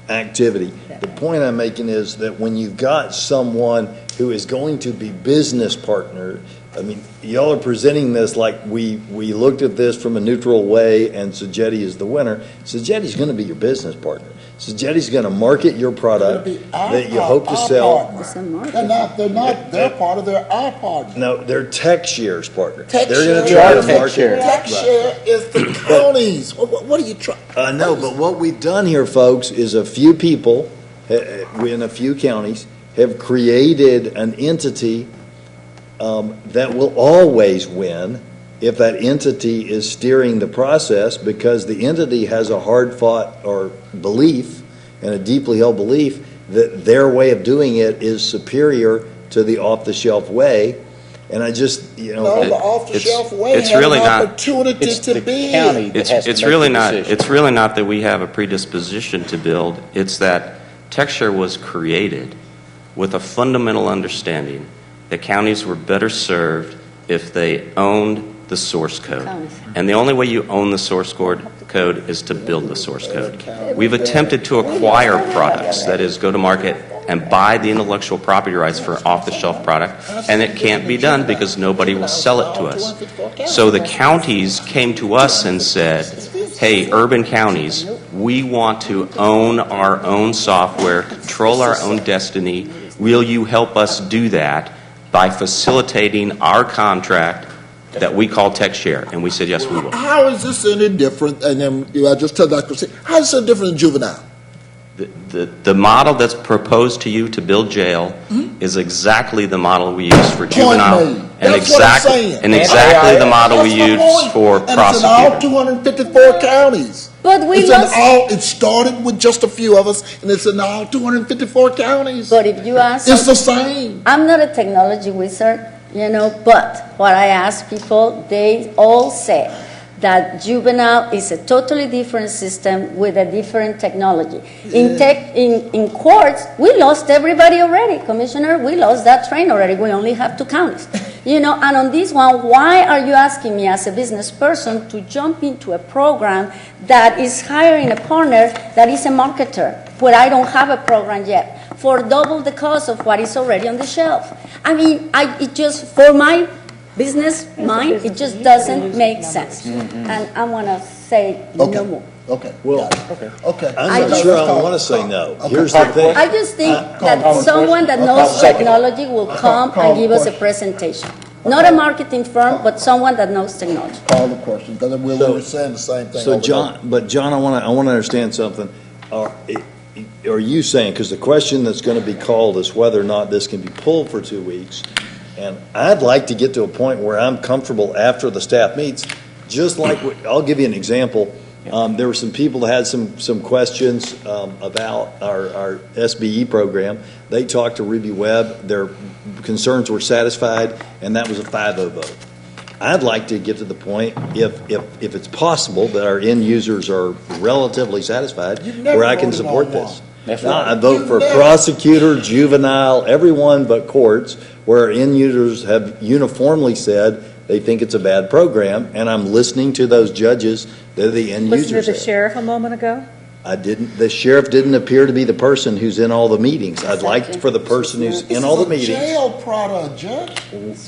activity. The point I'm making is that when you've got someone who is going to be business partner, I mean, y'all are presenting this like we looked at this from a neutral way and Sajetti is the winner. Sajetti's going to be your business partner. Sajetti's going to market your product that you hope to sell. They're not, their partner, they're our partner. No, they're TechShare's partner. TechShare. They're going to try to market. TechShare is the counties. What are you trying? I know, but what we've done here, folks, is a few people in a few counties have created an entity that will always win if that entity is steering the process, because the entity has a hard-fought or belief and a deeply held belief that their way of doing it is superior to the off-the-shelf way. And I just, No, the off-the-shelf way it's had really an not- opportunity It's to the bid. county that has to It's make really the not. decision. It's really not that we have a predisposition to build. It's that TechShare was created with a fundamental understanding that counties were better served if they owned the source code. And the only way you own the source code is to build the source code. We've attempted to acquire products, that is, go to market and buy the intellectual property rights for off-the-shelf product, and it can't be done because nobody will sell it to us. So the counties came to us and said, hey, urban counties, we want to own our own software, control our own destiny. Will you help us do that by facilitating our contract that we call TechShare? And we said, yes, we will. How is this any different? And then I just tell Dr. C, how is this different than juvenile? The model that's proposed to you to build jail is exactly the model we use for juvenile, made. and That's what I'm saying. exactly the model we That's my use point. for And it's in all prosecutor. 254 counties. But we It's lost. in all, it started with just a few of us, and it's in all 254 counties. But if you ask, It's the same. I'm not a technology wizard, but what I ask people, they all say that juvenile is a totally different system with a different technology. In courts, we lost everybody already, Commissioner. We lost that train already. We only have 2 counties. And on this one, why are you asking me as a business person to jump into a program that is hiring a partner that is a marketer, where I don't have a program yet, for double the cost of what is already on the shelf? I mean, it just, for my business mind, it just doesn't make sense. And I want to say no more. Okay. Well, Okay. I'm not sure I want to say no. Here's the thing. I just think that someone that knows technology will come and give us a presentation. Not a marketing firm, but someone that knows technology. Call the question, because we were saying the same thing. So over John, I want to understand something. Are you saying, because the question that's going to be called is whether or not this can be pulled for 2 weeks, and I'd like to get to a point where I'm comfortable after the staff meets, just like, I'll give you an example. There were some people that had some questions about our SBE program. They talked to Ruby Webb. Their concerns were satisfied, and that was a 5-0 vote. I'd like to get to the point, if it's possible, that our end users are relatively satisfied, where I can support this. I vote for prosecutor, juvenile, everyone but courts, where our end users have uniformly said they think it's a bad program, and I'm listening to those judges. They're the end Listen to users. the sheriff a moment ago. The sheriff didn't appear to be the person who's in all the meetings. I'd like for the person who's in all the meetings. Jail product, Judge.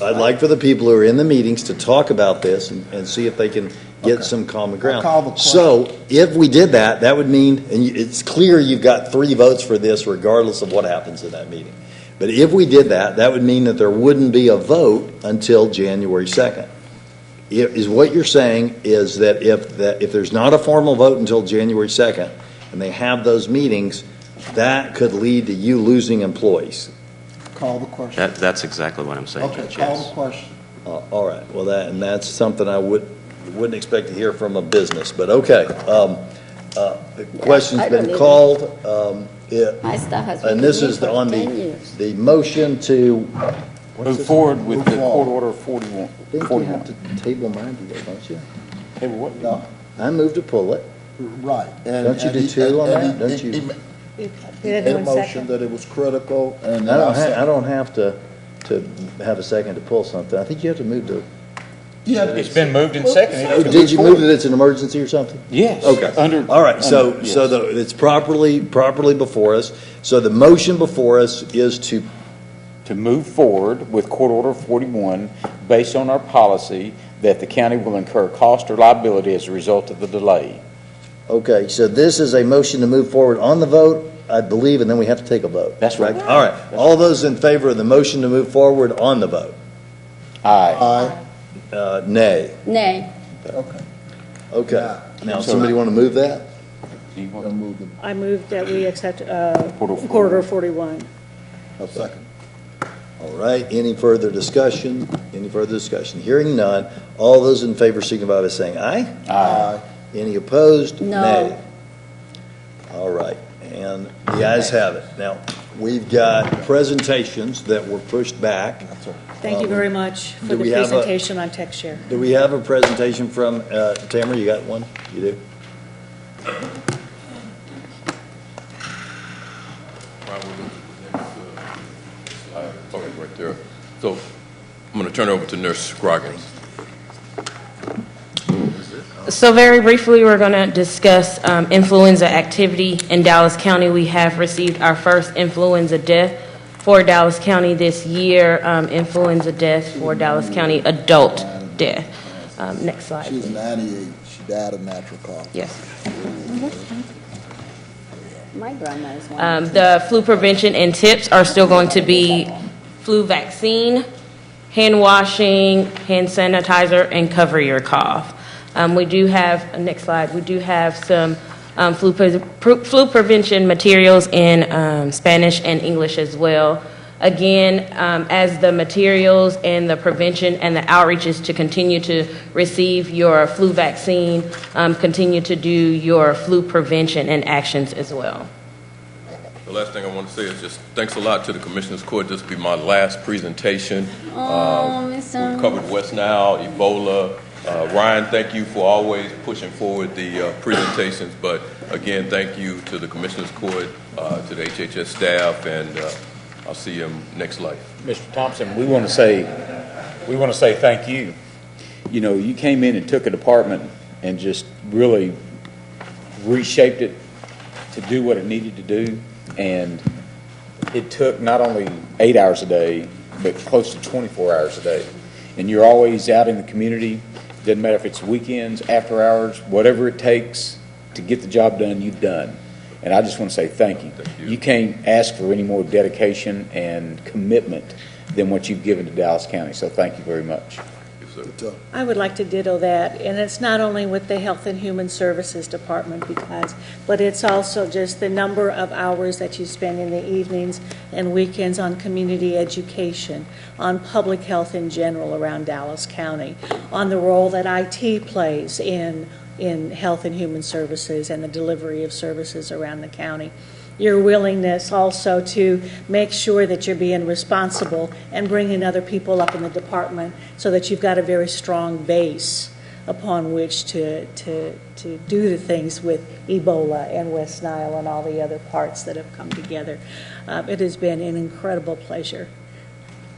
I'd like for the people who are in the meetings to talk about this and see if they can get some common ground. So if we did that, that would mean, and it's clear you've got 3 votes for this regardless of what happens in that meeting. But if we did that, that would mean that there wouldn't be a vote until January 2nd. Is what you're saying is that if there's not a formal vote until January 2nd, and they have those meetings, that could lead to you losing employees. Call the question. That's exactly what I'm saying, Okay, Judge, call yes. the question. All right. Well, that's something I wouldn't expect to hear from a business, but okay. The question's been called. My staff has been And this with me is for on 10 years. the motion to Move forward with the court order 41. I think you have to table mine today, don't you? Table what? No, I move to pull it. right. And- Don't you and do he- 2 on and that? he- Don't he- you? he We didn't made do a a motion second. that it was critical, and. I don't have to have a second to pull something. I think you have to move to. It's been moved and seconded. Did you move that it's an emergency or something? Yes. Okay. All right, so it's properly before us. So the motion before us is to move forward with court order 41 based on our policy that the county will incur cost or liability as a result of the delay. Okay, so this is a motion to move forward on the vote, I believe, and then we have to take a vote. That's right. All right, all those in favor of the motion to move forward on the vote? Aye. Nay. Nay. Okay. Now, somebody want to move that? I move that we accept Order Court Order 41. A second. All right, any further discussion? Any further discussion? Hearing none, all those in favor signify by saying aye. Aye. Any opposed? No. Nay. All right, and the ayes have it. Now, we've got presentations that were pushed back. Thank you very much for do the we have a- presentation on TechShare. Do we have a presentation from, Tamara, you got one? You do? Okay, right there. So I'm going to turn it over to Nurse Scroggins. So very briefly, we're going to discuss influenza activity in Dallas County. We have received our first influenza death for Dallas County this year, influenza death for Dallas County, adult death. Next slide. She was 98. She died of natural causes. Yes. My grandma is one. The flu prevention and tips are still going to be flu vaccine, hand washing, hand sanitizer, and cover your cough. We do have, next slide, we do have some flu prevention materials in Spanish and English as well. Again, as the materials and the prevention and the outreach is to continue to receive your flu vaccine, continue to do your flu prevention and actions as well. The last thing I want to say is just thanks a lot to the Commissioners Court. This will be my last presentation. Oh, Mr. We covered West Nile, Ebola. Ryan, thank you for always pushing forward the presentations. But again, thank you to the Commissioners Court, to the HHS staff, and I'll see you next life. Mr. Thompson, we want to say thank you. You know, you came in and took a department and just really reshaped it to do what it needed to do. And it took not only 8 hours a day, but close to 24 hours a day. And you're always out in the community. Doesn't matter if it's weekends, after hours, whatever it takes to get the job done, you've done. And I just want to say thank you. You can't ask for any more dedication and commitment than what you've given to Dallas County. So thank you very much. I would like to ditto that, and it's not only with the Health and Human Services Department but it's also just the number of hours that you spend in the evenings and weekends on community education, on public health in general around Dallas County, on the role that IT plays in health and human services and the delivery of services around the county. Your willingness also to make sure that you're being responsible and bringing other people up in the department so that you've got a very strong base upon which to do the things with Ebola and West Nile and all the other parts that have come together. It has been an incredible pleasure.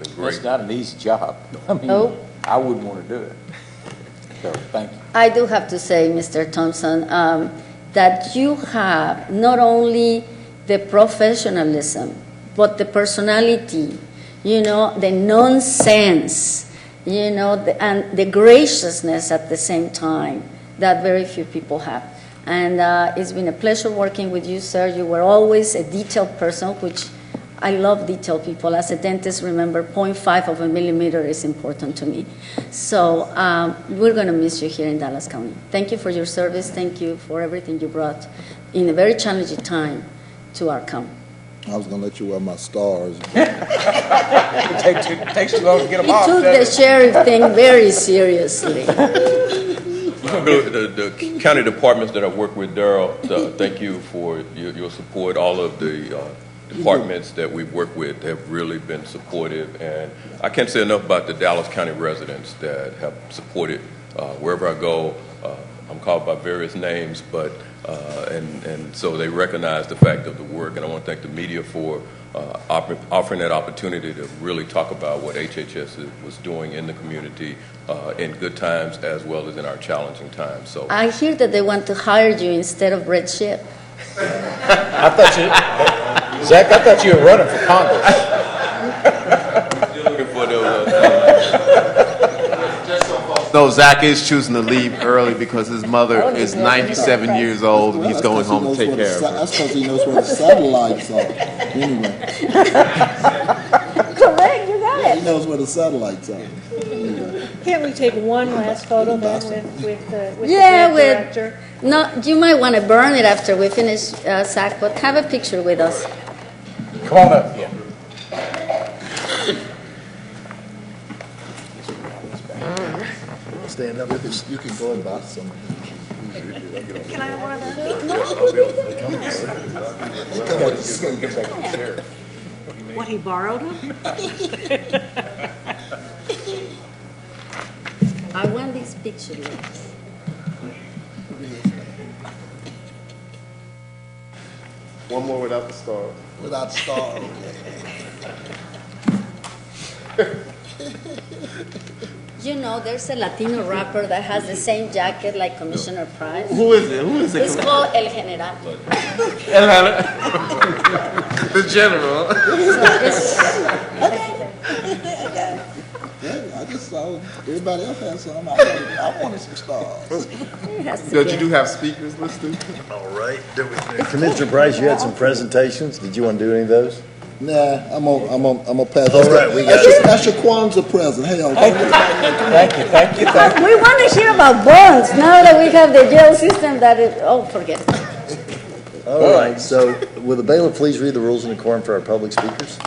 It's not an easy job. I mean, Nope. I wouldn't want to do it. So thank you. I do have to say, Mr. Thompson, that you have not only the professionalism, but the personality, the nonsense, and the graciousness at the same time that very few people have. And it's been a pleasure working with you, sir. You were always a detailed person, which I love detailed people. As a dentist, remember, 0.5 of a millimeter is important to me. So we're going to miss you here in Dallas County. Thank you for your service. Thank you for everything you brought in a very challenging time to our county. I was going to let you wear my stars. It takes too long to get them He off. took the sheriff thing very seriously. The county departments that I work with, Darrell, thank you for your support. All of the departments that we've worked with have really been supportive, and I can't say enough about the Dallas County residents that have supported wherever I go. I'm called by various names, but and so they recognize the fact of the work, and I want to thank the media for offering that opportunity to really talk about what HHS was doing in the community in good times as well as in our challenging times. So I hear that they want to hire you instead of Red Ship. Zach, I thought you were running for Congress. Still looking for those. So Zach is choosing to leave early because his mother is 97 years old and he's going home to take care of her. That's because he knows where the satellites are. Anyway. Correct, you got it. He knows where the satellites are. Can't we take one last photo then with the Yeah, grant director? No, you might want to burn it after we finish, Zach, but have a picture with us. Come on up. Yeah. Stand up. You can go and buy some. Can I have one of those? What, he borrowed them? I want this picture. One more without the star. Without the star, okay. You know, there's a Latino rapper that has the same jacket like Commissioner Price. Who is it? Who is it? It's called El General. The general. Yeah, I just saw everybody else had some. I wanted some stars. Did you have speakers listed? All right. Commissioner Price, you had some presentations. Did you want to do any of those? Nah, I'm gonna pass. All right, we got That's your Kwanzaa present. Hey, Thank you. We want to hear about bonds now that we have the jail system that is, forget it. All right, so will the bailiff please read the rules in the quorum for our public speakers?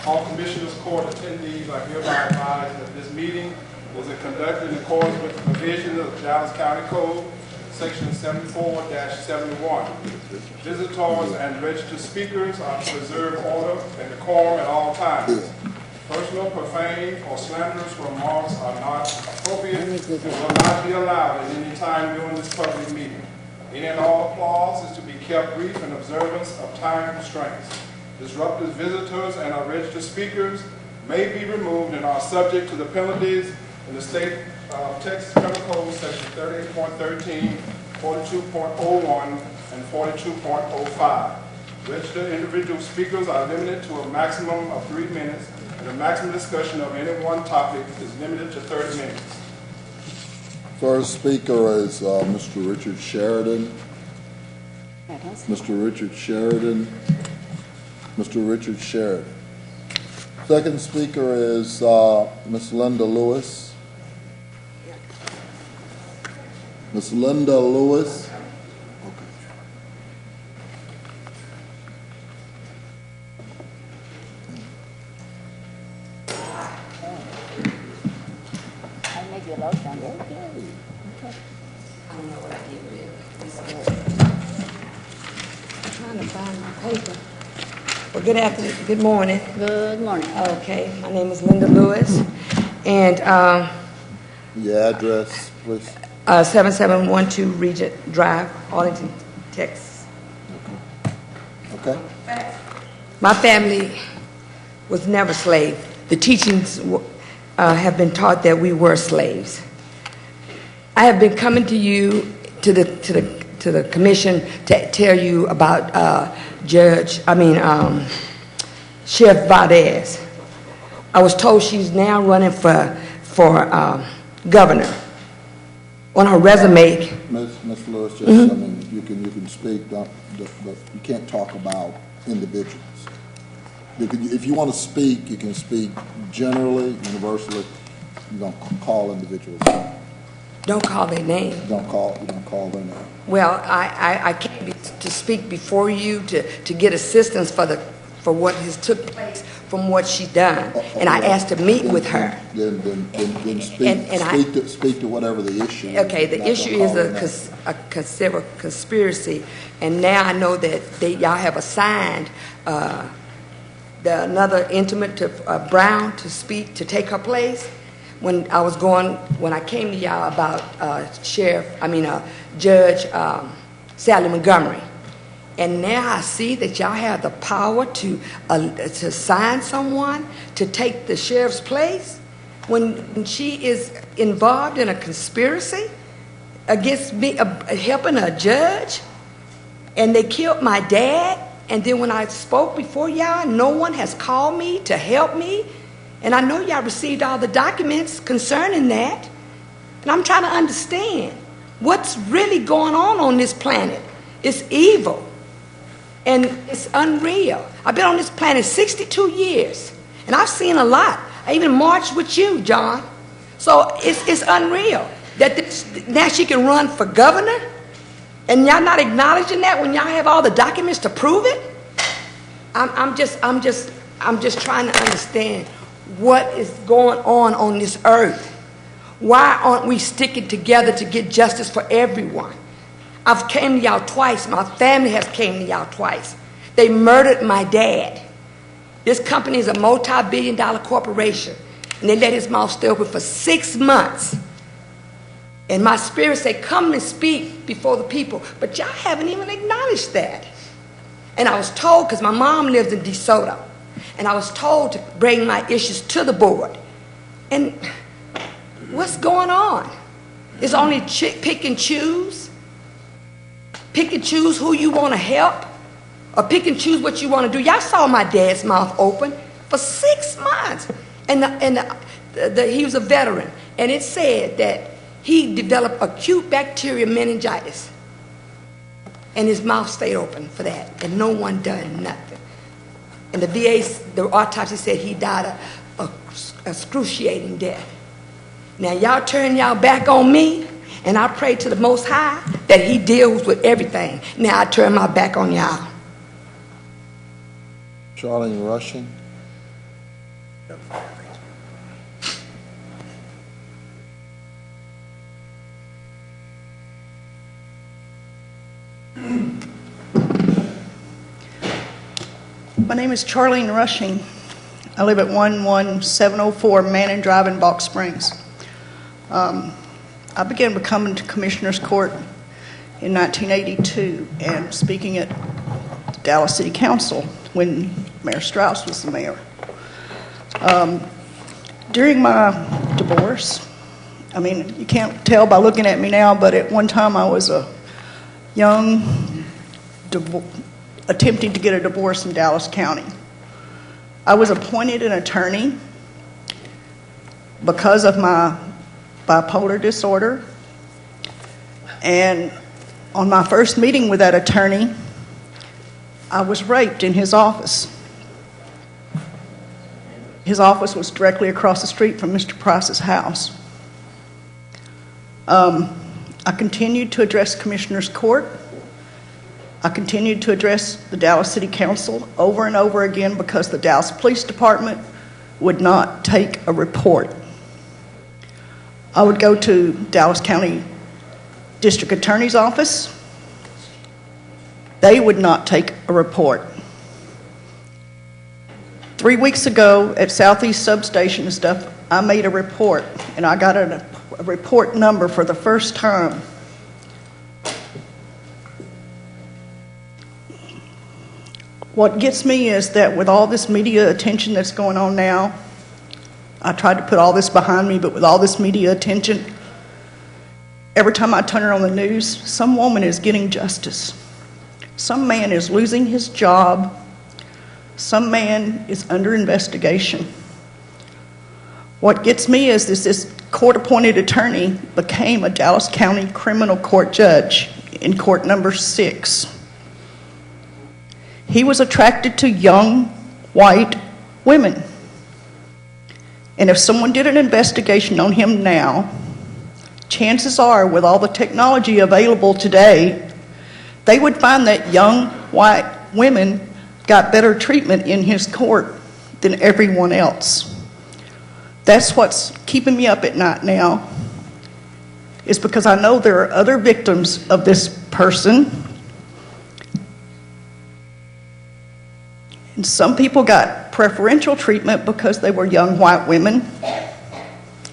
All Commissioners Court attendees are hereby advised that this meeting is conducted in accordance with the provisions of the Dallas County Code, Section 74-71. Visitors and registered speakers are to preserve order and decorum at all times. Personal, profane, or slanderous remarks are not appropriate and will not be allowed at any time during this public meeting. Any and all applause is to be kept brief in observance of time constraints. Disruptive visitors and our registered speakers may be removed and are subject to the penalties in the state Texas Penal Code, Section 38.13, 42.01, and 42.05. Registered individual speakers are limited to a maximum of 3 minutes, and the maximum discussion of any one topic is limited to 30 minutes. First speaker is Mr. Richard Sheridan. Mr. Richard Sheridan. Mr. Richard Sheridan. Second speaker is Ms. Linda Lewis. Ms. Linda Lewis. I make you look down there. Trying to find my paper. Well, good afternoon, good morning. Good morning. Okay, my name is Linda Lewis, and Your address, please. 7712 Regent Drive, Arlington, Texas. Okay. My family was never slave. The teachings have been taught that we were slaves. I have been coming to you, to the commission, to tell you about Sheriff Valdez. I was told she's now running for governor. On her resume. Ms. Lewis, just, I mean, you can speak, but you can't talk about individuals. If you want to speak, you can speak generally, universally. You don't call individuals. Don't call their name. You don't call their name. Well, I came to speak before you to get assistance for what has took place from what she done, and I asked to meet with her. Then speak to whatever the issue is. Okay, the issue is a conspiracy, and now I know that y'all have assigned another intimate to Brown to speak, to take her place. When I came to y'all about Judge Sally Montgomery. And now I see that y'all have the power to assign someone to take the sheriff's place when she is involved in a conspiracy against me, helping a judge, and they killed my dad. And then when I spoke before y'all, no one has called me to help me. And I know y'all received all the documents concerning that. And I'm trying to understand what's really going on this planet. It's evil. And it's unreal. I've been on this planet 62 years, and I've seen a lot. I even marched with you, John. So it's unreal that now she can run for governor, and y'all not acknowledging that when y'all have all the documents to prove it. I'm just trying to understand what is going on this earth. Why aren't we sticking together to get justice for everyone? I've came to y'all twice. My family has came to y'all twice. They murdered my dad. This company is a multi-billion-dollar corporation, and they let his mouth stay open for 6 months. And my spirit said, come and speak before the people. But y'all haven't even acknowledged that. And I was told, because my mom lives in DeSoto, and I was told to bring my issues to the board. And what's going on? It's only pick and choose. Pick and choose who you want to help, or pick and choose what you want to do. Y'all saw my dad's mouth open for 6 months, and he was a veteran, and it said that he developed acute bacterial meningitis, and his mouth stayed open for that, and no one done nothing. And the autopsy said he died a excruciating death. Now y'all turn y'all back on me. And I pray to the Most High that He deals with everything. Now I turn my back on y'all. Charlene Rushing. My name is Charlene Rushing. I live at 11704 Manning Drive in Box Springs. I began becoming to Commissioner's Court in 1982 and speaking at the Dallas City Council when Mayor Strauss was the mayor. During my divorce, I mean, you can't tell by looking at me now, but at one time I was a young attempting to get a divorce in Dallas County. I was appointed an attorney because of my bipolar disorder, and on my first meeting with that attorney, I was raped in his office. His office was directly across the street from Mr. Price's house. I continued to address Commissioner's Court. I continued to address the Dallas City Council over and over again because the Dallas Police Department would not take a report. I would go to Dallas County District Attorney's Office. They would not take a report. 3 weeks ago at Southeast Substation and stuff, I made a report, and I got a report number for the first time. What gets me is that with all this media attention that's going on now, I tried to put all this behind me, but with all this media attention, every time I turn on the news, some woman is getting justice. Some man is losing his job. Some man is under investigation. What gets me is this court-appointed attorney became a Dallas County criminal court judge in court number 6. He was attracted to young, white women. And if someone did an investigation on him now, chances are, with all the technology available today, they would find that young, white women got better treatment in his court than everyone else. That's what's keeping me up at night now, is because I know there are other victims of this person. And some people got preferential treatment because they were young white women,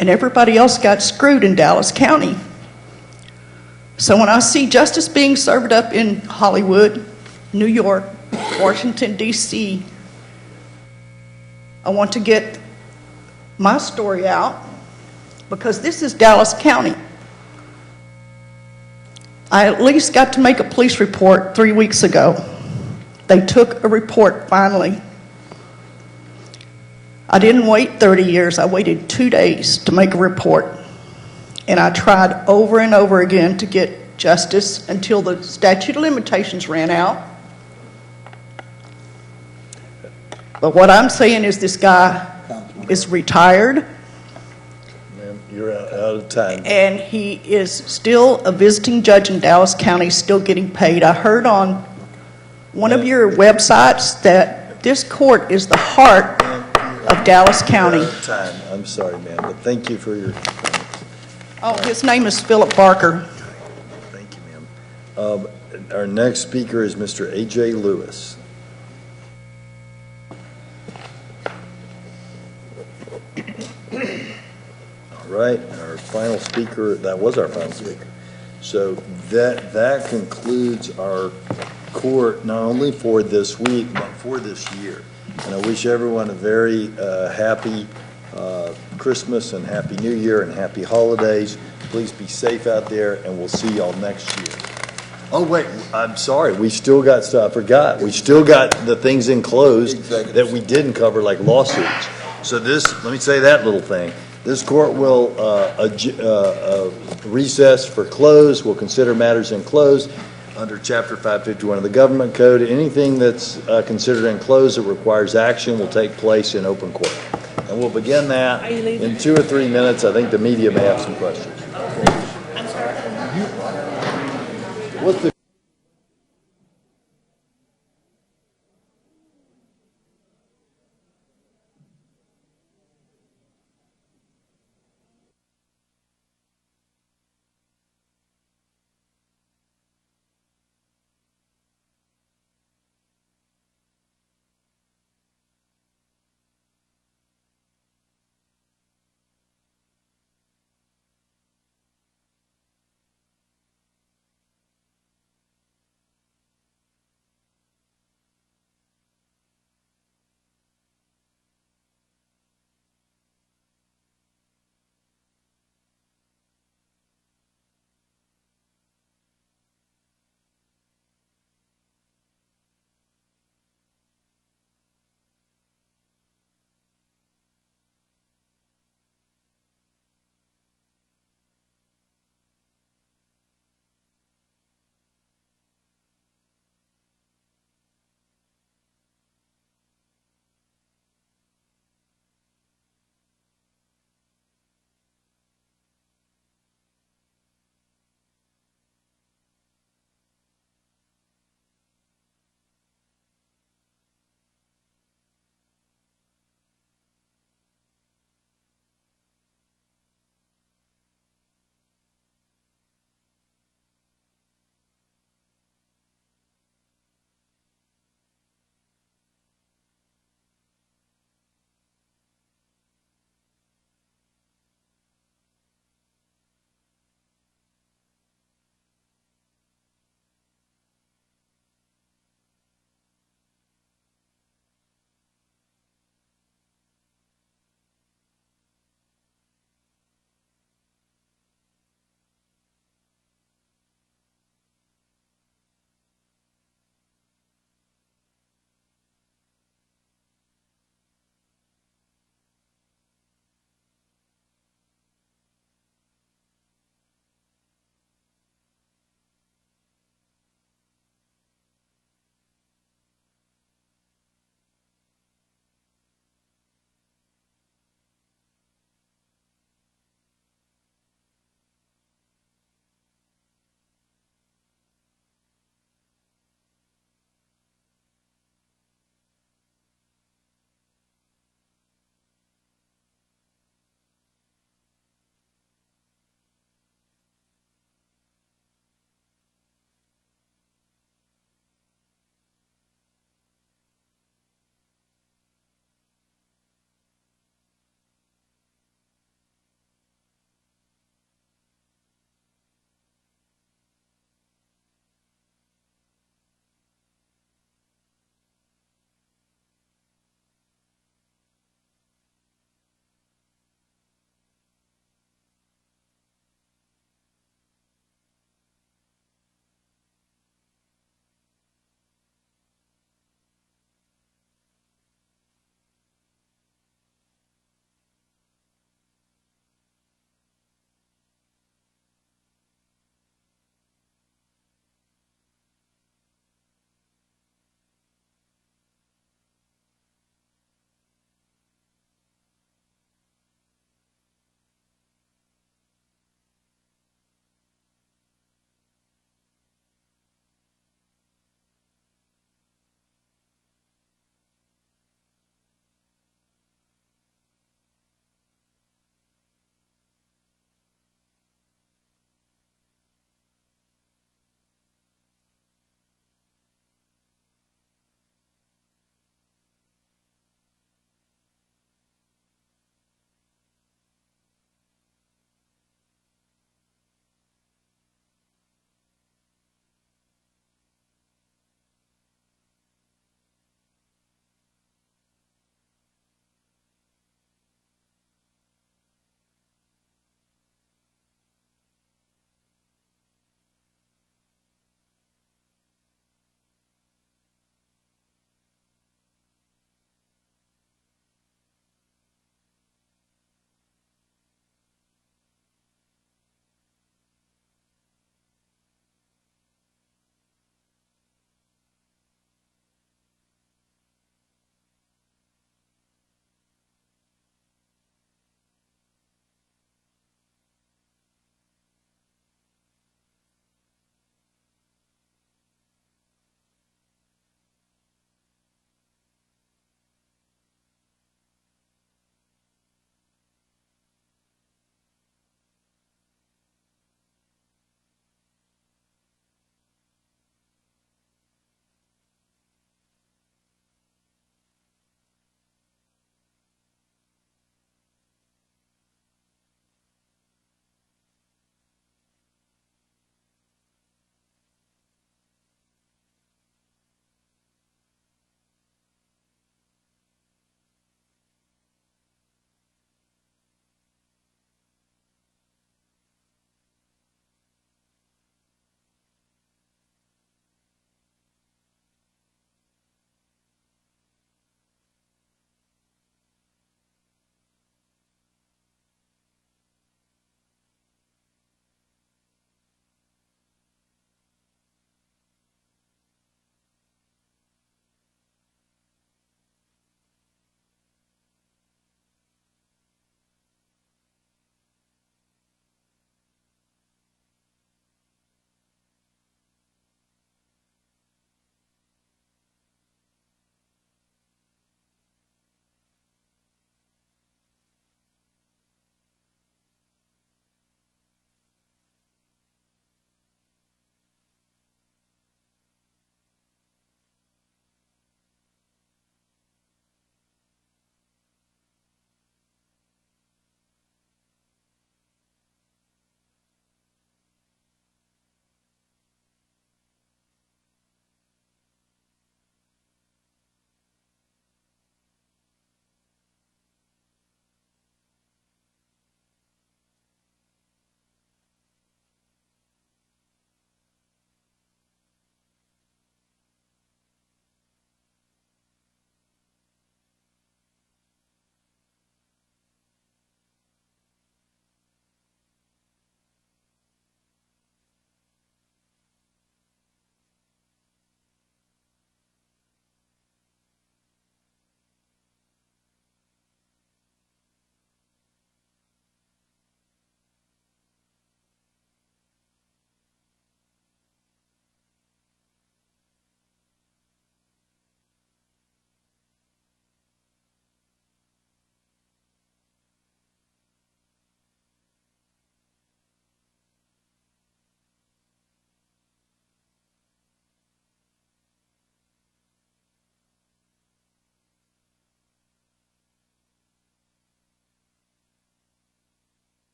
and everybody else got screwed in Dallas County. So when I see justice being served up in Hollywood, New York, Washington, D.C., I want to get my story out because this is Dallas County. I at least got to make a police report 3 weeks ago. They took a report finally. I didn't wait 30 years. I waited 2 days to make a report. And I tried over and over again to get justice until the statute of limitations ran out. But what I'm saying is this guy is retired. Ma'am, you're out of time. And he is still a visiting judge in Dallas County, still getting paid. I heard on one of your websites that this court is the heart of Dallas County. You're out of time. I'm sorry, ma'am, but thank you for your comments. Oh, his name is Philip Barker. Thank you, ma'am. Our next speaker is Mr. A.J. Lewis. All right, our final speaker, that was our final speaker. So that concludes our court, not only for this week, but for this year. And I wish everyone a very happy Christmas and Happy New Year and Happy Holidays. Please be safe out there, and we'll see y'all next year. Oh, wait, I'm sorry. We still got stuff. I forgot. We still got the things in closed that we didn't cover, like lawsuits. So let me say that little thing. This court will recess for close. We'll consider matters in close under Chapter 551 of the Government Code. Anything that's considered in close that requires action will take place in open court. And we'll begin that in 2 or 3 minutes. I think the media may have some questions. I'm sorry. What's the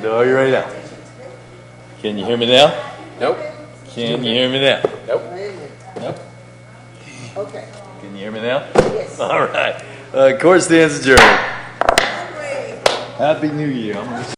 So are you ready now? Can you hear me now? Nope. Can you hear me now? Nope. Nope. Okay. Can you hear me now? Yes. All right. Court stands adjourned. Happy New Year. I'm gonna